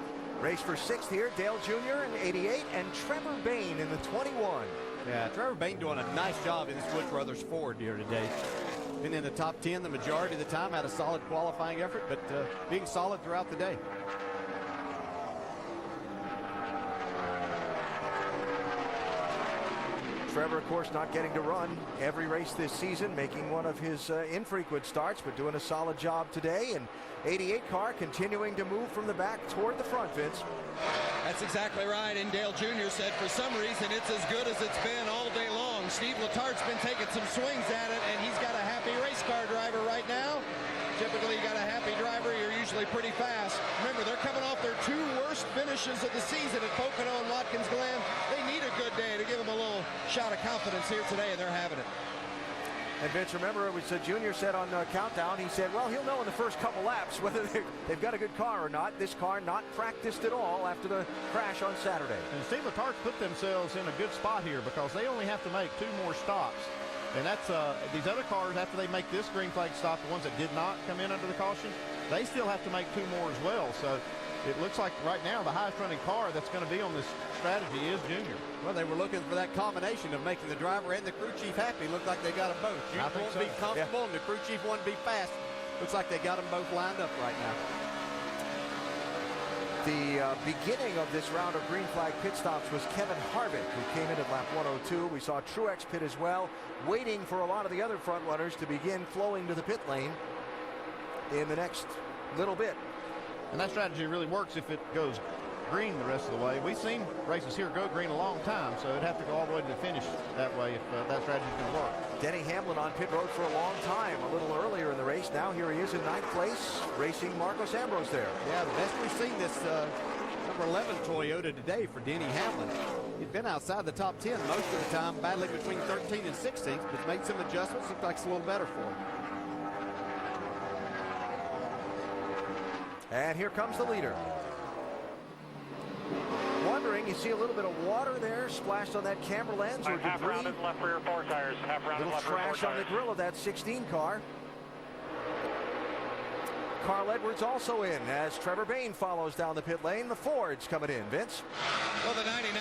Race for 6th here, Dale Jr. in 88 and Trevor Bayne in the 21. Yeah, Trevor Bayne doing a nice job in this Wood Brothers Ford here today. Been in the top 10 the majority of the time, had a solid qualifying effort, but being solid throughout the day. Trevor, of course, not getting to run every race this season, making one of his infrequent starts, but doing a solid job today. And 88 car continuing to move from the back toward the front, Vince. That's exactly right. And Dale Jr. said for some reason it's as good as it's been all day long. Steve Letart's been taking some swings at it, and he's got a happy race car driver right now. Typically, you got a happy driver, you're usually pretty fast. Remember, they're coming off their 2 worst finishes of the season at Pocono and Watkins Glen. They need a good day to give them a little shot of confidence here today, and they're having it. And Vince, remember, it was Junior said on Countdown, he said, well, he'll know in the first couple laps whether they've got a good car or not. This car not practiced at all after the crash on Saturday. And Steve Letarte put themselves in a good spot here because they only have to make 2 more stops. And that's these other cars, after they make this green flag stop, the ones that did not come in under the caution, they still have to make 2 more as well. So it looks like right now the highest running car that's going to be on this strategy is Junior. Well, they were looking for that combination of making the driver and the crew chief happy. Looked like they got them both. Junior won't be comfortable, and the crew chief won't be fast. Looks like they got them both lined up right now. The beginning of this round of green flag pit stops was Kevin Harvick, who came in at lap 102. We saw Truex pit as well, waiting for a lot of the other front runners to begin flowing to the pit lane in the next little bit. And that strategy really works if it goes green the rest of the way. We've seen races here go green a long time, so it'd have to go all the way to the finish that way if that strategy is going to work. Denny Hamlin on pit road for a long time, a little earlier in the race. Now here he is in 9th place, racing Marcos Ambrose there. Yeah, the best we've seen this number 11 Toyota today for Denny Hamlin. He'd been outside the top 10 most of the time, battling between 13th and 16th, but made some adjustments. Looks like it's a little better for him. And here comes the leader. Wondering, you see a little bit of water there splashed on that camera lens or half debris. rounded left rear 4 tires. Half rounded Little left rear 4 trash tires. on the grill of that 16 car. Carl Edwards also in as Trevor Bayne follows down the pit lane. The Ford's coming in, Vince. Well, the 99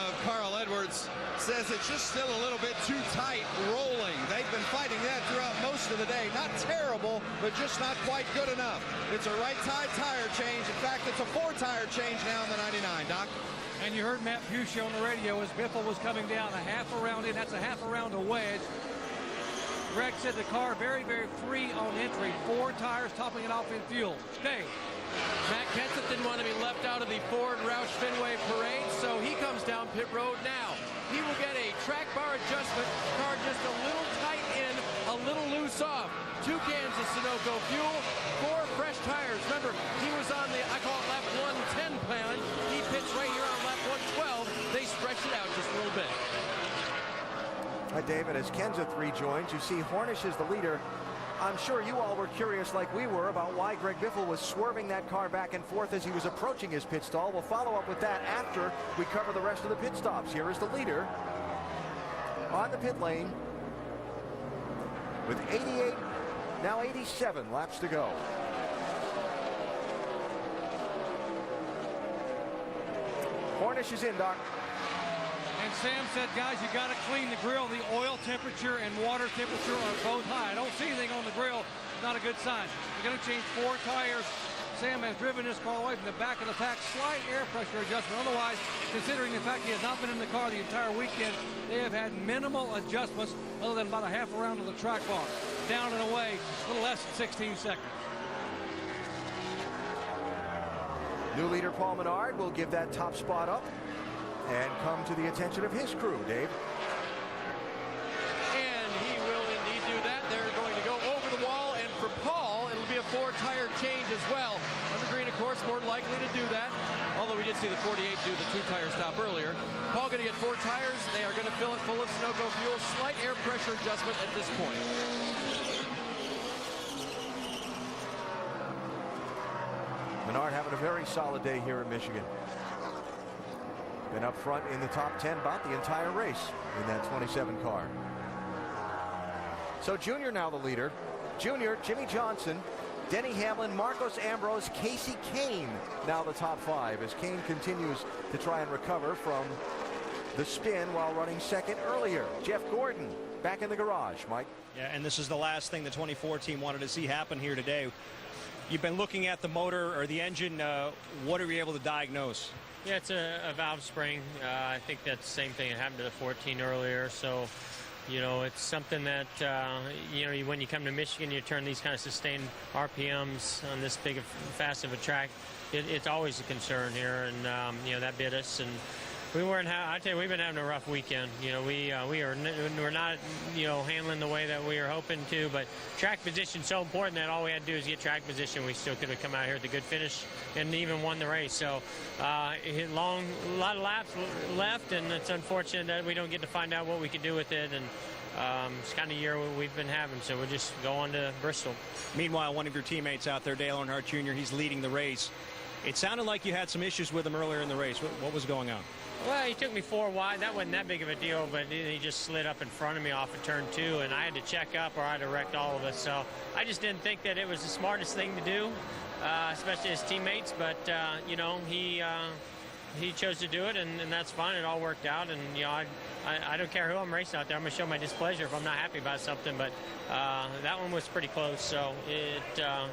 of Carl Edwards says it's just still a little bit too tight rolling. They've been fighting that throughout most of the day. Not terrible, but just not quite good enough. It's a right side tire change. In fact, it's a 4-tire change now in the 99, Doc. And you heard Matt Pusey on the radio as Biffle was coming down a half a round in. That's a half a round a wedge. Greg said the car very, very free on entry. 4 tires topping it off in fuel. Stay. Matt Kenseth didn't want to be left out of the Ford Roush Fenway parade, so he comes down pit road now. He will get a track bar adjustment. Car just a little tight in, a little loose off. 2 cans of Sunoco fuel, 4 fresh tires. Remember, he was on the, I call it lap 110 plan. He pits right here on lap 112. They stretch it out just a little bit. Hi, David, as Kenseth rejoins, you see Hornish is the leader. I'm sure you all were curious like we were about why Greg Biffle was swerving that car back and forth as he was approaching his pit stall. We'll follow up with that after we cover the rest of the pit stops. Here is the leader on the pit lane. with 88, now 87 laps to go. Hornish is in, Doc. And Sam said, guys, you got to clean the grill. The oil temperature and water temperature are both high. I don't see anything on the grill. Not a good sign. We're going to change 4 tires. Sam has driven this car away from the back of the pack. Slight air pressure adjustment. Otherwise, considering the fact he has not been in the car the entire weekend, they have had minimal adjustments other than about a half a round of the track bar. Down and away, a little less than 16 seconds. New leader Paul Menard will give that top spot up and come to the attention of his crew, Dave. And he will indeed do that. They're going to go over the wall, and for Paul, it'll be a 4-tire change as well. Under Green, of course, more likely to do that, although we did see the 48 do the 2-tire stop earlier. Paul going to get 4 tires. They are going to fill it full of Sunoco fuel. Slight air pressure adjustment at this point. Menard having a very solid day here in Michigan. Been up front in the top 10 about the entire race in that 27 car. So Junior now the leader. Junior, Jimmy Johnson, Denny Hamlin, Marcos Ambrose, Casey Kane now the top 5 as Kane continues to try and recover from the spin while running second earlier. Jeff Gordon back in the garage. Mike? Yeah, and this is the last thing the 24 team wanted to see happen here today. You've been looking at the motor or the engine. What are we able to diagnose? Yeah, it's a valve spring. I think that's the same thing that happened to the 14 earlier. So, you know, it's something that, you know, when you come to Michigan, you turn these kind of sustained RPMs on this big, fast of a track. It's always a concern here, and, you know, that bit us. And we weren't, I tell you, we've been having a rough weekend. You know, we're not, you know, handling the way that we were hoping to, but track position's so important that all we had to do is get track position. We still could have come out here with a good finish and even won the race. So a lot of laps left, and it's unfortunate that we don't get to find out what we could do with it. And it's kind of year we've been having, so we'll just go on to Bristol. Meanwhile, one of your teammates out there, Dale Earnhardt Jr., he's leading the race. It sounded like you had some issues with him earlier in the race. What was going on? Well, he took me 4 wide. That wasn't that big of a deal, but he just slid up in front of me off of turn 2, and I had to check up or I'd have wrecked all of us. So I just didn't think that it was the smartest thing to do, especially his teammates. But, you know, he chose to do it, and that's fine. It all worked out. And, you know, I don't care who I'm racing out there. I'm going to show my displeasure if I'm not happy about something. But that one was pretty close, so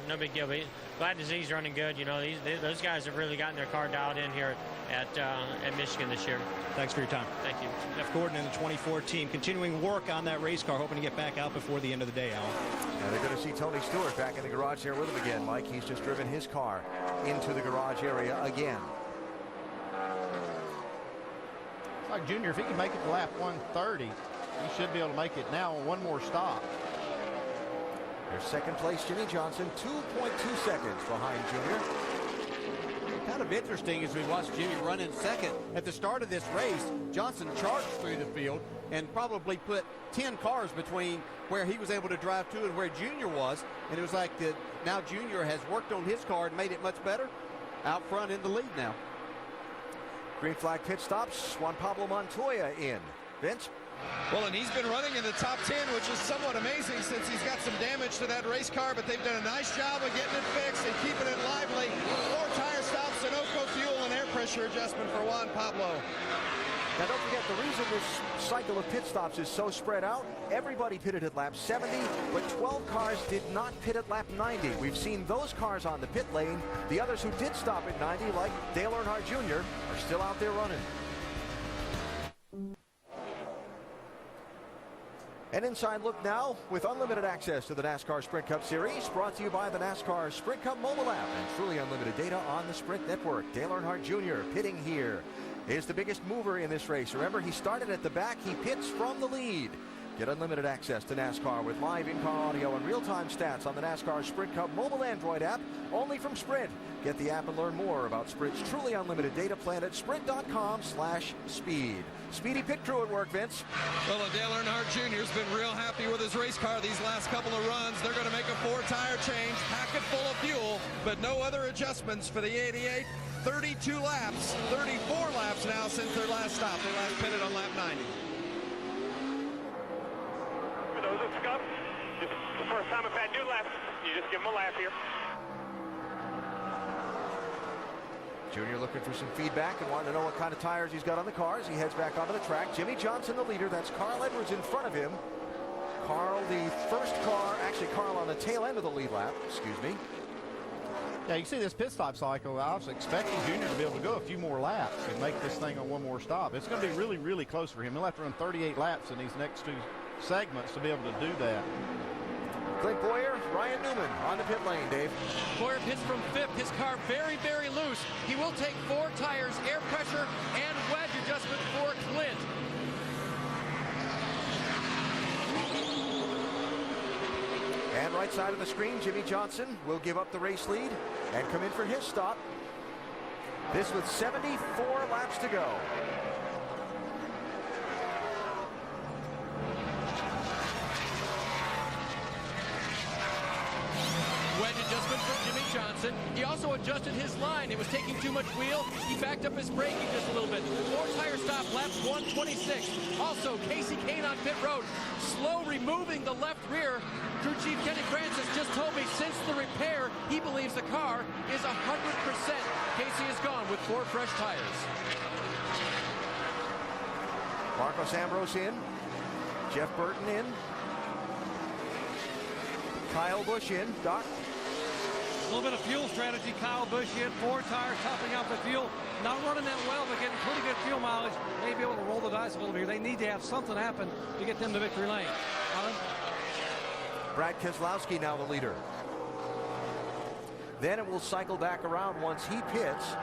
no big deal. But glad to see he's running good. You know, those guys have really gotten their car dialed in here at Michigan this year. Thanks for your time. Thank you. Jeff Gordon and the 24 team continuing work on that race car, hoping to get back out before the end of the day, Alan. And they're going to see Tony Stewart back in the garage there with him again. Mike, he's just driven his car into the garage area again. It's like Junior, if he can make it to lap 130, he should be able to make it now on one more stop. There's second place Jimmy Johnson, 2.2 seconds behind Junior. Kind of interesting as we watched Jimmy run in second. At the start of this race, Johnson charged through the field and probably put 10 cars between where he was able to drive to and where Junior was. And it was like now Junior has worked on his car and made it much better. Out front in the lead now. Green flag pit stops. Juan Pablo Montoya in. Vince? Well, and he's been running in the top 10, which is somewhat amazing since he's got some damage to that race car, but they've done a nice job of getting it fixed and keeping it lively. 4 tire stops, Sunoco fuel, and air pressure adjustment for Juan Pablo. Now, don't forget, the reason this cycle of pit stops is so spread out, everybody pitted at lap 70, but 12 cars did not pit at lap 90. We've seen those cars on the pit lane. The others who did stop at 90, like Dale Earnhardt Jr., are still out there running. An inside look now with unlimited access to the NASCAR Sprint Cup Series, brought to you by the NASCAR Sprint Cup mobile app and truly unlimited data on the Sprint network. Dale Earnhardt Jr. pitting here is the biggest mover in this race. Remember, he started at the back. He pits from the lead. Get unlimited access to NASCAR with live in-car audio and real-time stats on the NASCAR Sprint Cup mobile Android app, only from Sprint. Get the app and learn more about Sprint's truly unlimited data plan at sprint.com/speed. Speedy pit crew at work, Vince. Well, Dale Earnhardt Jr. has been real happy with his race car these last couple of runs. They're going to make a 4-tire change, pack it full of fuel, but no other adjustments for the 88. 32 laps, 34 laps now since their last stop. They last pitted on lap 90. Those are Scott. just the first time I've had new laps. You just give him a lap here. Junior looking for some feedback and wanting to know what kind of tires he's got on the cars. He heads back onto the track. Jimmie Johnson, the leader. That's Carl Edwards in front of him. Carl, the first car, actually Carl on the tail end of the lead lap, excuse me. Yeah, you see this pit stop cycle. I was expecting Junior to be able to go a few more laps and make this thing on one more stop. It's going to be really, really close for him. He'll have to run 38 laps in these next two segments to be able to do that. Clint Bowyer, Ryan Newman on the pit lane, Dave. Bowyer pits from 5th. His car very, very loose. He will take 4 tires, air pressure, and wedge adjustment for Clint. And right side of the screen, Jimmie Johnson will give up the race lead and come in for his stop. This with 74 laps to go. Wedge adjustment from Jimmie Johnson. He also adjusted his line. It was taking too much wheel. He backed up his braking just a little bit. 4 tire stop, lap 126. Also, Kasey Kahne on pit road. Slow removing the left rear. Crew Chief Kenny Francis just told me since the repair, he believes the car is 100%. Kasey is gone with 4 fresh tires. Marcos Ambrose in. Jeff Burton in. Kyle Busch in. Doc? A little bit of fuel strategy. Kyle Busch in. 4 tires, topping out the fuel. Not running that well, but getting pretty good fuel mileage. May be able to roll the dice a little bit here. They need to have something happen to get them to victory lane. Alan? Brad Keselowski now the leader. Then it will cycle back around once he pits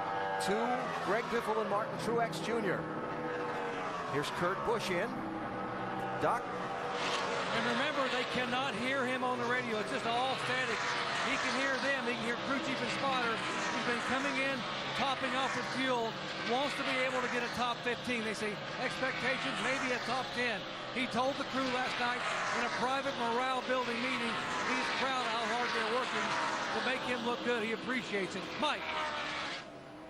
to Greg Biffle and Martin Truex Jr. Here's Kurt Busch in. Doc? And remember, they cannot hear him on the radio. It's just all static. He can hear them. He can hear crew chief and spotter. He's been coming in, topping off with fuel, wants to be able to get a top 15. They say expectations, maybe a top 10. He told the crew last night in a private morale building meeting, he's proud of how hard they're working to make him look good. He appreciates it. Mike.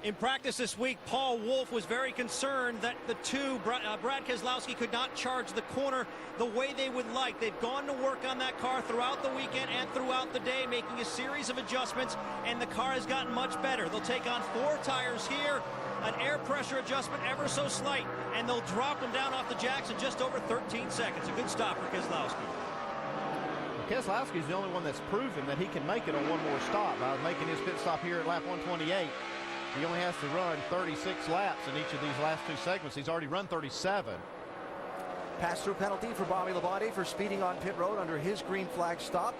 In practice this week, Paul Wolfe was very concerned that the two, Brad Keselowski, could not charge the corner the way they would like. They've gone to work on that car throughout the weekend and throughout the day, making a series of adjustments, and the car has gotten much better. They'll take on 4 tires here, an air pressure adjustment ever so slight, and they'll drop them down off the jacks in just over 13 seconds. A good stop for Keselowski. Keselowski's the only one that's proven that he can make it on one more stop by making his pit stop here at lap 128. He only has to run 36 laps in each of these last 2 segments. He's already run 37. Pass-through penalty for Bobby Labonte for speeding on pit road under his green flag stop.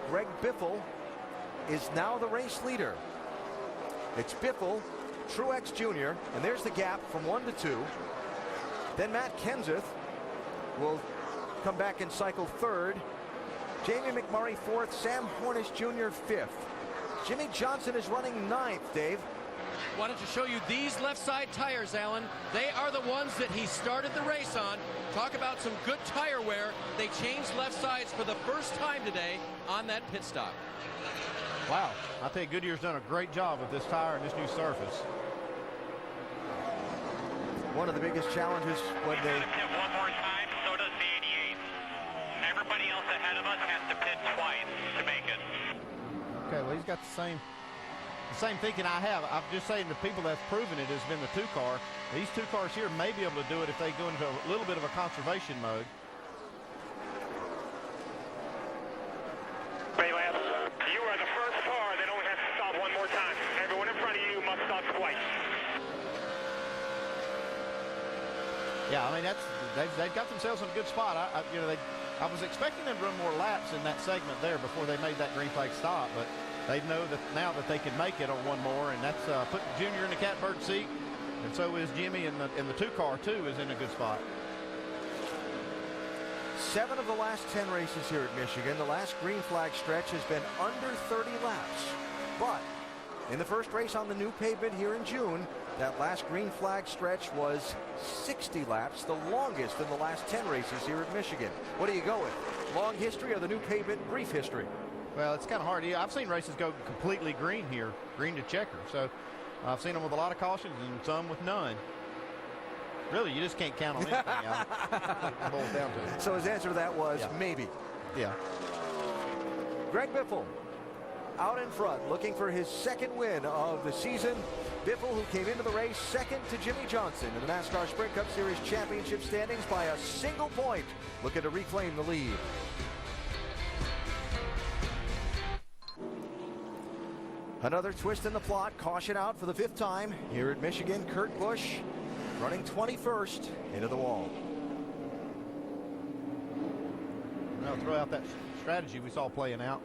Greg Biffle is now the race leader. It's Biffle, Truex Jr., and there's the gap from 1 to 2. Then Matt Kenseth will come back and cycle 3rd. Jamie McMurray 4th, Sam Hornish Jr. 5th. Jimmie Johnson is running 9th, Dave. Why don't you show you these left side tires, Alan? They are the ones that he started the race on. Talk about some good tire wear. They changed left sides for the first time today on that pit stop. Wow. I think Goodyear's done a great job with this tire and this new surface. One of the biggest challenges when they... One more time, so does the 88. Everybody else ahead of us has to pit twice to make it. Okay, well, he's got the same thinking I have. I'm just saying the people that's proven it has been the 2 car. These 2 cars here may be able to do it if they go into a little bit of a conservation mode. Laps. You are the first car that only has to stop one more time. Everyone in front of you must stop twice. Yeah, I mean they've got themselves in a good spot. I was expecting them to run more laps in that segment there before they made that green flag stop, but they know that now that they can make it on one more, and that's putting Junior in the catbird seat, and so is Jimmy, and the 2 car too is in a good spot. 7 of the last 10 races here at Michigan, the last green flag stretch has been under 30 laps. But in the first race on the new pavement here in June, that last green flag stretch was 60 laps, the longest in the last 10 races here at Michigan. What do you go with? Long history or the new pavement brief history? Well, it's kind of hard. I've seen races go completely green here, green to checker. So I've seen them with a lot of cautions and some with none. Really, you just can't count on anything. It boils down to it. So his answer to that was maybe. Yeah. Greg Biffle out in front, looking for his second win of the season. Biffle, who came into the race second to Jimmy Johnson in the NASCAR Sprint Cup Series championship standings by a single point, looking to reclaim the lead. Another twist in the plot, caution out for the 5th time here at Michigan. Kurt Busch running 21st into the wall. I'll throw out that strategy we saw playing out.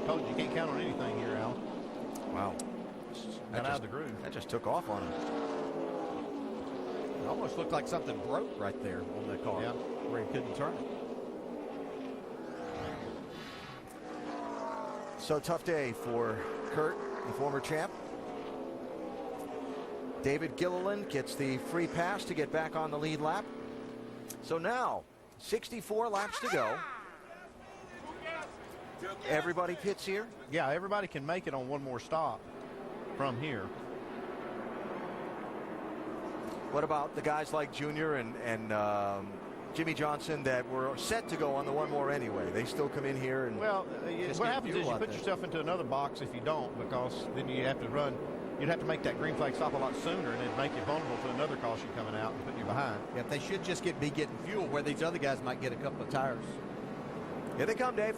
Told you can't count on anything here, Al. Wow. Got out of the groove. That just took off on him. It almost looked like something broke right there on the car, where he couldn't turn it. So tough day for Kurt, the former champ. David Gilliland gets the free pass to get back on the lead lap. So now, 64 laps to go. Everybody pits here? Yeah, everybody can make it on one more stop from here. What about the guys like Junior and Jimmy Johnson that were set to go on the one more anyway? They still come in here and... Well, what happens is you put yourself into another box if you don't, because then you have to run. You'd have to make that green flag stop a lot sooner, and it'd make you vulnerable to another caution coming out and putting you behind. Yeah, they should just be getting fuel where these other guys might get a couple of tires. Here they come, Dave.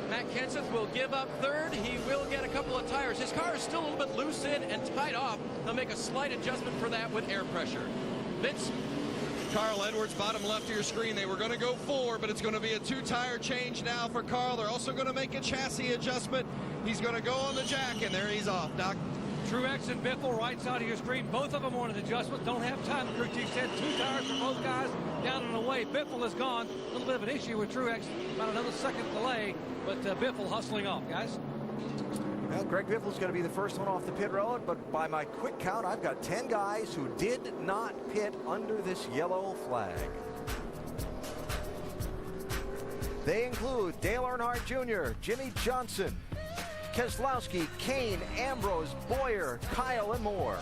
Matt Kenseth will give up third. He will get a couple of tires. His car is still a little bit loose in and tied off. They'll make a slight adjustment for that with air pressure. Vince? Carl Edwards, bottom left of your screen. They were going to go 4, but it's going to be a 2-tire change now for Carl. They're also going to make a chassis adjustment. He's going to go on the jack, and there he's off, Doc. Truex and Biffle, right side of your screen. Both of them wanted adjustments. Don't have time. The crew chief said 2 tires for both guys down and away. Biffle is gone. A little bit of an issue with Truex. About another second delay, but Biffle hustling off, guys. Well, Greg Biffle's going to be the first one off the pit road, but by my quick count, I've got 10 guys who did not pit under this yellow flag. They include Dale Earnhardt Jr., Jimmy Johnson, Keselowski, Kane, Ambrose, Boyer, Kyle, and more.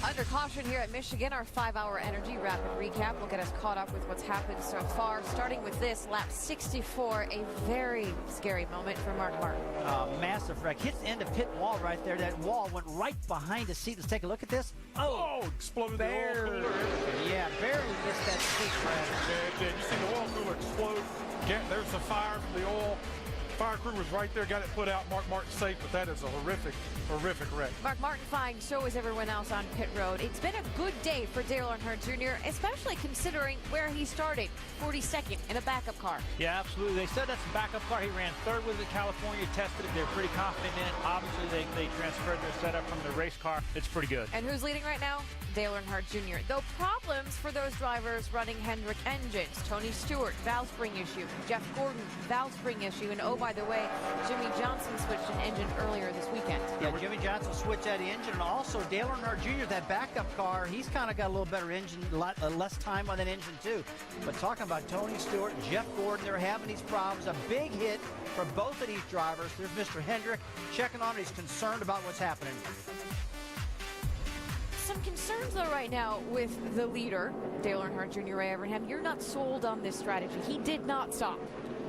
Under caution here at Michigan, our 5-hour energy rapid recap will get us caught up with what's happened so far. Starting with this, lap 64, a very scary moment for Mark Martin. Massive wreck. Hits the end of pit wall right there. That wall went right behind the seat. Let's take a look at this. Oh, exploded the oil cooler. Yeah, barely missed that seat, Brad. Yeah, you see the oil cooler explode. There's the fire from the oil. Fire crew was right there, got it put out. Mark Martin safe, but that is a horrific wreck. Mark Martin fine, so is everyone else on pit road. It's been a good day for Dale Earnhardt Jr., especially considering where he started, 42nd in a backup car. Yeah, absolutely. They said that's a backup car. He ran third with it. California, tested it. They're pretty confident in it. Obviously, they transferred their setup from the race car. It's pretty good. And who's leading right now? Dale Earnhardt Jr. Though problems for those drivers running Hendrick engines. Tony Stewart, valve spring issue. Jeff Gordon, valve spring issue. And oh, by the way, Jimmy Johnson switched an engine earlier this weekend. Yeah, Jimmy Johnson switched out the engine. And also Dale Earnhardt Jr., that backup car, he's kind of got a little better engine, less time on that engine too. But talking about Tony Stewart and Jeff Gordon, they're having these problems. A big hit for both of these drivers. There's Mr. Hendrick checking on him. He's concerned about what's happening. Some concerns, though, right now with the leader, Dale Earnhardt Jr., Ray Evernham. You're not sold on this strategy. He did not stop.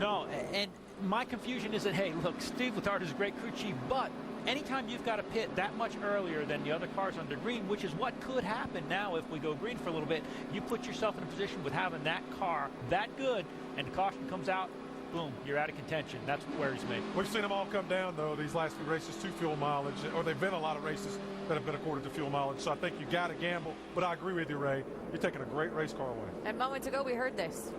No, and my confusion is that, hey, look, Steve Letarte is a great crew chief, but anytime you've got to pit that much earlier than the other cars under green, which is what could happen now if we go green for a little bit, you put yourself in a position with having that car that good, and the caution comes out, boom, you're out of contention. That's what worries me. We've seen them all come down, though, these last few races to fuel mileage, or they've been a lot of races that have been accorded to fuel mileage. So I think you got to gamble. But I agree with you, Ray. You're taking a great race car away. And moments ago, we heard this.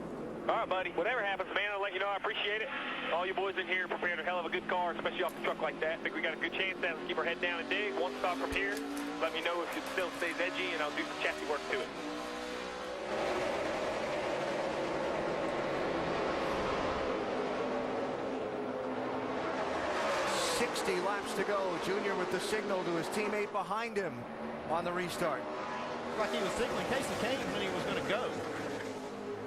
All right, buddy. Whatever happens, man, I'll let you know. I appreciate it. All you boys in here prepared a hell of a good car, especially off the truck like that. I think we got a good chance now. Let's keep our head down and dig. One stop from here. Let me know if it still stays edgy, and I'll do some chassis work to it. 60 laps to go. Junior with the signal to his teammate behind him on the restart. Like he was signaling Casey Kane when he was going to go.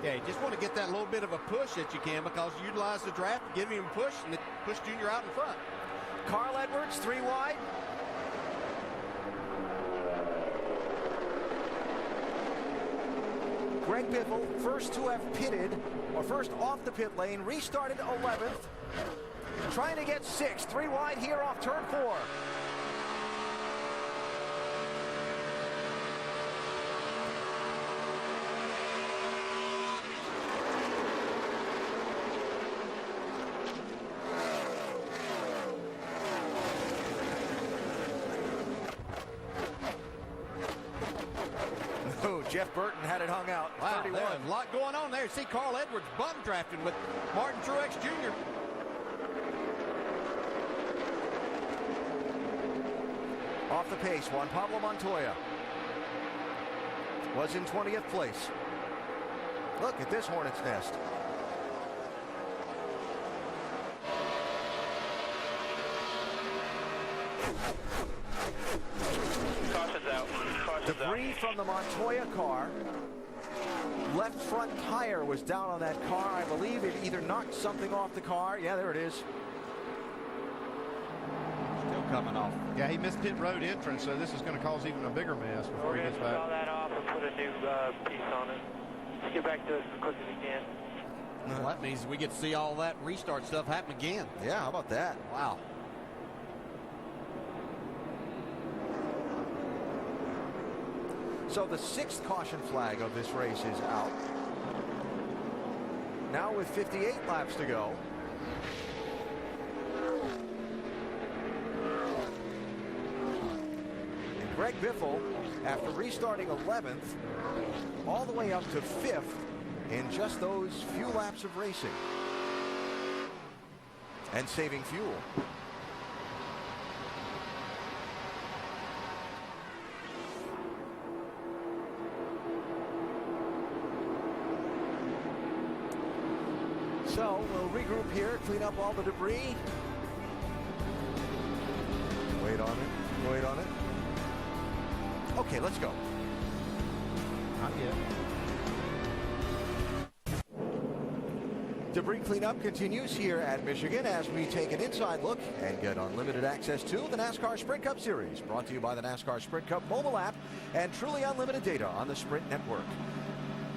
Yeah, you just want to get that little bit of a push that you can, because you utilize the draft, give him a push, and it push Junior out in front. Carl Edwards, 3 wide. Greg Biffle, first to have pitted, or first off the pit lane, restarted 11th, trying to get 6th. 3 wide here off turn 4. Jeff Burton had it hung out. Wow, 31. there's a lot going on there. See Carl Edwards bum drafting with Martin Truex Jr. Off the pace, Juan Pablo Montoya was in 20th place. Look at this hornet's nest. Caution's out. Debris from the Montoya car. Left front tire was down on that car. I believe it either knocked something off the car. Yeah, there it is. Still coming off. Yeah, he missed pit road entrance, so this is going to cause even a bigger mess before he gets back. We're going to that off and put a new piece on it. Let's get back to it as quick as we can. Well, that means we get to see all that restart stuff happen again. Yeah, how about that? Wow. So the 6th caution flag of this race is out. Now with 58 laps to go. And Greg Biffle, after restarting 11th, all the way up to 5th in just those few laps of racing. And saving fuel. So we'll regroup here, clean up all the debris. Wait on it, wait on it. Okay, let's go. Not yet. Debris cleanup continues here at Michigan as we take an inside look and get unlimited access to the NASCAR Sprint Cup Series, brought to you by the NASCAR Sprint Cup mobile app and truly unlimited data on the Sprint network.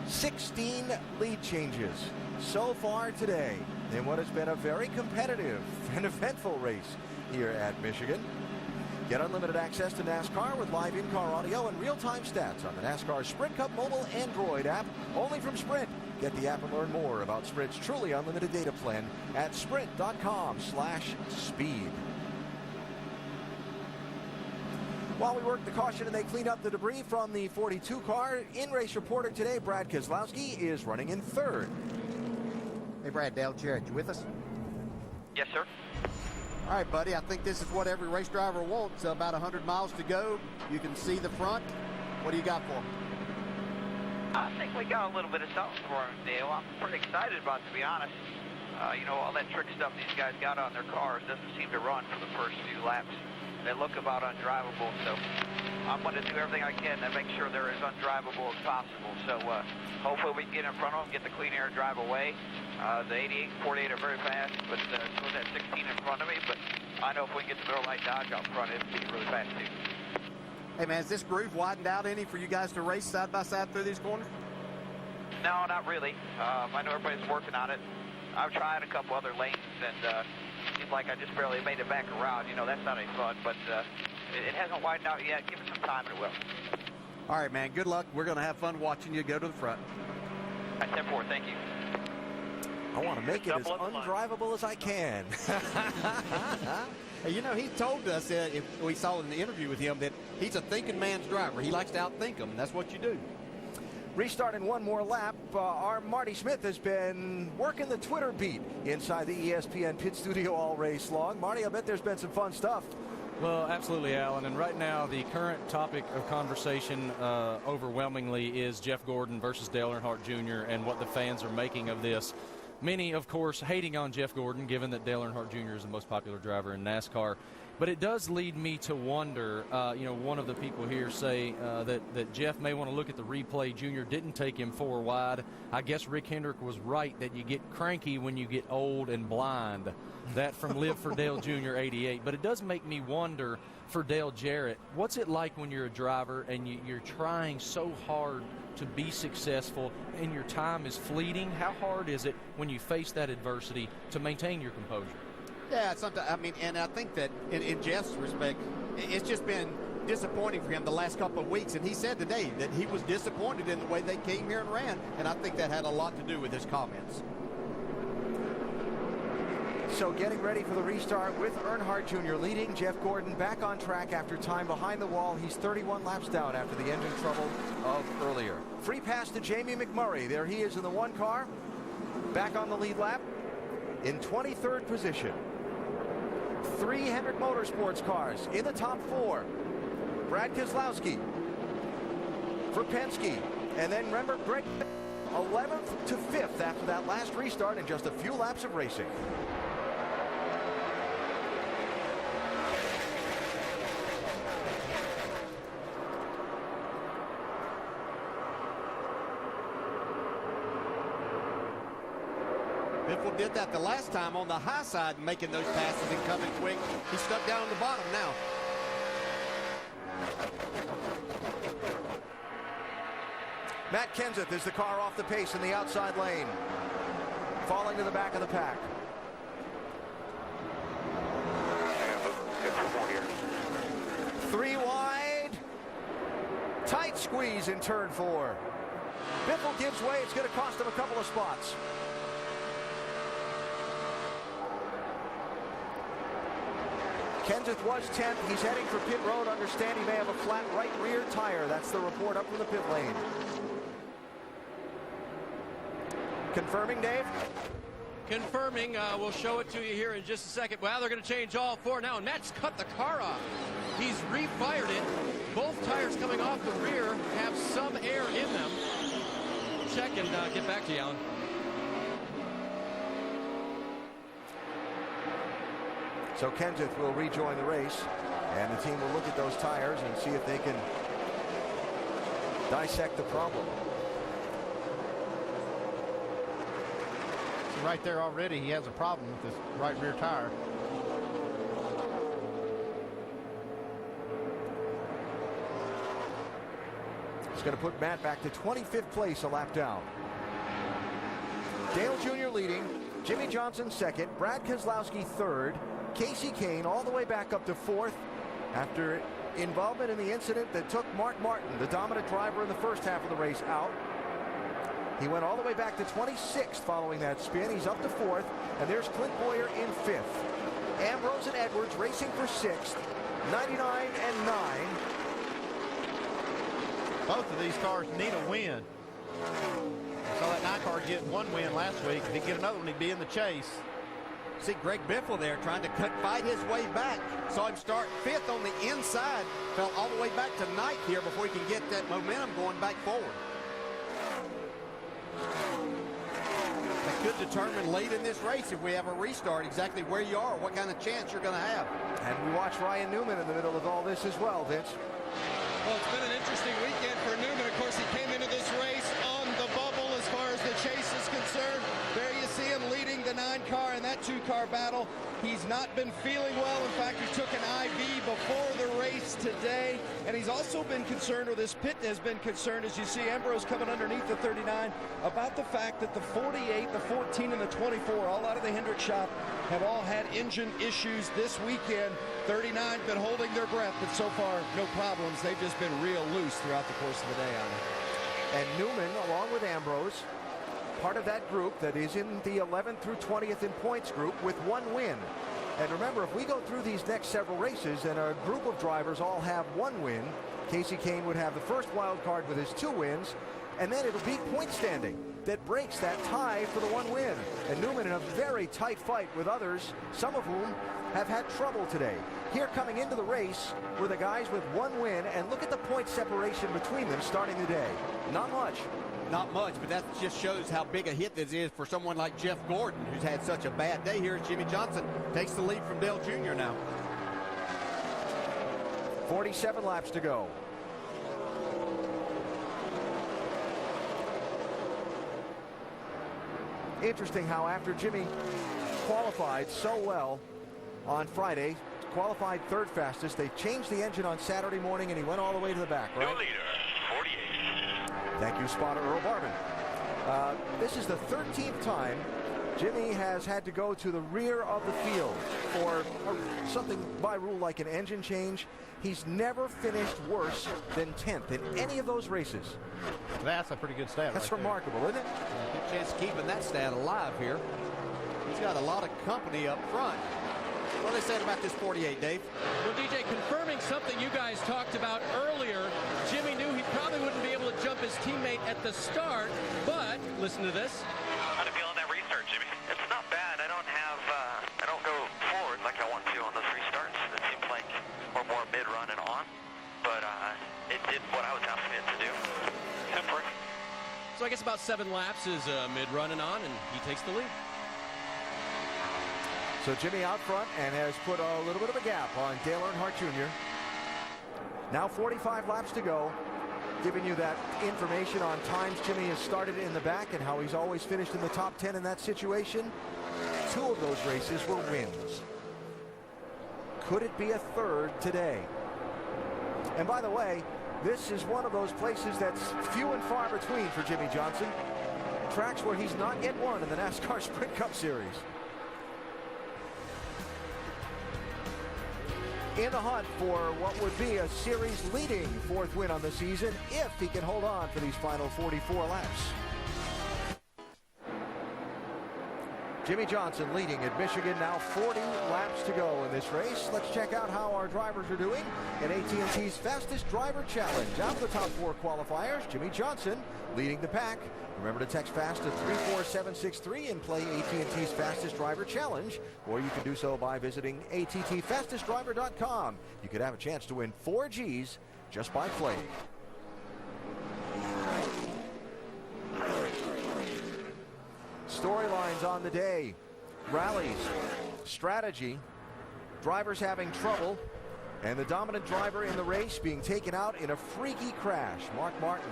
16 lead changes so far today in what has been a very competitive and eventful race here at Michigan. Get unlimited access to NASCAR with live in-car audio and real-time stats on the NASCAR Sprint Cup mobile Android app, only from Sprint. Get the app and learn more about Sprint's truly unlimited data plan at sprint.com/speed. While we work the caution and they clean up the debris from the 42 car, in-race reporter today, Brad Keselowski, is running in 3rd. Hey, Brad, Dale Jarrett, you with us? Yes, sir. All right, buddy, I think this is what every race driver wants. About 100 miles to go. You can see the front. What do you got for them? I think we got a little bit of something for him, Dale. I'm pretty excited about it, to be honest. You know, all that trick stuff these guys got on their cars doesn't seem to run for the first few laps. They look about undrivable, so I'm going to do everything I can to make sure they're as undrivable as possible. So hopefully we can get in front of them, get the clean air drive away. The 88 and 48 are very fast, but so is that 16 in front of me. But I know if we can get the Miller Lite Dodge out front, it'll be really fast too. Hey, man, has this groove widened out any for you guys to race side by side through these corners? No, not really. I know everybody's working on it. I've tried a couple other lanes, and seems like I just barely made it back around. You know, that's not any fun, but it hasn't widened out yet. Give it some time, and it will. All right, man, good luck. We're going to have fun watching you go to the front. I 10-4, thank you. I want to make it as undrivable as I can. Hey, you know, he told us, if we saw in the interview with him, that he's a thinking man's driver. He likes to outthink them, and that's what you do. Restarting one more lap, our Marty Smith has been working the Twitter beat inside the ESPN pit studio all race long. Marty, I bet there's been some fun stuff. Well, absolutely, Alan. And right now, the current topic of conversation overwhelmingly is Jeff Gordon versus Dale Earnhardt Jr. and what the fans are making of this. Many, of course, hating on Jeff Gordon, given that Dale Earnhardt Jr. is the most popular driver in NASCAR. But it does lead me to wonder, one of the people here say that Jeff may want to look at the replay. Junior didn't take him 4 wide. I guess Rick Hendrick was right that you get cranky when you get old and blind. That from Live for Dale Jr. 88. But it does make me wonder for Dale Jarrett, what's it like when you're a driver and you're trying so hard to be successful and your time is fleeting? How hard is it when you face that adversity to maintain your composure? Yeah, sometimes. I mean, and I think that in Jeff's respect, it's just been disappointing for him the last couple of weeks. And he said today that he was disappointed in the way they came here and ran. And I think that had a lot to do with his comments. So getting ready for the restart with Earnhardt Jr. leading. Jeff Gordon back on track after time behind the wall. He's 31 laps down after the engine trouble of earlier. Free pass to Jamie McMurray. There he is in the 1 car. Back on the lead lap in 23rd position. 3 Hendrick Motorsports cars in the top 4. Brad Keselowski for Penske. And then remember, Greg 11th to 5th after that last restart in just a few laps of racing. Biffle did that the last time on the high side, making those passes and coming quick. He's stuck down on the bottom now. Matt Kenseth is the car off the pace in the outside lane, falling to the back of the pack. 3 wide. Tight squeeze in turn 4. Biffle gives way. It's going to cost him a couple of spots. Kenseth was 10th. He's heading for pit road. Understand he may have a flat right rear tire. That's the report up from the pit lane. Confirming, Dave? Confirming. We'll show it to you here in just a second. Well, they're going to change all 4 now, and Matt's cut the car off. He's refired it. Both tires coming off the rear have some air in them. Check and get back to you, Alan. So Kenseth will rejoin the race, and the team will look at those tires and see if they can dissect the problem. So right there already, he has a problem with his right rear tire. It's going to put Matt back to 25th place, a lap down. Dale Jr. leading, Jimmy Johnson second, Brad Keselowski third, Casey Kane all the way back up to 4th after involvement in the incident that took Mark Martin, the dominant driver in the first half of the race, out. He went all the way back to 26th following that spin. He's up to 4th, and there's Clint Bowyer in 5th. Ambrose and Edwards racing for 6th, 99 and 9. Both of these cars need a win. Saw that 9 car get 1 win last week. If he get another one, he'd be in the chase. See Greg Biffle there trying to fight his way back. Saw him start 5th on the inside. Fell all the way back to 9th here before he can get that momentum going back forward. That could determine late in this race, if we have a restart, exactly where you are, what kind of chance you're going to have. And we watch Ryan Newman in the middle of all this as well, Vince. Well, it's been an interesting weekend for Newman. Of course, he came into this race on the bubble as far as the chase is concerned. There you see him leading the 9 car in that 2 car battle. He's not been feeling well. In fact, he took an IV before the race today. And he's also been concerned, or this pit has been concerned, as you see Ambrose coming underneath the 39, about the fact that the 48, the 14, and the 24, all out of the Hendrick shop, have all had engine issues this weekend. 39 been holding their breath, but so far, no problems. They've just been real loose throughout the course of the day, Alan. And Newman, along with Ambrose, part of that group that is in the 11th through 20th in points group with 1 win. And remember, if we go through these next several races and a group of drivers all have 1 win, Casey Kane would have the first wild card with his 2 wins, and then it'll be point standing that breaks that tie for the 1 win. And Newman in a very tight fight with others, some of whom have had trouble today. Here coming into the race were the guys with 1 win, and look at the point separation between them starting the day. Not much. Not much, but that just shows how big a hit this is for someone like Jeff Gordon, who's had such a bad day here as Jimmy Johnson takes the lead from Dale Jr. now. 47 laps to go. Interesting how after Jimmy qualified so well on Friday, qualified third fastest, they changed the engine on Saturday morning and he went all the way to the back, right? New leader, 48. Thank you, spotter Earl Barban. This is the 13th time Jimmy has had to go to the rear of the field for something by rule like an engine change. He's never finished worse than 10th in any of those races. That's a pretty good stat. That's right remarkable, there. isn't it? Good chance of keeping that stat alive here. He's got a lot of company up front. What are they saying about this 48, Dave? Well, DJ, confirming something you guys talked about earlier, Jimmy knew he probably wouldn't be able to jump his teammate at the start, but listen to this. How to feel on that restart, Jimmy? It's not bad. I don't go forward like I want to on those restarts. It seems like we're more mid-run and on, but it did what I was asking it to do. Temporary. So I guess about 7 laps is mid-run and on, and he takes the lead. So Jimmy out front and has put a little bit of a gap on Dale Earnhardt Jr. Now 45 laps to go, giving you that information on times Jimmy has started in the back and how he's always finished in the top 10 in that situation. 2 of those races were wins. Could it be a third today? And by the way, this is one of those places that's few and far between for Jimmy Johnson. Tracks where he's not yet won in the NASCAR Sprint Cup Series. In the hunt for what would be a series-leading 4th win on the season if he can hold on for these final 44 laps. Jimmy Johnson leading at Michigan, now 40 laps to go in this race. Let's check out how our drivers are doing in AT&T's Fastest Driver Challenge. Out of the top 4 qualifiers, Jimmy Johnson leading the pack. Remember to text FAST to 34763 and play AT&T's Fastest Driver Challenge, or you can do so by visiting attfastestdriver.com. You could have a chance to win 4 Gs just by playing. Storylines on the day. Rallies, strategy, drivers having trouble, and the dominant driver in the race being taken out in a freaky crash. Mark Martin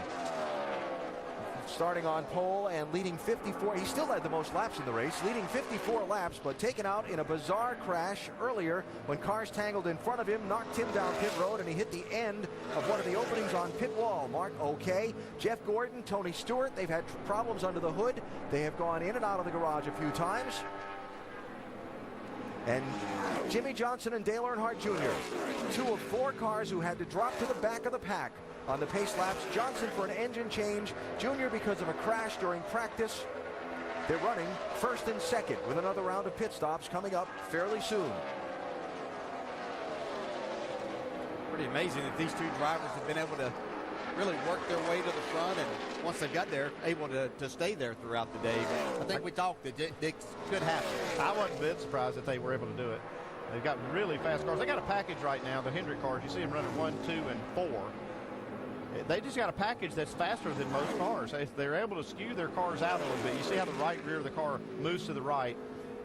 starting on pole and leading 54. He still had the most laps in the race, leading 54 laps, but taken out in a bizarre crash earlier when cars tangled in front of him, knocked him down pit road, and he hit the end of one of the openings on pit wall. Mark, okay. Jeff Gordon, Tony Stewart, they've had problems under the hood. They have gone in and out of the garage a few times. And Jimmy Johnson and Dale Earnhardt Jr., 2 of 4 cars who had to drop to the back of the pack on the pace laps. Johnson for an engine change, Jr. because of a crash during practice. They're running 1st and 2nd with another round of pit stops coming up fairly soon. Pretty amazing that these 2 drivers have been able to really work their way to the front, and once they got there, able to stay there throughout the day. But I think we talked that it could happen. I wasn't a bit surprised that they were able to do it. They've got really fast cars. They got a package right now, the Hendrick cars. You see them running 1, 2, and 4. They just got a package that's faster than most cars. They're able to skew their cars out a little bit. You see how the right rear of the car moves to the right.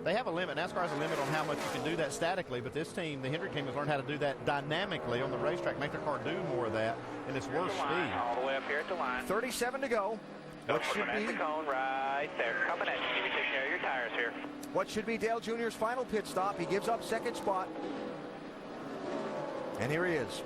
They have a limit. NASCAR has a limit on how much you can do that statically, but this team, the Hendrick team, has learned how to do that dynamically on the racetrack, make their car do more of that, and it's worth speed. All the way up here at the line. 37 to go. What should be the cone right there. Coming at you. You take care of your tires here. What should be Dale Jr.'s final pit stop? He gives up 2nd spot. And here he is.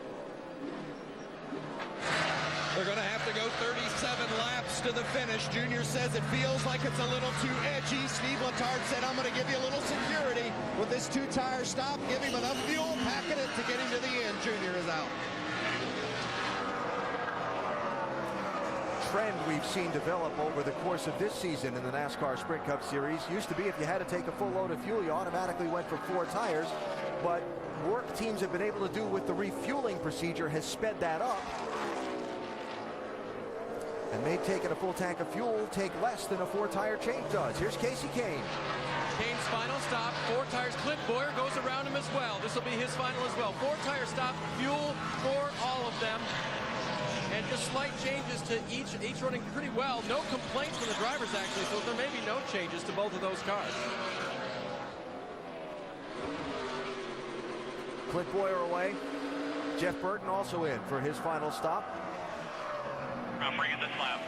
They're going to have to go 37 laps to the finish. Junior says it feels like it's a little too edgy. Steve Letarte said, I'm going to give you a little security with this 2-tire stop. Give him enough fuel, packing it to get him to the end. Junior is out. Trend we've seen develop over the course of this season in the NASCAR Sprint Cup Series. Used to be if you had to take a full load of fuel, you automatically went for 4 tires. But work teams have been able to do with the refueling procedure has sped that up. And made taking a full tank of fuel take less than a 4-tire change does. Here's Casey Kane. Kane's final stop, 4 tires. Clint Boyer goes around him as well. This will be his final as well. 4-tire stop, fuel for all of them. And just slight changes to each running pretty well. No complaints from the drivers, actually, so there may be no changes to both of those cars. Clint Boyer away. Jeff Burton also in for his final stop. I'm bringing this lap.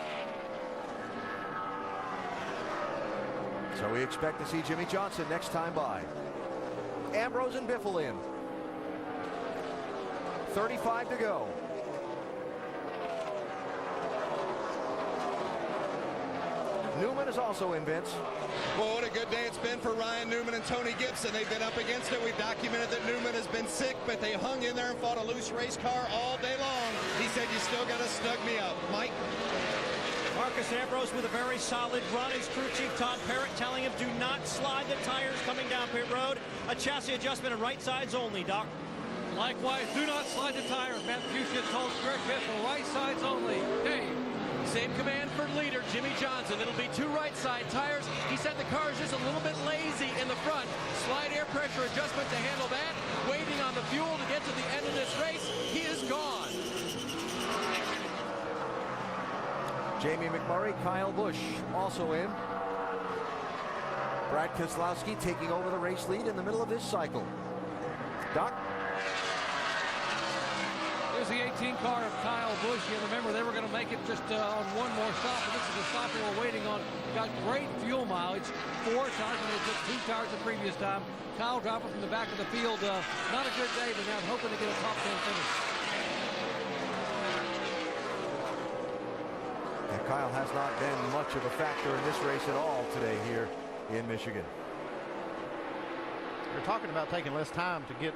So we expect to see Jimmy Johnson next time by. Ambrose and Biffle in. 35 to go. Newman is also in, Vince. Well, what a good day it's been for Ryan Newman and Tony Gibson. They've been up against it. We've documented that Newman has been sick, but they hung in there and fought a loose race car all day long. He said, you still got to snug me up. Mike? Marcus Ambrose with a very solid run. His crew chief Todd Parrott telling him do not slide the tires coming down pit road. A chassis adjustment and right sides only, Doc. Likewise, do not slide the tires. Matt Fuchsia told Greg Biffle, right sides only. Dave. Same command for leader Jimmy Johnson. It'll be 2 right side tires. He said the car is just a little bit lazy in the front. Slight air pressure adjustment to handle that. Waiting on the fuel to get to the end of this race. He is gone. Jamie McMurray, Kyle Busch also in. Brad Keselowski taking over the race lead in the middle of this cycle. Doc? Here's the 18 car of Kyle Busch. And remember, they were going to make it just on one more stop. And this is the stop they were waiting on. Got great fuel mileage. 4 tires, and they took 2 tires the previous time. Kyle dropping from the back of the field. Not a good day, but now hoping to get a top 10 finish. And Kyle has not been much of a factor in this race at all today here in Michigan. You're talking about taking less time to get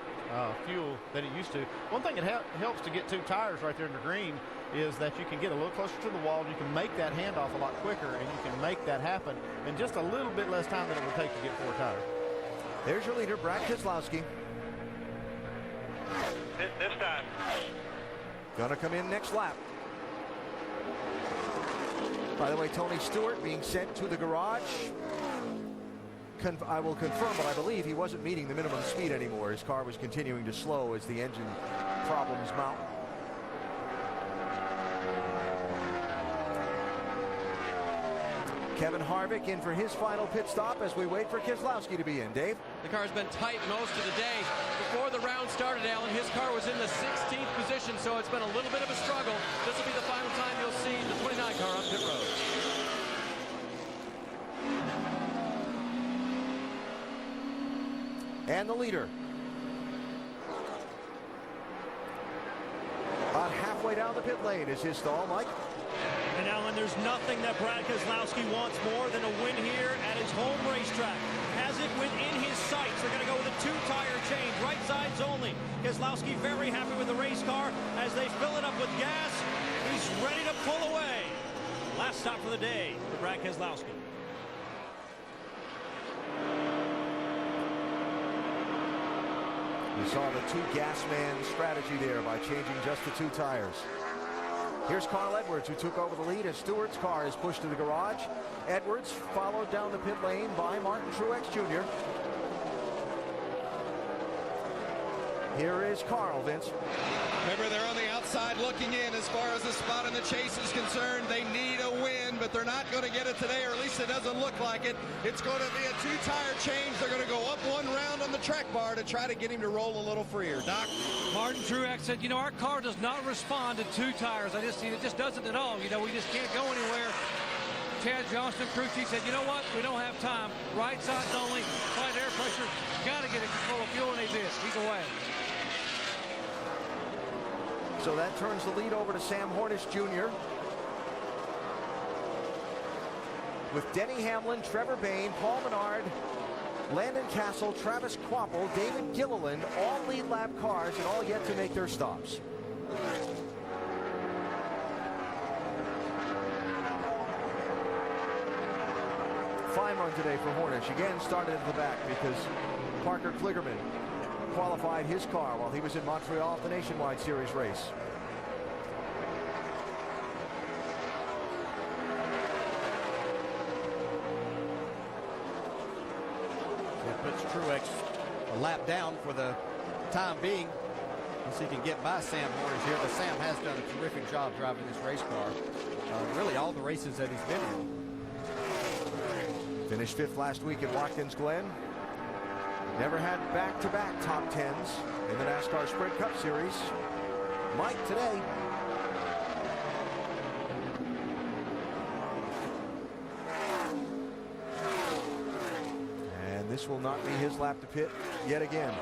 fuel than it used to. One thing that helps to get 2 tires right there in the green is that you can get a little closer to the wall. You can make that handoff a lot quicker, and you can make that happen in just a little bit less time than it would take to get 4 tires. There's your leader, Brad Keselowski. This time. Gonna come in next lap. By the way, Tony Stewart being sent to the garage. I will confirm, but I believe he wasn't meeting the minimum speed anymore. His car was continuing to slow as the engine problems mount. Kevin Harvick in for his final pit stop as we wait for Keselowski to be in. Dave? The car's been tight most of the day. Before the round started, Alan, his car was in the 16th position, so it's been a little bit of a struggle. This will be the final time you'll see the 29 car on pit road. And the leader. About halfway down the pit lane is his stall, Mike. And Alan, there's nothing that Brad Keselowski wants more than a win here at his home racetrack. Has it within his sights. They're going to go with a 2-tire change, right sides only. Keselowski very happy with the race car as they fill it up with gas. He's ready to pull away. Last stop for the day for Brad Keselowski. You saw the 2 gas man strategy there by changing just the 2 tires. Here's Carl Edwards, who took over the lead as Stewart's car is pushed to the garage. Edwards followed down the pit lane by Martin Truex Jr. Here is Carl, Vince. Remember, they're on the outside looking in as far as the spot in the chase is concerned. They need a win, but they're not going to get it today, or at least it doesn't look like it. It's going to be a 2-tire change. They're going to go up 1 round on the track bar to try to get him to roll a little freer. Doc? Martin Truex said, you know, our car does not respond to 2 tires. It just doesn't at all. You know, we just can't go anywhere. Chad Johnston, crew chief, said, you know what? We don't have time. Right sides only. Slight air pressure. Got to get it full of fuel, and he did. He's away. So that turns the lead over to Sam Hornish Jr. with Denny Hamlin, Trevor Bayne, Paul Menard, Landon Castle, Travis Kvapil, David Gilliland, all lead lap cars and all yet to make their stops. Fine run today for Hornish. Again, started at the back because Parker Kligerman qualified his car while he was in Montreal at the Nationwide Series race. That puts Truex a lap down for the time being. As he can get by Sam Hornish here, but Sam has done a terrific job driving this race car. Really all the races that he's been in. Finished 5th last week at Watkins Glen. Never had back-to-back top 10s in the NASCAR Sprint Cup Series. Mike today. And this will not be his lap to pit yet again.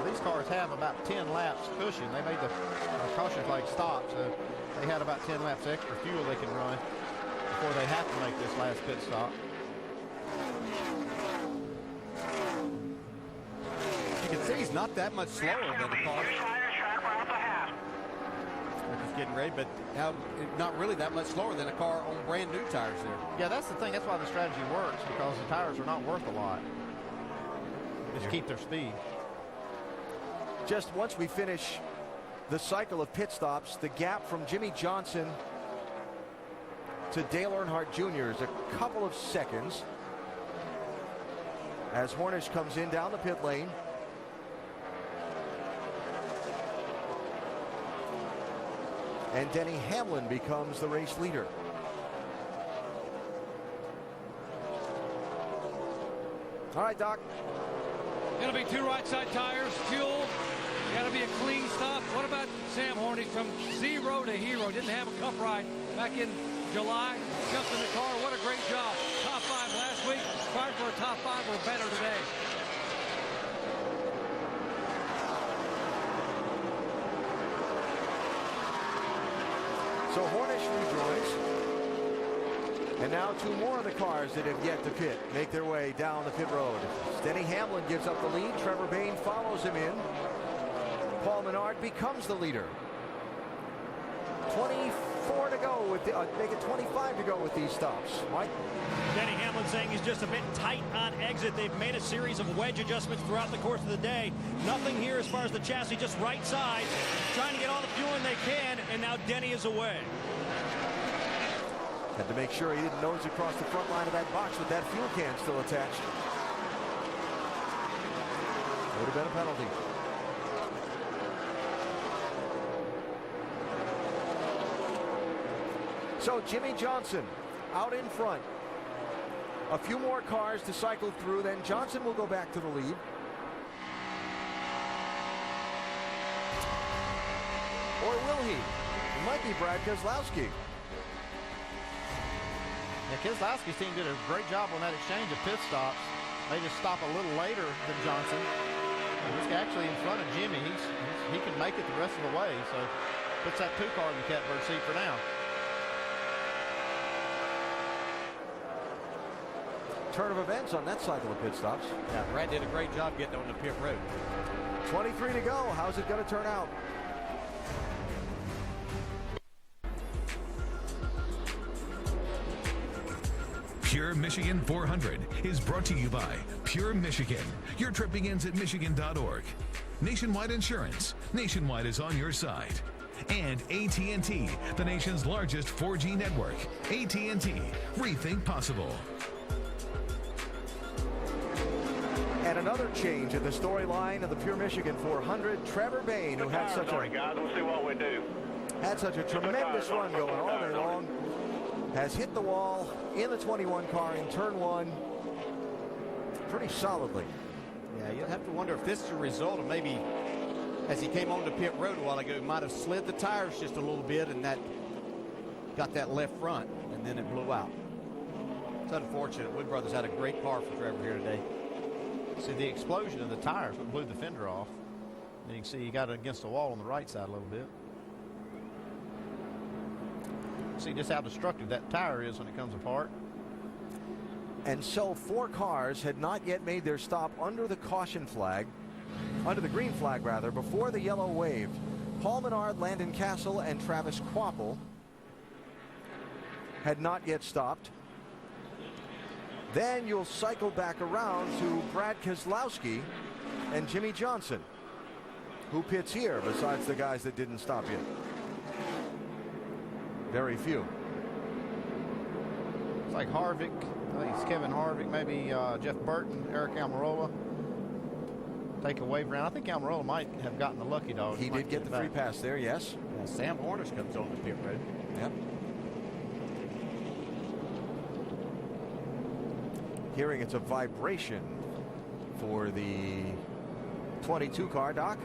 These cars have about 10 laps cushion. They made the caution flag stop, so they had about 10 laps extra fuel they can run before they have to make this last pit stop. You can see he's not that much slower than the car. They're just getting ready, but not really that much slower than a car on brand new tires there. Yeah, that's the thing. That's why the strategy works, because the tires are not worth a lot. Just keep their speed. Just once we finish the cycle of pit stops, the gap from Jimmie Johnson to Dale Earnhardt Jr. is a couple of seconds as Hornish comes in down the pit lane. And Denny Hamlin becomes the race leader. All right, Doc. Going to be 2 right side tires, fuel. Got to be a clean stop. What about Sam Hornish from zero to hero? Didn't have a cup ride back in July. Jumped in the car. What a great job. Top 5 last week. Fired for a top 5 or better today. So Hornish rejoins. And now 2 more of the cars that have yet to pit make their way down the pit road. Denny Hamlin gives up the lead. Trevor Bayne follows him in. Paul Menard becomes the leader. 24 to go with make it 25 to go with these stops. Mike? Denny Hamlin saying he's just a bit tight on exit. They've made a series of wedge adjustments throughout the course of the day. Nothing here as far as the chassis, just right side. Trying to get all the fuel in they can, and now Denny is away. Had to make sure he didn't nose across the front line of that box with that fuel can still attached. Would have been a penalty. So Jimmie Johnson out in front. A few more cars to cycle through, then Johnson will go back to the lead. Or will he? It might be Brad Keselowski. Yeah, Keselowski's team did a great job on that exchange of pit stops. They just stop a little later than Johnson. He's actually in front of Jimmy. He can make it the rest of the way, so puts that 2 car in the catbird seat for now. Turn of events on that cycle of pit stops. Yeah, Brad did a great job getting on the pit road. 23 to go. How's it going to turn out? Pure Michigan 400 is brought to you by Pure Michigan. Your trip begins at Michigan.org. Nationwide Insurance. Nationwide is on your side. And AT&T, the nation's largest 4G network. AT&T. Rethink possible. And another change in the storyline of the Pure Michigan 400. Trevor Bayne, who had such a tremendous run going all day long, has hit the wall in the 21 car in turn 1 pretty solidly. Yeah, you'll have to wonder if this is a result of maybe as he came on the pit road a while ago, he might have slid the tires just a little bit, and that got that left front, and then it blew out. It's unfortunate. Wood Brothers had a great car for Trevor here today. See, the explosion of the tires what blew the fender off. And you can see he got it against the wall on the right side a little bit. See just how destructive that tire is when it comes apart. And so 4 cars had not yet made their stop under the caution flag, under the green flag rather, before the yellow waved. Paul Menard, Landon Cassill, and Travis Kvapil had not yet stopped. Then you'll cycle back around to Brad Keselowski and Jimmie Johnson, who pits here besides the guys that didn't stop yet. Very few. It's like Harvick. I think it's Kevin Harvick, maybe Jeff Burton, Eric Almirola. Take a wave around. I think Almirola might have gotten the lucky dog. He did get the free pass there, yes. Yeah, Sam Hornish comes on the pit road. Yep. Hearing it's a vibration for the 22 car, Doc.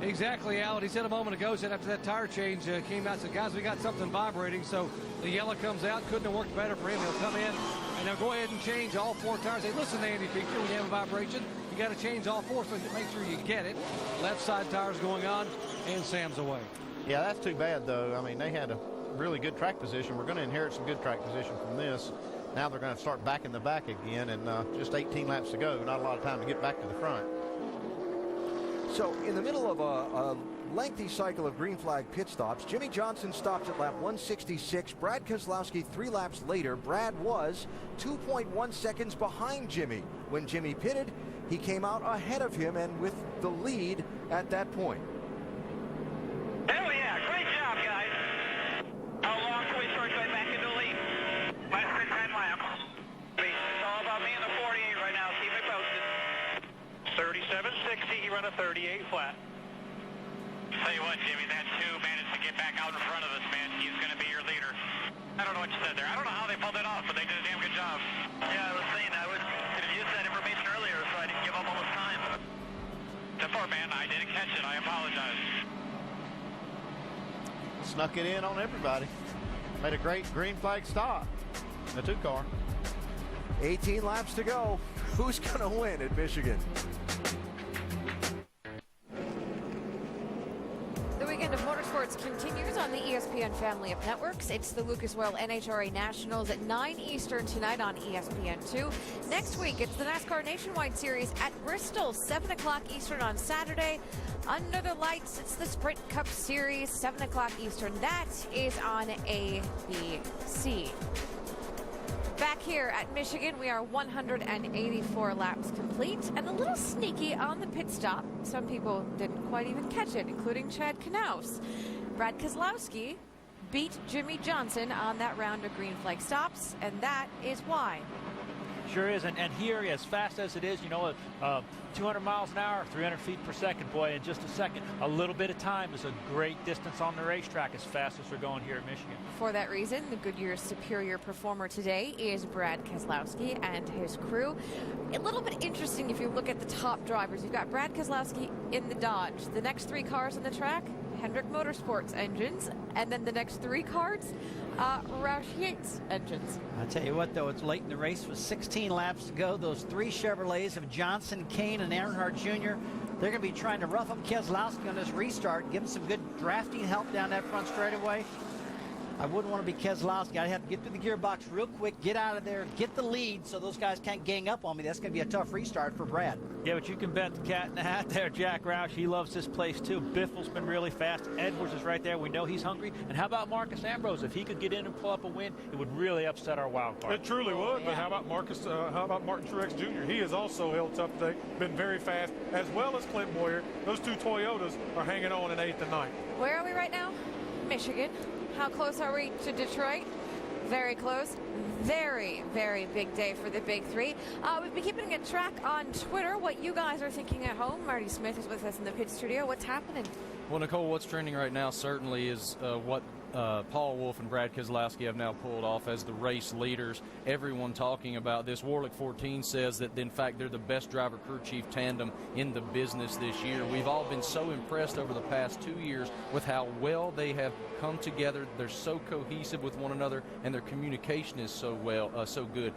Exactly, Alan. He said a moment ago, said after that tire change came out, said, guys, we got something vibrating. So the yellow comes out. Couldn't have worked better for him. He'll come in and they'll go ahead and change all 4 tires. Hey, listen, Andy Feature, when you have a vibration, you got to change all 4, so make sure you get it. Left side tire's going on, and Sam's away. Yeah, that's too bad, though. I mean, they had a really good track position. We're going to inherit some good track position from this. Now they're going to start back in the back again, and just 18 laps to go. Not a lot of time to get back to the front. So in the middle of a lengthy cycle of green flag pit stops, Jimmie Johnson stopped at lap 166. Brad Keselowski 3 laps later. Brad was 2.1 seconds behind Jimmie. When Jimmie pitted, he came out ahead of him and with the lead at that point. Hell yeah, great job, guys. How long can we start going back into the lead? Less than 10 laps. It's all about me in the 48 right now. Keep me posted. 37.60, he run a 38 flat. Tell you what, Jimmy, that 2 managed to get back out in front of us, man. He's going to be your leader. I don't know what you said there. I don't know how they pulled it off, but they did a damn good job. Yeah, I was saying I could have used that information earlier so I didn't give up all this time. Poor man, I didn't catch it. I apologize. Snuck it in on everybody. Made a great green flag stop. The 2 car. 18 laps to go. Who's going to win at Michigan? The weekend of motorsports continues on the ESPN family of networks. It's the Lucas Oil NHRA Nationals at 9 Eastern tonight on ESPN2. Next week, it's the NASCAR Nationwide Series at Bristol, 7 o'clock Eastern on Saturday. Under the lights, it's the Sprint Cup Series, 7 o'clock Eastern. That is on ABC. Back here at Michigan, we are 184 laps complete and a little sneaky on the pit stop. Some people didn't quite even catch it, including Chad Knaus. Brad Keselowski beat Jimmie Johnson on that round of green flag stops, and that is why. Sure is, and here, as fast as it is, 200 miles an hour, 300 feet per second, boy, in just a second. A little bit of time is a great distance on the racetrack as fast as we're going here at Michigan. For that reason, the Goodyear superior performer today is Brad Keselowski and his crew. A little bit interesting if you look at the top drivers. You've got Brad Keselowski in the Dodge. The next 3 cars on the track, Hendrick Motorsports engines, and then the next 3 cars, Roush Yates engines. I tell you what, though, it's late in the race with 16 laps to go. Those 3 Chevrolets of Johnson, Kane, and Earnhardt Jr., they're going to be trying to rough up Keselowski on this restart, give him some good drafting help down that front straightaway. I wouldn't want to be Keselowski. I'd have to get through the gearbox real quick, get out of there, get the lead so those guys can't gang up on me. That's going to be a tough restart for Brad. Yeah, but you can bet the cat in the hat there. Jack Roush, he loves this place too. Biffle's been really fast. Edwards is right there. We know he's hungry. And how about Marcus Ambrose? If he could get in and pull up a win, it would really upset our wild card. It truly would, but how about Marcus? How about Martin Truex Jr.? He has also held tough today, been very fast, as well as Clint Boyer. Those 2 Toyotas are hanging on in 8th and 9th. Where are we right now? Michigan. How close are we to Detroit? Very close. Very, very big day for the Big 3. We've been keeping a track on Twitter what you guys are thinking at home. Marty Smith is with us in the pit studio. What's happening? Well, Nicole, what's trending right now certainly is what Paul Wolfe and Brad Keselowski have now pulled off as the race leaders. Everyone talking about this. Warlick 14 says that, in fact, they're the best driver-crew chief tandem in the business this year. We've all been so impressed over the past 2 years with how well they have come together. They're so cohesive with one another, and their communication is so good.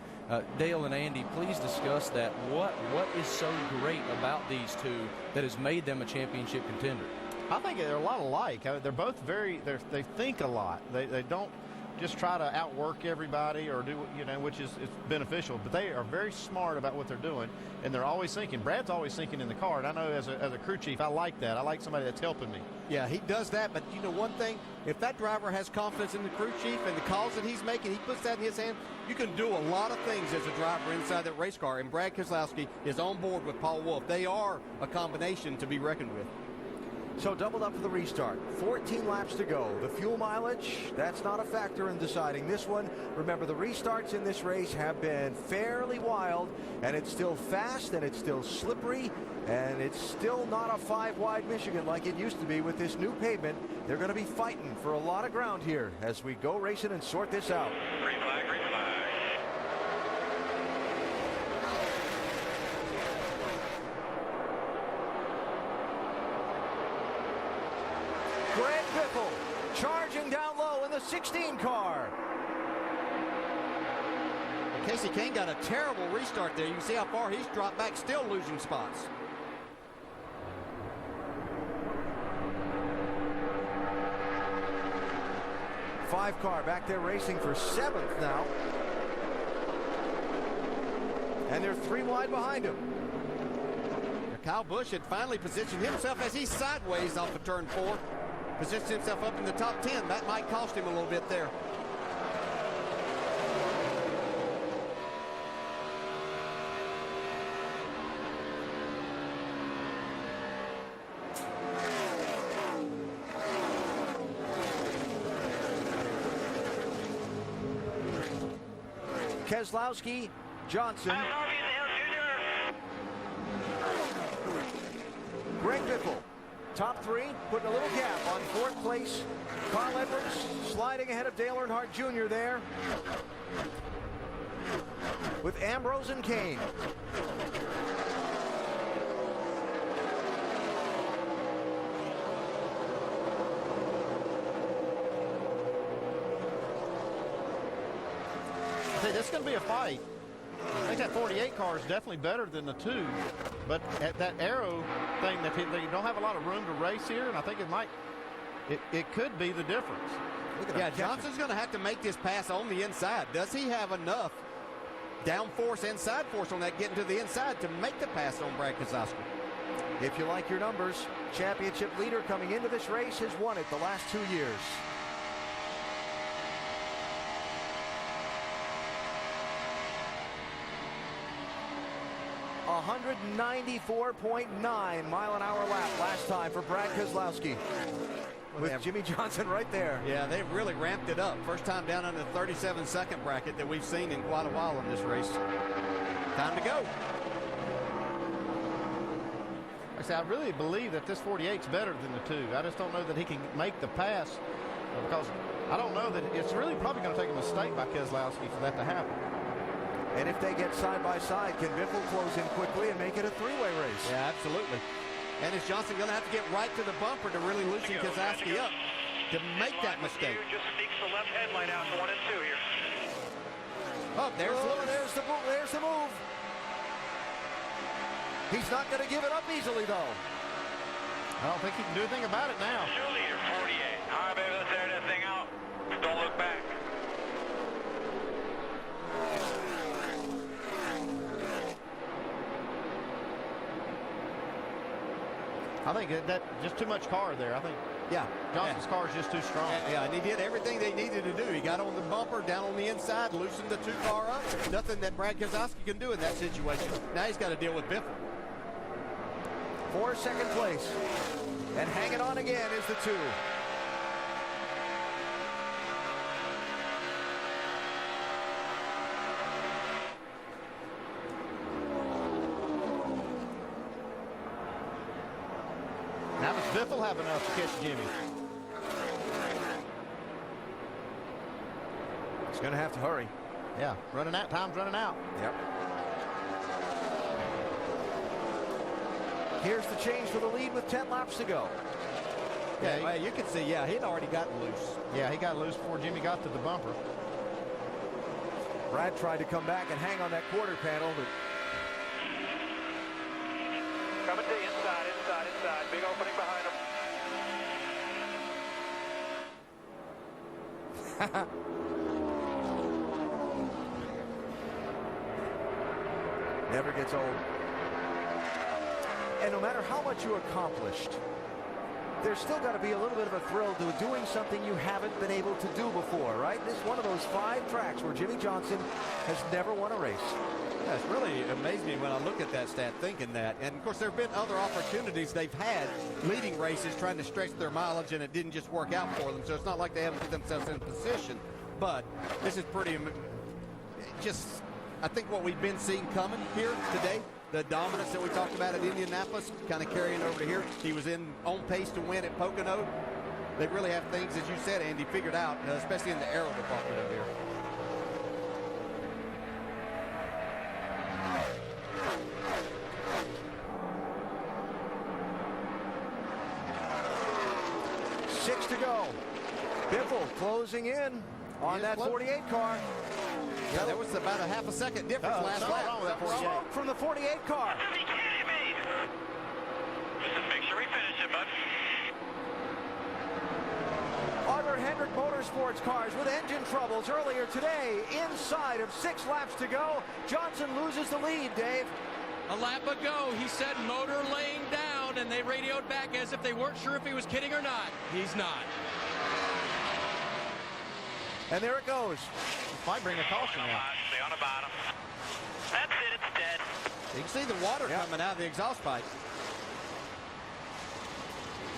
Dale and Andy, please discuss that. What is so great about these 2 that has made them a championship contender? I think they're a lot alike. They're both they think a lot. They don't just try to outwork everybody or do, which is beneficial. But they are very smart about what they're doing, and they're always thinking. Brad's always thinking in the car. And I know as a crew chief, I like that. I like somebody that's helping me. Yeah, he does that. But one thing, if that driver has confidence in the crew chief and the calls that he's making, he puts that in his hand, you can do a lot of things as a driver inside that race car. And Brad Keselowski is on board with Paul Wolfe. They are a combination to be reckoned with. So doubled up for the restart. 14 laps to go. The fuel mileage, that's not a factor in deciding this one. Remember, the restarts in this race have been fairly wild, and it's still fast, and it's still slippery, and it's still not a 5-wide Michigan like it used to be with this new pavement. They're going to be fighting for a lot of ground here as we go racing and sort this out. Green flag, green flag. Biffle charging down low in the 16 car. Casey Kane got a terrible restart there. You can see how far he's dropped back, still losing spots. Five car back there racing for 7th now. And they're 3 wide behind him. Kyle Busch had finally positioned himself as he's sideways off of turn 4. Positioned himself up in the top 10. That might cost him a little bit there. Keselowski, Johnson, Greg Biffle, top 3, putting a little gap on 4th place. Carl Edwards sliding ahead of Dale Earnhardt Jr. there with Ambrose and Kane. This is going to be a fight. I think that 48 car is definitely better than the 2, but at that aero thing, that they don't have a lot of room to race here, and I think it could be the difference. Yeah, Johnson's going to have to make this pass on the inside. Does he have enough downforce and side force on that getting to the inside to make the pass on Brad Keselowski? If you like your numbers, championship leader coming into this race has won it the last 2 years. A 194.9 mile-an-hour lap last time for Brad Keselowski. With Jimmy Johnson right there. Yeah, they've really ramped it up. First time down under the 37-second bracket that we've seen in quite a while in this race. Time to go. Like I said, I really believe that this 48 is better than the 2. I just don't know that he can make the pass because I don't know that it's really probably going to take a mistake by Keselowski for that to happen. And if they get side by side, can Biffle close in quickly and make it a 3-way race? Yeah, absolutely. And is Johnson going to have to get right to the bumper to really loosen Keselowski up to make that mistake? Just sneaks the left headlight out to 1 and 2 here. Oh, there's the move. He's not going to give it up easily, though. I don't think he can do anything about it now. Show leader, 48. All right, baby, let's air that thing out. Don't look back. I think that just too much car there. I think Johnson's car is just too strong. Yeah, and he did everything they needed to do. He got on the bumper, down on the inside, loosened the 2 car up. Nothing that Brad Keselowski can do in that situation. Now he's got to deal with Biffle. For 2nd place. And hanging on again is the 2. Now does Biffle have enough to catch Jimmy? He's going to have to hurry. Yeah, running out. Time's running out. Yep. Here's the change for the lead with 10 laps to go. Yeah, well, you can see, he'd already gotten loose. Yeah, he got loose before Jimmy got to the bumper. Brad tried to come back and hang on that quarter panel, but Coming to you inside. Big opening behind him. Never gets old. And no matter how much you accomplished, there's still got to be a little bit of a thrill to doing something you haven't been able to do before, right? This is one of those 5 tracks where Jimmy Johnson has never won a race. Yeah, it's really amazed me when I look at that stat thinking that. And, of course, there have been other opportunities they've had leading races trying to stretch their mileage, and it didn't just work out for them. So it's not like they haven't put themselves in position. But this is pretty I think what we've been seeing coming here today, the dominance that we talked about at Indianapolis, kind of carrying over to here. He was on pace to win at Pocono. They really have things, as you said, Andy, figured out, especially in the aero department over here. 6 to go. Biffle closing in on that 48 car. Yeah, there was about a half a second difference last lap. Wrong with that 48. Smoke from the 48 car. Just make sure we finish it, bud. Other Hendrick Motorsports cars with engine troubles earlier today. Inside of 6 laps to go, Johnson loses the lead, Dave. A lap ago, he said motor laying down, and they radioed back as if they weren't sure if he was kidding or not. He's not. And there it goes. Might bring a caution out. Stay on the bottom. That's it, it's dead. You can see the water coming out of the exhaust pipe.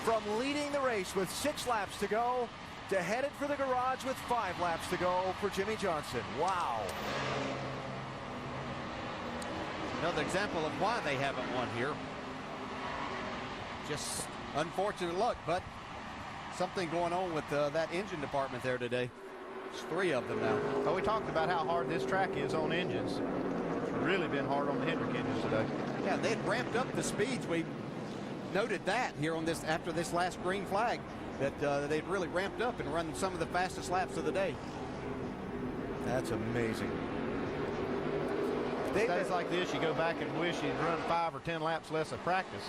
From leading the race with 6 laps to go to headed for the garage with 5 laps to go for Jimmie Johnson. Wow. Another example of why they haven't won here. Just unfortunate luck, but something going on with that engine department there today. There's 3 of them now. Well, we talked about how hard this track is on engines. It's really been hard on the Hendrick engines today. Yeah, they had ramped up the speeds. We noted that here on this after this last green flag, that they'd really ramped up and run some of the fastest laps of the day. That's amazing. Days like this, you go back and wish you'd run 5 or 10 laps less of practice.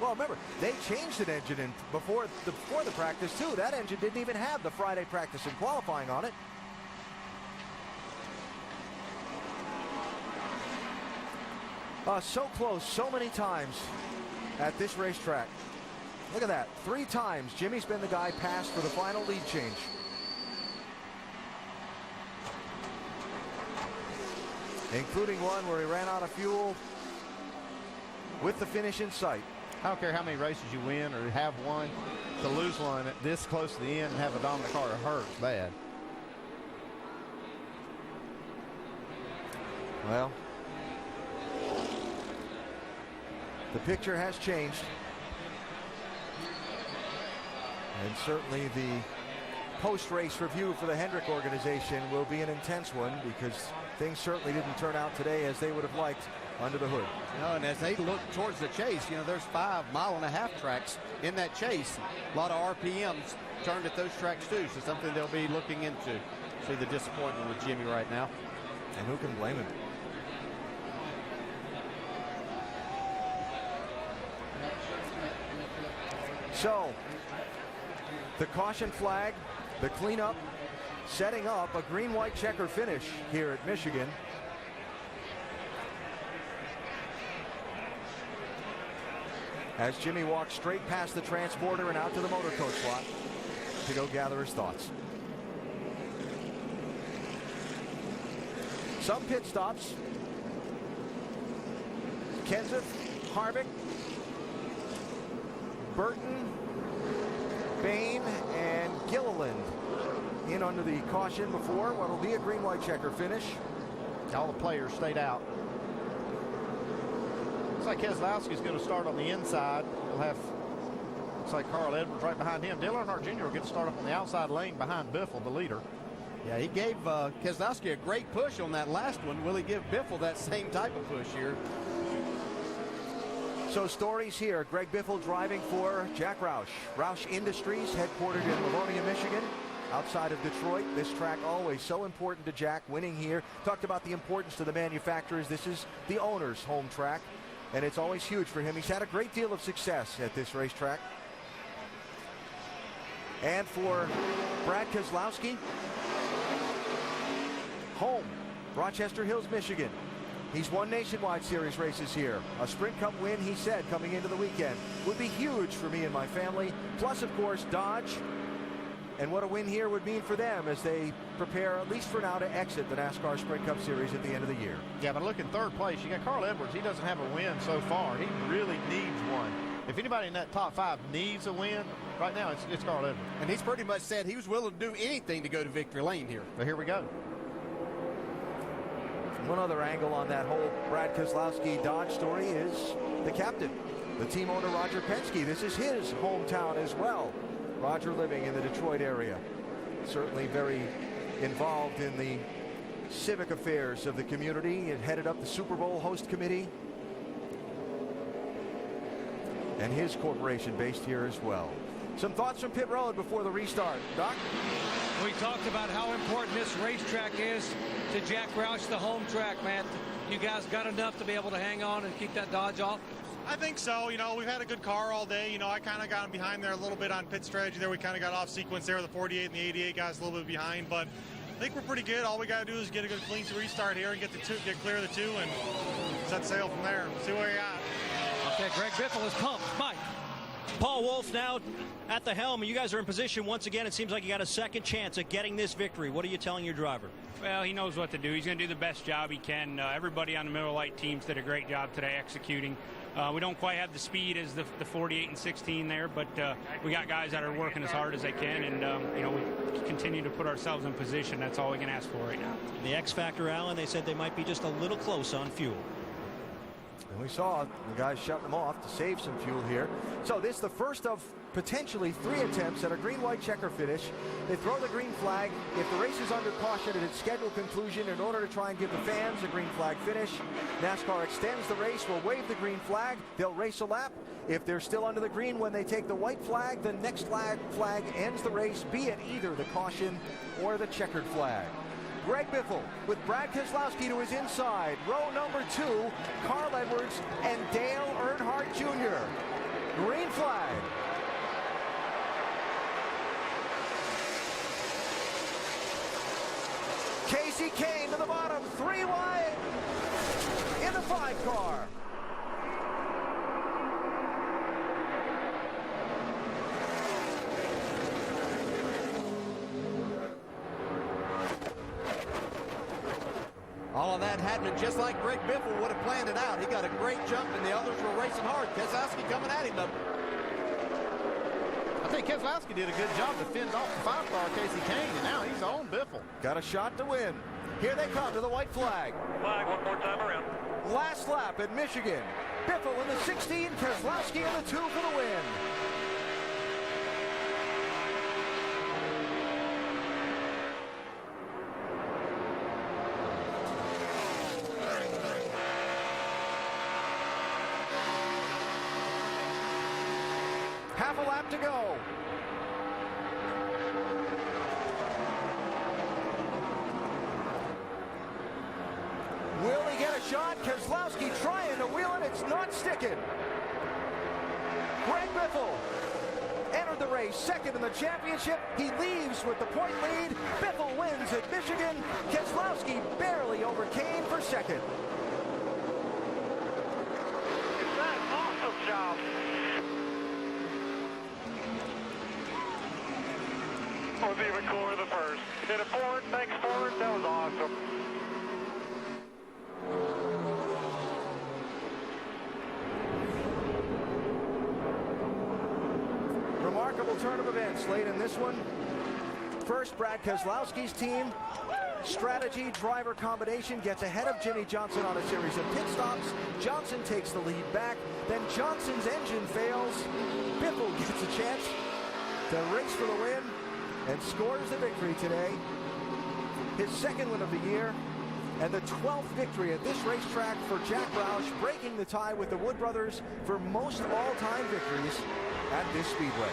Well, remember, they changed an engine in before the practice, too. That engine didn't even have the Friday practice and qualifying on it. So close, so many times at this racetrack. Look at that. 3 times Jimmy's been the guy passed for the final lead change. Including one where he ran out of fuel with the finish in sight. I don't care how many races you win or have won, to lose one this close to the end and have a dominant car hurts bad. Well, the picture has changed. And certainly the post-race review for the Hendrick organization will be an intense one, because things certainly didn't turn out today as they would have liked under the hood. You know, and as they look towards the chase, you know, there's 5.5 mile tracks in that chase. A lot of RPMs turned at those tracks too, so something they'll be looking into. See the disappointment with Jimmy right now. And who can blame him? So, the caution flag, the cleanup, setting up a green-white checker finish here at Michigan. As Jimmy walks straight past the transporter and out to the motor coach lot to go gather his thoughts. Some pit stops. Kenseth, Harvick, Burton, Bain, and Gilliland in under the caution before what will be a green-white checker finish. All the players stayed out. Looks like Keselowski's going to start on the inside. We'll have, looks like Carl Edwards right behind him. Dale Earnhardt Jr. will get to start up on the outside lane behind Biffle, the leader. Yeah, he gave Keselowski a great push on that last one. Will he give Biffle that same type of push here? So stories here. Greg Biffle driving for Jack Roush. Roush Industries, headquartered in Livonia, Michigan, outside of Detroit. This track always so important to Jack, winning here. Talked about the importance to the manufacturers. This is the owner's home track, and it's always huge for him. He's had a great deal of success at this racetrack. And for Brad Keselowski, home, Rochester Hills, Michigan. He's won Nationwide Series races here. A Sprint Cup win, he said, coming into the weekend would be huge for me and my family. Plus, of course, Dodge. And what a win here would mean for them as they prepare, at least for now, to exit the NASCAR Sprint Cup Series at the end of the year. Yeah, but look in third place. You got Carl Edwards. He doesn't have a win so far. He really needs one. If anybody in that top 5 needs a win, right now it's Carl Edwards. And he's pretty much said he was willing to do anything to go to victory lane here. But here we go. One other angle on that whole Brad Keselowski Dodge story is the captain, the team owner Roger Penske. This is his hometown as well. Roger living in the Detroit area. Certainly very involved in the civic affairs of the community and headed up the Super Bowl host committee. And his corporation based here as well. Some thoughts from pit road before the restart. Doc? We talked about how important this racetrack is to Jack Roush, the home track, man. You guys got enough to be able to hang on and keep that Dodge off? I think so. You know, we've had a good car all day. You know, I kind of got behind there a little bit on pit strategy there. We kind of got off sequence there. The 48 and the 88 got us a little bit behind, but I think we're pretty good. All we got to do is get a good clean restart here and get clear of the two and set sail from there. See where you're at. Okay, Greg Biffle is pumped. Mike. Paul Wolfe now at the helm. You guys are in position once again. It seems like you got a second chance at getting this victory. What are you telling your driver? Well, he knows what to do. He's going to do the best job he can. Everybody on the Miller Lite teams did a great job today executing. We don't quite have the speed as the 48 and 16 there, but we got guys that are working as hard as they can, and you know, we continue to put ourselves in position. That's all we can ask for right now. The X factor, Alan, they said they might be just a little close on fuel. And we saw the guys shut them off to save some fuel here. So this is the first of potentially 3 attempts at a green-white checker finish. They throw the green flag. If the race is under caution at its scheduled conclusion in order to try and give the fans a green flag finish, NASCAR extends the race, will wave the green flag. They'll race a lap. If they're still under the green when they take the white flag, the next flag ends the race, be it either the caution or the checkered flag. Greg Biffle with Brad Keselowski to his inside. Row number 2, Carl Edwards and Dale Earnhardt Jr. Green flag. Casey Kane to the bottom, 3 wide in the 5 car. All of that happening just like Greg Biffle would have planned it out. He got a great jump, and the others were racing hard. Keselowski coming at him, though. I think Keselowski did a good job to fend off the 5-car Casey Kane, and now he's on Biffle. Got a shot to win. Here they come to the white flag. Flag one more time around. Last lap at Michigan. Biffle in the 16, Keselowski in the 2 for the win. Half a lap to go. Will he get a shot? Keselowski trying to wheel it. It's not sticking. Greg Biffle entered the race second in the championship. He leaves with the point lead. Biffle wins at Michigan. Keselowski barely over Kane for second. That's an awesome job. Was even cooler than first. Hit it forward, thanks forward, that was awesome. Remarkable turn of events late in this one. First, Brad Keselowski's team. Strategy, driver combination gets ahead of Jimmy Johnson on a series of pit stops. Johnson takes the lead back. Then Johnson's engine fails. Biffle gets a chance to race for the win and scores the victory today. His second win of the year and the 12th victory at this racetrack for Jack Roush, breaking the tie with the Wood brothers for most all-time victories at this speedway.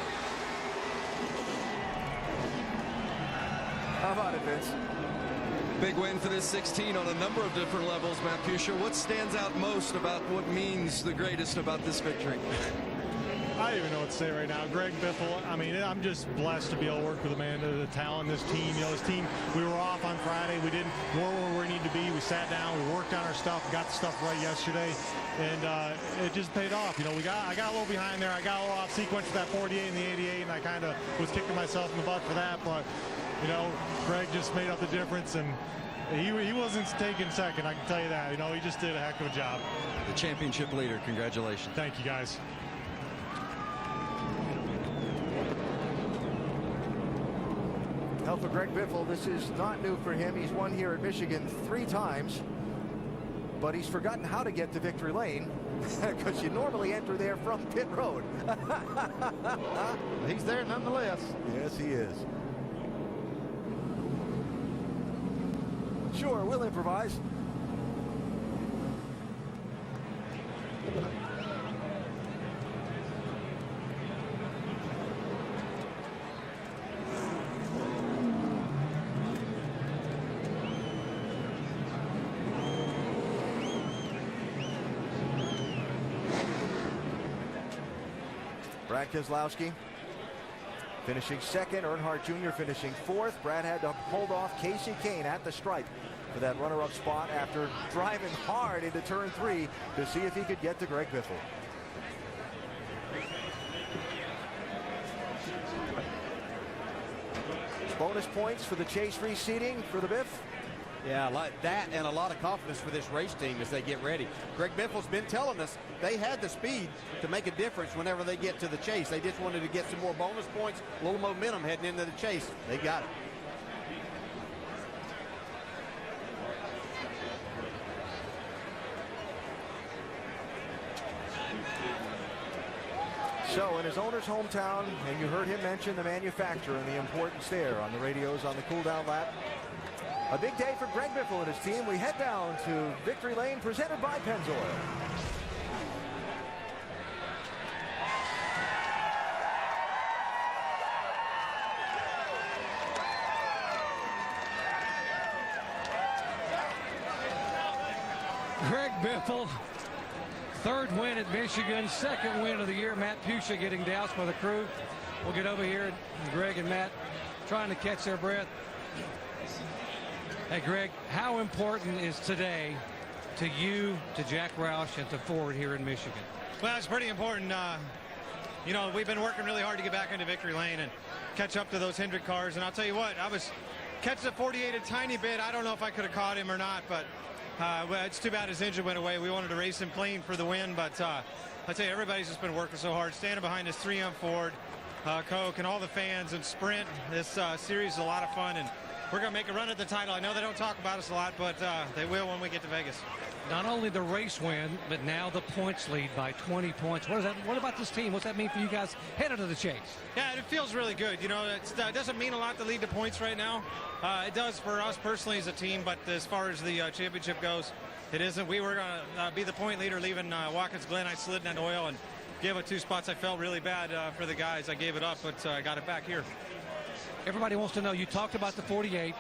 How about it, Vince? Big win for this 16 on a number of different levels, Matt Pusher. What stands out most about what means the greatest about this victory? I don't even know what to say right now. Greg Biffle, I mean, I'm just blessed to be able to work with Amanda, the talent, this team. You know, this team, we were off on Friday. We weren't where we need to be. We sat down, we worked on our stuff, got the stuff right yesterday, and it just paid off. You know, I got a little behind there. I got a little off sequence with that 48 and the 88, and I kind of was kicking myself in the butt for that. But, you know, Greg just made up the difference, and he wasn't taking second, I can tell you that. You know, he just did a heck of a job. The championship leader, congratulations. Thank you, guys. Now for Greg Biffle, this is not new for him. He's won here at Michigan 3 times, but he's forgotten how to get to victory lane because you normally enter there from pit road. He's there nonetheless. Yes, he is. Sure, we'll improvise. Brad Keselowski finishing second. Earnhardt Jr. finishing fourth. Brad had to hold off Kasey Kahne at the stripe for that runner-up spot after driving hard into turn 3 to see if he could get to Greg Biffle. Bonus points for the chase reseeding for the Biff. Yeah, like that, and a lot of confidence for this race team as they get ready. Greg Biffle's been telling us they had the speed to make a difference whenever they get to the chase. They just wanted to get some more bonus points, a little momentum heading into the chase. They got it. So in his owner's hometown, and you heard him mention the manufacturer and the importance there on the radios on the cool-down lap. A big day for Greg Biffle and his team. We head down to Victory Lane, presented by Pennzoil. Greg Biffle, third win at Michigan, second win of the year. Matt Pusha getting doused by the crew. We'll get over here, and Greg and Matt trying to catch their breath. Hey, Greg, how important is today to you, to Jack Roush, and to Ford here in Michigan? Well, it's pretty important. You know, we've been working really hard to get back into Victory Lane and catch up to those Hendrick cars. And I'll tell you what, I was catching the 48 a tiny bit. I don't know if I could have caught him or not, but well, it's too bad his engine went away. We wanted to race him clean for the win, but I tell you, everybody's just been working so hard, standing behind this 3M Ford, Coke, and all the fans and Sprint. This series is a lot of fun, and we're going to make a run at the title. I know they don't talk about us a lot, but they will when we get to Vegas. Not only the race win, but now the points lead by 20 points. What about this team? What's that mean for you guys headed to the chase? Yeah, it feels really good. You know, it doesn't mean a lot to lead the points right now. It does for us personally as a team, but as far as the championship goes, it isn't. We were going to be the point leader leaving Watkins Glen. I slid in that oil and gave it 2 spots. I felt really bad for the guys. I gave it up, but I got it back here. Everybody wants to know, you talked about the 48.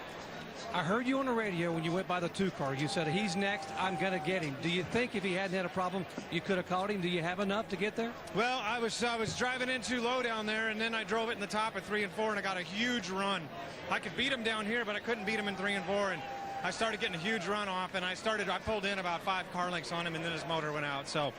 I heard you on the radio when you went by the 2 car. You said, he's next, I'm going to get him. Do you think if he hadn't had a problem, you could have caught him? Do you have enough to get there? Well, I was driving in too low down there, and then I drove it in the top at 3 and 4, and I got a huge run. I could beat him down here, but I couldn't beat him in 3 and 4, and I started getting a huge run off, and I pulled in about 5 car lengths on him, and then his motor went out. So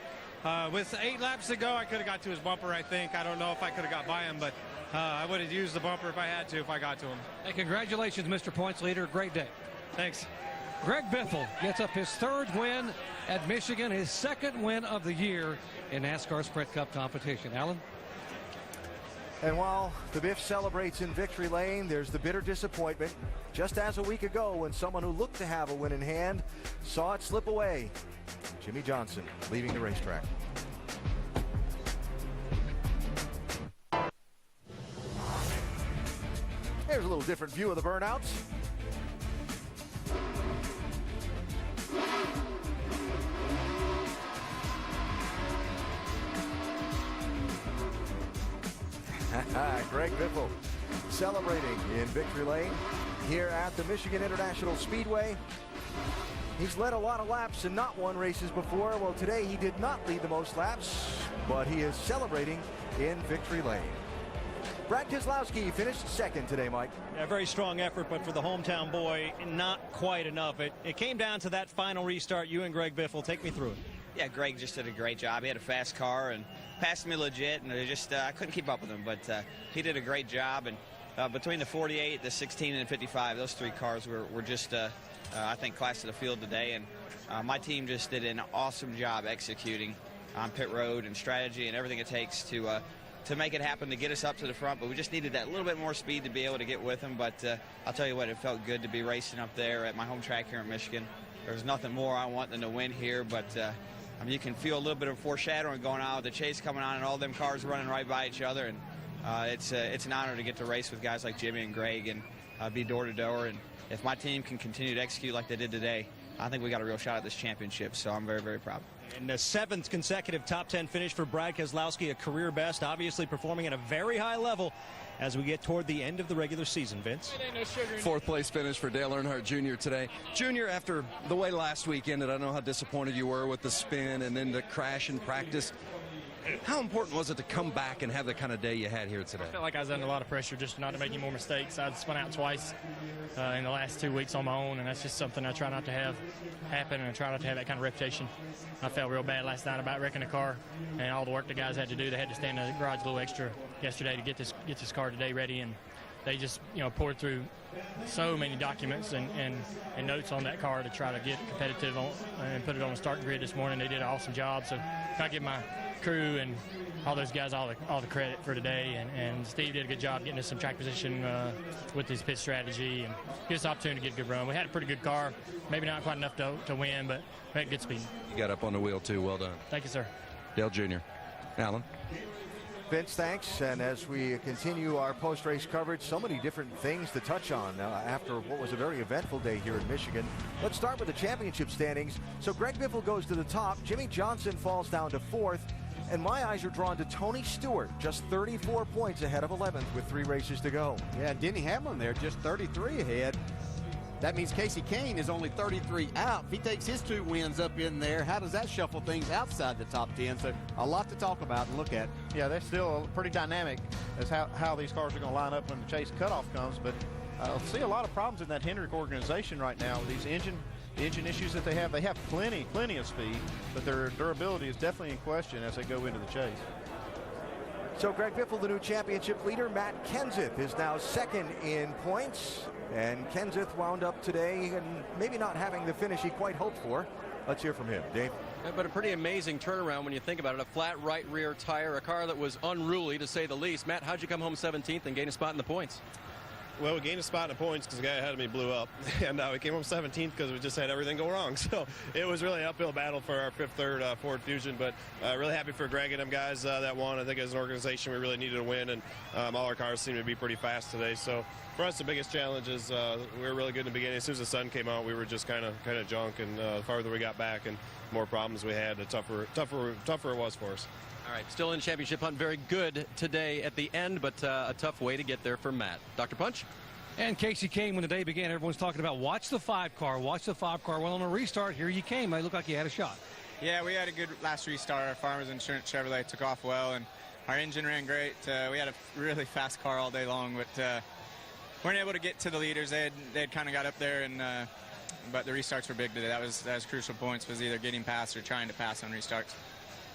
with 8 laps to go, I could have got to his bumper, I think. I don't know if I could have got by him, but I would have used the bumper if I had to, if I got to him. Hey, congratulations, Mr. Points Leader. Great day. Thanks. Greg Biffle gets up his 3rd win at Michigan, his 2nd win of the year in NASCAR Sprint Cup competition. Alan? And while the Biff celebrates in Victory Lane, there's the bitter disappointment. Just as a week ago, when someone who looked to have a win in hand saw it slip away. Jimmie Johnson leaving the racetrack. Here's a little different view of the burnouts. Greg Biffle celebrating in Victory Lane here at the Michigan International Speedway. He's led a lot of laps and not won races before. Well, today he did not lead the most laps, but he is celebrating in Victory Lane. Brad Keselowski finished 2nd today, Mike. Yeah, very strong effort, but for the hometown boy, not quite enough. It came down to that final restart. You and Greg Biffle, take me through it. Yeah, Greg just did a great job. He had a fast car and passed me legit, and I couldn't keep up with him, but he did a great job. And between the 48, the 16, and the 55, those 3 cars were just, I think, class of the field today. And my team just did an awesome job executing on pit road and strategy and everything it takes to make it happen, to get us up to the front. But we just needed that little bit more speed to be able to get with him. But I'll tell you what, it felt good to be racing up there at my home track here in Michigan. There's nothing more I want than to win here, but I mean, you can feel a little bit of foreshadowing going on with the chase coming on and all them cars running right by each other. And it's an honor to get to race with guys like Jimmy and Greg and be door-to-door. And if my team can continue to execute like they did today, I think we got a real shot at this championship. So I'm very, very proud. And the 7th consecutive top 10 finish for Brad Keselowski, a career best, obviously performing at a very high level as we get toward the end of the regular season. Vince? 4th place finish for Dale Earnhardt Jr. today. Jr., after the way last week ended, I know how disappointed you were with the spin and then the crash in practice. How important was it to come back and have the kind of day you had here today? I felt like I was under a lot of pressure just not to make any more mistakes. I'd spun out twice in the last 2 weeks on my own, and that's just something I try not to have happen, and I try not to have that kind of reputation. I felt real bad last night about wrecking the car and all the work the guys had to do. They had to stand in the garage a little extra yesterday to get this car today ready, and they just poured through so many documents and notes on that car to try to get competitive and put it on the starting grid this morning. They did an awesome job, so I give my crew and all those guys all the credit for today, and Steve did a good job getting us some track position with his pit strategy and give us an opportunity to get a good run. We had a pretty good car, maybe not quite enough to win, but we had good speed. You got up on the wheel too, well done. Thank you, sir. Dale Jr. Alan. Vince, thanks. And as we continue our post-race coverage, so many different things to touch on after what was a very eventful day here in Michigan. Let's start with the championship standings. So Greg Biffle goes to the top. Jimmy Johnson falls down to 4th. And my eyes are drawn to Tony Stewart, just 34 points ahead of 11th with 3 races to go. Yeah, Denny Hamlin there, just 33 ahead. That means Casey Kane is only 33 out. If he takes his 2 wins up in there, how does that shuffle things outside the top 10? So a lot to talk about and look at. Yeah, they're still pretty dynamic as how these cars are going to line up when the chase cutoff comes. But I see a lot of problems in that Hendrick organization right now with these engine issues that they have. They have plenty of speed, but their durability is definitely in question as they go into the chase. So Greg Biffle, the new championship leader. Matt Kenseth is now 2nd in points. And Kenseth wound up today and maybe not having the finish he quite hoped for. Let's hear from him. Dave? Yeah, but a pretty amazing turnaround when you think about it. A flat right rear tire, a car that was unruly to say the least. Matt, how'd you come home 17th and gain a spot in the points? Well, we gained a spot in the points because the guy ahead of me blew up. And we came home 17th because we just had everything go wrong. So it was really an uphill battle for our 5th, Ford Fusion. But really happy for Greg and them guys that won. I think as an organization, we really needed a win. And all our cars seem to be pretty fast today. So for us, the biggest challenge is we were really good in the beginning. As soon as the sun came out, we were just kind of junk. And the farther we got back and more problems we had, the tougher it was for us. All right, still in championship hunt. Very good today at the end, but a tough way to get there for Matt. Dr. Punch? And Casey Kane, when the day began, everyone's talking about watch the 5 car. Well, on a restart, here you came. They look like you had a shot. Yeah, we had a good last restart. Our Farmers Insurance Chevrolet took off well, and our engine ran great. We had a really fast car all day long, but weren't able to get to the leaders. They had kind of got up there, and but the restarts were big today. That was crucial points, was either getting past or trying to pass on restarts.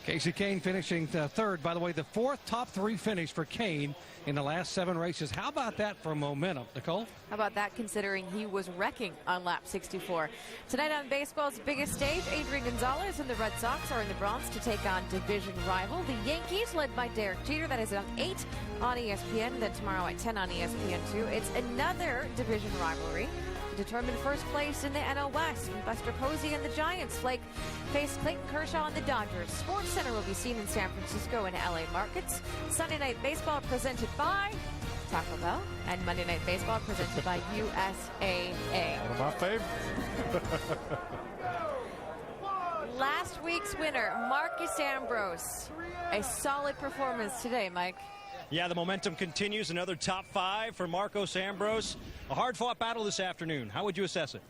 Casey Kane finishing 3rd. By the way, the 4th top 3 finish for Kane in the last 7 races. How about that for momentum, Nicole? How about that, considering he was wrecking on lap 64? Tonight on baseball's biggest stage, Adrian Gonzalez and the Red Sox are in the Bronx to take on division rival, the Yankees, led by Derek Jeter. That is at 8 on ESPN. Then tomorrow at 10 on ESPN2. It's another division rivalry to determine first place in the NL West. Buster Posey and the Giants face Clayton Kershaw and the Dodgers. Sports Center will be seen in San Francisco and LA markets. Sunday Night Baseball presented by Taco Bell, and Monday Night Baseball presented by USAA. One of my favorites. Last week's winner, Marcus Ambrose. A solid performance today, Mike. Yeah, the momentum continues. Another top 5 for Marcos Ambrose. A hard-fought battle this afternoon. How would you assess it?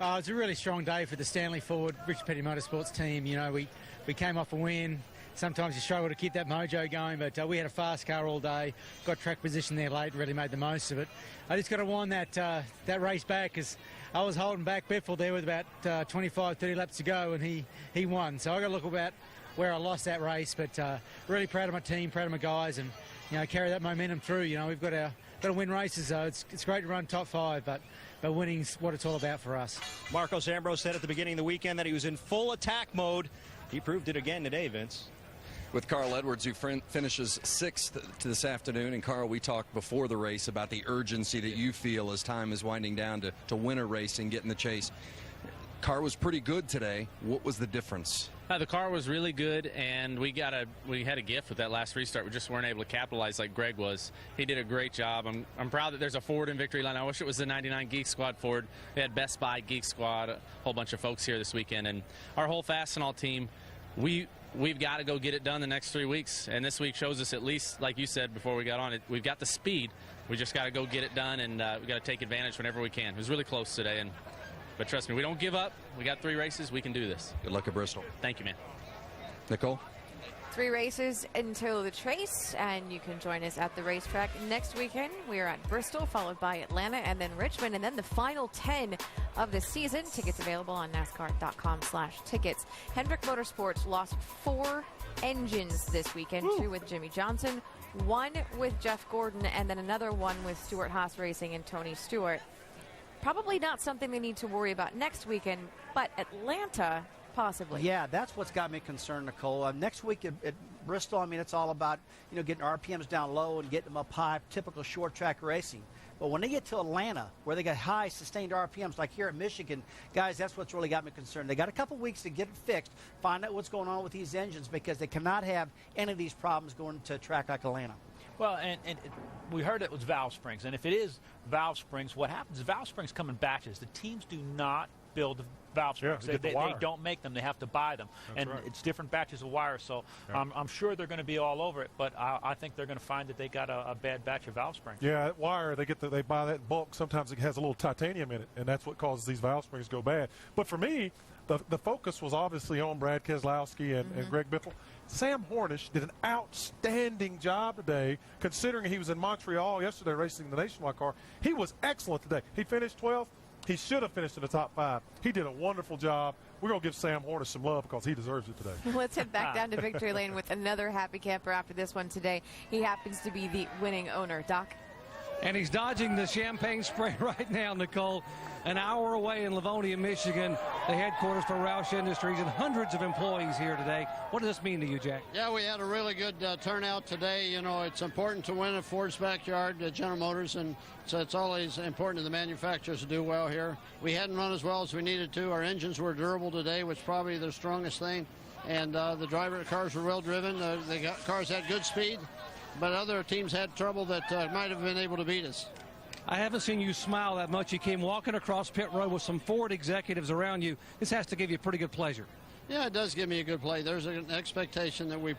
It's a really strong day for the Stanley Ford Rich Petty Motorsports team. You know, we came off a win. Sometimes you struggle to keep that mojo going, but we had a fast car all day. Got track position there late, really made the most of it. I just got to wind that race back because I was holding back Biffle there with about 25, 30 laps to go, and he won. So I got to look about where I lost that race, but really proud of my team, proud of my guys, and carry that momentum through. We've got to win races, so it's great to run top 5, but winning's what it's all about for us. Marcos Ambrose said at the beginning of the weekend that he was in full attack mode. He proved it again today, Vince. With Carl Edwards, who finishes 6th this afternoon. And Carl, we talked before the race about the urgency that you feel as time is winding down to win a race and get in the chase. Car was pretty good today. What was the difference? The car was really good, and we had a gift with that last restart. We just weren't able to capitalize like Greg was. He did a great job. I'm proud that there's a Ford in victory line. I wish it was the 99 Geek Squad Ford. We had Best Buy, Geek Squad, a whole bunch of folks here this weekend, and our whole Fastenal team. We've got to go get it done the next 3 weeks, and this week shows us, at least like you said before we got on it, we've got the speed. We just got to go get it done, and we got to take advantage whenever we can. It was really close today, but trust me, we don't give up. We got 3 races. We can do this. Good luck at Bristol. Thank you, man. Nicole? 3 races until the Chase, and you can join us at the racetrack next weekend. We are at Bristol, followed by Atlanta, and then Richmond, and then the final 10 of the season. Tickets available on NASCAR.com/tickets. Hendrick Motorsports lost 4 engines this weekend, 2 with Jimmy Johnson, 1 with Jeff Gordon, and then another one with Stuart Haas Racing and Tony Stewart. Probably not something they need to worry about next weekend, but Atlanta, possibly. Yeah, that's what's got me concerned, Nicole. Next week at Bristol, I mean, it's all about, getting RPMs down low and getting them up high, typical short track racing. But when they get to Atlanta, where they got high sustained RPMs, like here at Michigan, guys, that's what's really got me concerned. They got a couple weeks to get it fixed, find out what's going on with these engines, because they cannot have any of these problems going to a track like Atlanta. Well, and we heard it was valve springs. And if it is valve springs, what happens is valve springs come in batches. The teams do not build the valve springs. Yeah, they don't make them. They have to buy them. That's and right. It's different batches of wire. So Yeah. I'm sure they're going to be all over it. But I think they're going to find that they got a bad batch of valve springs. Yeah, that wire, they buy that in bulk. Sometimes it has a little titanium in it, and that's what causes these valve springs to go bad. But for me, the focus was obviously on Brad Keselowski and Greg Biffle. Sam Hornish did an outstanding job today, considering he was in Montreal yesterday racing the Nationwide car. He was excellent today. He finished 12th. He should have finished in the top 5. He did a wonderful job. We're going to give Sam Hornish some love because he deserves it today. Let's head back down to victory lane with another happy camper after this one today. He happens to be the winning owner. Doc? And he's dodging the champagne spray right now, Nicole. An hour away in Livonia, Michigan, the headquarters for Roush Industries, and hundreds of employees here today. What does this mean to you, Jack? Yeah, we had a really good turnout today. It's important to win at Ford's backyard, General Motors, and so it's always important to the manufacturers to do well here. We hadn't run as well as we needed to. Our engines were durable today, which is probably their strongest thing. And the cars were well driven. The cars had good speed, but other teams had trouble that might have been able to beat us. I haven't seen you smile that much. You came walking across pit road with some Ford executives around you. This has to give you pretty good pleasure. Yeah, it does give me a good play. There's an expectation that we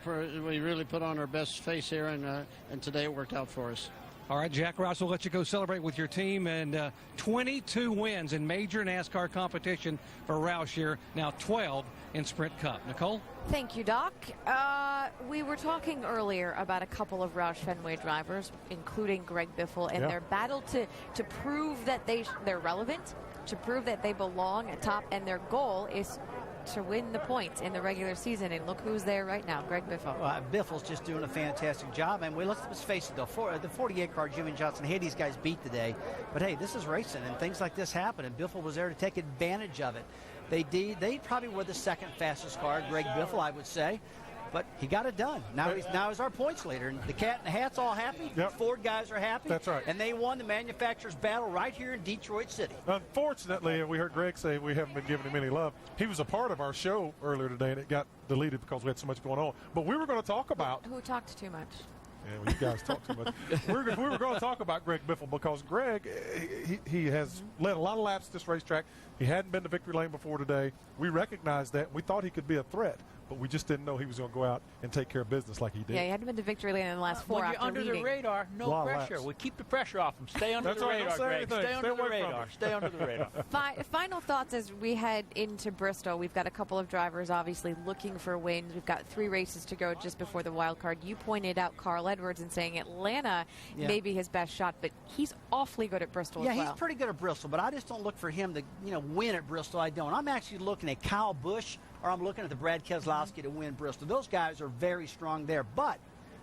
really put on our best face here, and today it worked out for us. All right, Jack Roush, we'll let you go celebrate with your team. And 22 wins in major NASCAR competition for Roush here. Now 12 in Sprint Cup. Nicole? Thank you, Doc. We were talking earlier about a couple of Roush Fenway drivers, including Greg Biffle, and their battle to prove that they're relevant, to prove that they belong at top, and their goal is to win the points in the regular season. And look who's there right now, Greg Biffle. Biffle's just doing a fantastic job. And let's face it, though, the 48 car Jimmy Johnson had these guys beat today. But, hey, this is racing, and things like this happen, and Biffle was there to take advantage of it. They probably were the second fastest car, Greg Biffle, I would say. But he got it done. Now he's our points leader. And the cat in the hat's all happy. Yep. The Ford guys are happy. That's right. And they won the manufacturers' battle right here in Detroit City. Unfortunately, we heard Greg say we haven't been giving him any love. He was a part of our show earlier today, and it got deleted because we had so much going on. But we were going to talk about... Who talked too much? Yeah, well, you guys talk too much. we were going to talk about Greg Biffle because Greg, he has led a lot of laps at this racetrack. He hadn't been to victory lane before today. We recognized that. We thought he could be a threat, but we just didn't know he was going to go out and take care of business like he did. Yeah, he hadn't been to victory lane in the last 4 When after you're under leading. the radar, no pressure. We keep the pressure off him. Stay under That's the right, radar, don't say Greg. anything. Stay under the away from radar. him. Stay under the radar. Final thoughts as we head into Bristol. We've got a couple of drivers obviously looking for wins. We've got 3 races to go just before the wild card. You pointed out Carl Edwards and saying Atlanta may be his best shot, but he's awfully good at Bristol as well. Yeah, he's pretty good at Bristol, but I just don't look for him to win at Bristol. I don't. I'm actually looking at Kyle Busch, or I'm looking at the Brad Keselowski to win Bristol. Those guys are very strong there. But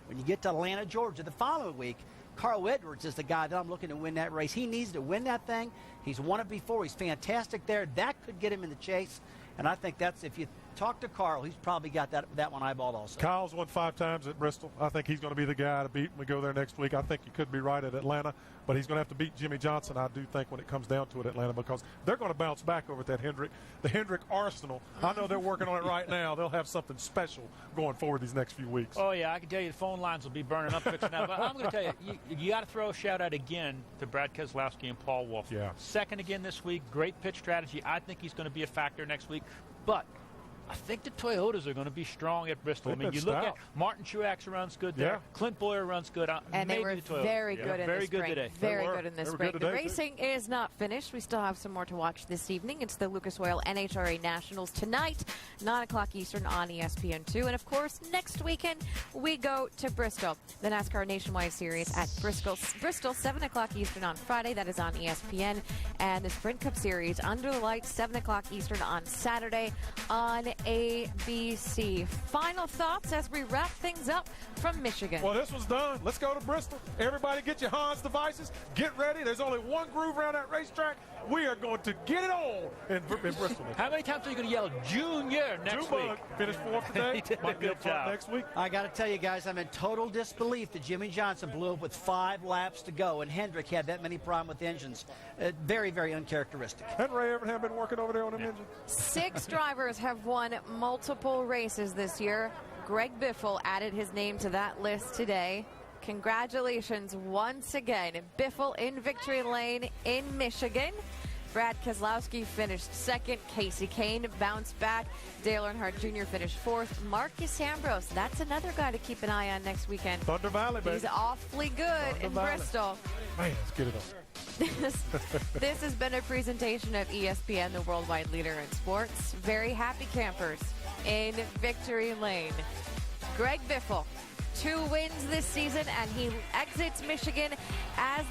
when you get to Atlanta, Georgia, the following week, Carl Edwards is the guy that I'm looking to win that race. He needs to win that thing. He's won it before. He's fantastic there. That could get him in the chase. And I think that's, if you talk to Carl, he's probably got that one eyeballed also. Kyle's won 5 times at Bristol. I think he's going to be the guy to beat when we go there next week. I think he could be right at Atlanta, but he's going to have to beat Jimmy Johnson, I do think, when it comes down to it, Atlanta, because they're going to bounce back over at that the Hendrick arsenal. I know they're working on it right now. They'll have something special going forward these next few weeks. Oh, yeah, I can tell you the phone lines will be burning up fixing that. But I'm going to tell you, you got to throw a shout-out again to Brad Keselowski and Paul Wolf. Yeah. Second again this week, great pitch strategy. I think he's going to be a factor next week. But I think the Toyotas are going to be strong at Bristol. They've I mean, been you look stout. at Martin Truex runs good there. Yeah. Clint Boyer runs good. And maybe they were the Toyota. very good in very the good spring. today. Very good in this spring. The racing is not finished. We still have some more to watch this evening. It's the Lucas Oil NHRA Nationals tonight, 9 o'clock Eastern on ESPN2. And, of course, next weekend we go to Bristol. The NASCAR Nationwide Series at Bristol, 7 o'clock Eastern on Friday. That is on ESPN. And the Sprint Cup Series under the lights, 7 o'clock Eastern on Saturday on ABC. Final thoughts as we wrap things up from Michigan. Well, this was done. Let's go to Bristol. Everybody get your Hans devices. Get ready. There's only one groove around that racetrack. We are going to get it on in Bristol. How many times are you going to yell Junior next week? Finished fourth today. He did a Might be good up front job. next week. I got to tell you guys, I'm in total disbelief that Jimmy Johnson blew up with 5 laps to go, and Hendrick had that many problems with engines. Very, very uncharacteristic. Hadn't Ray Evernham been working over there on them engines? 6 drivers have won multiple races this year. Greg Biffle added his name to that list today. Congratulations once again. Biffle in victory lane in Michigan. Brad Keselowski finished second. Casey Kane bounced back. Dale Earnhardt Jr. finished fourth. Marcus Ambrose, that's another guy to keep an eye on next weekend. Thunder Valley, baby. He's awfully good in Bristol. Man, let's get it on. This has been a presentation of ESPN, the worldwide leader in sports. Very happy campers in victory lane. Greg Biffle, 2 wins this season, and he exits Michigan as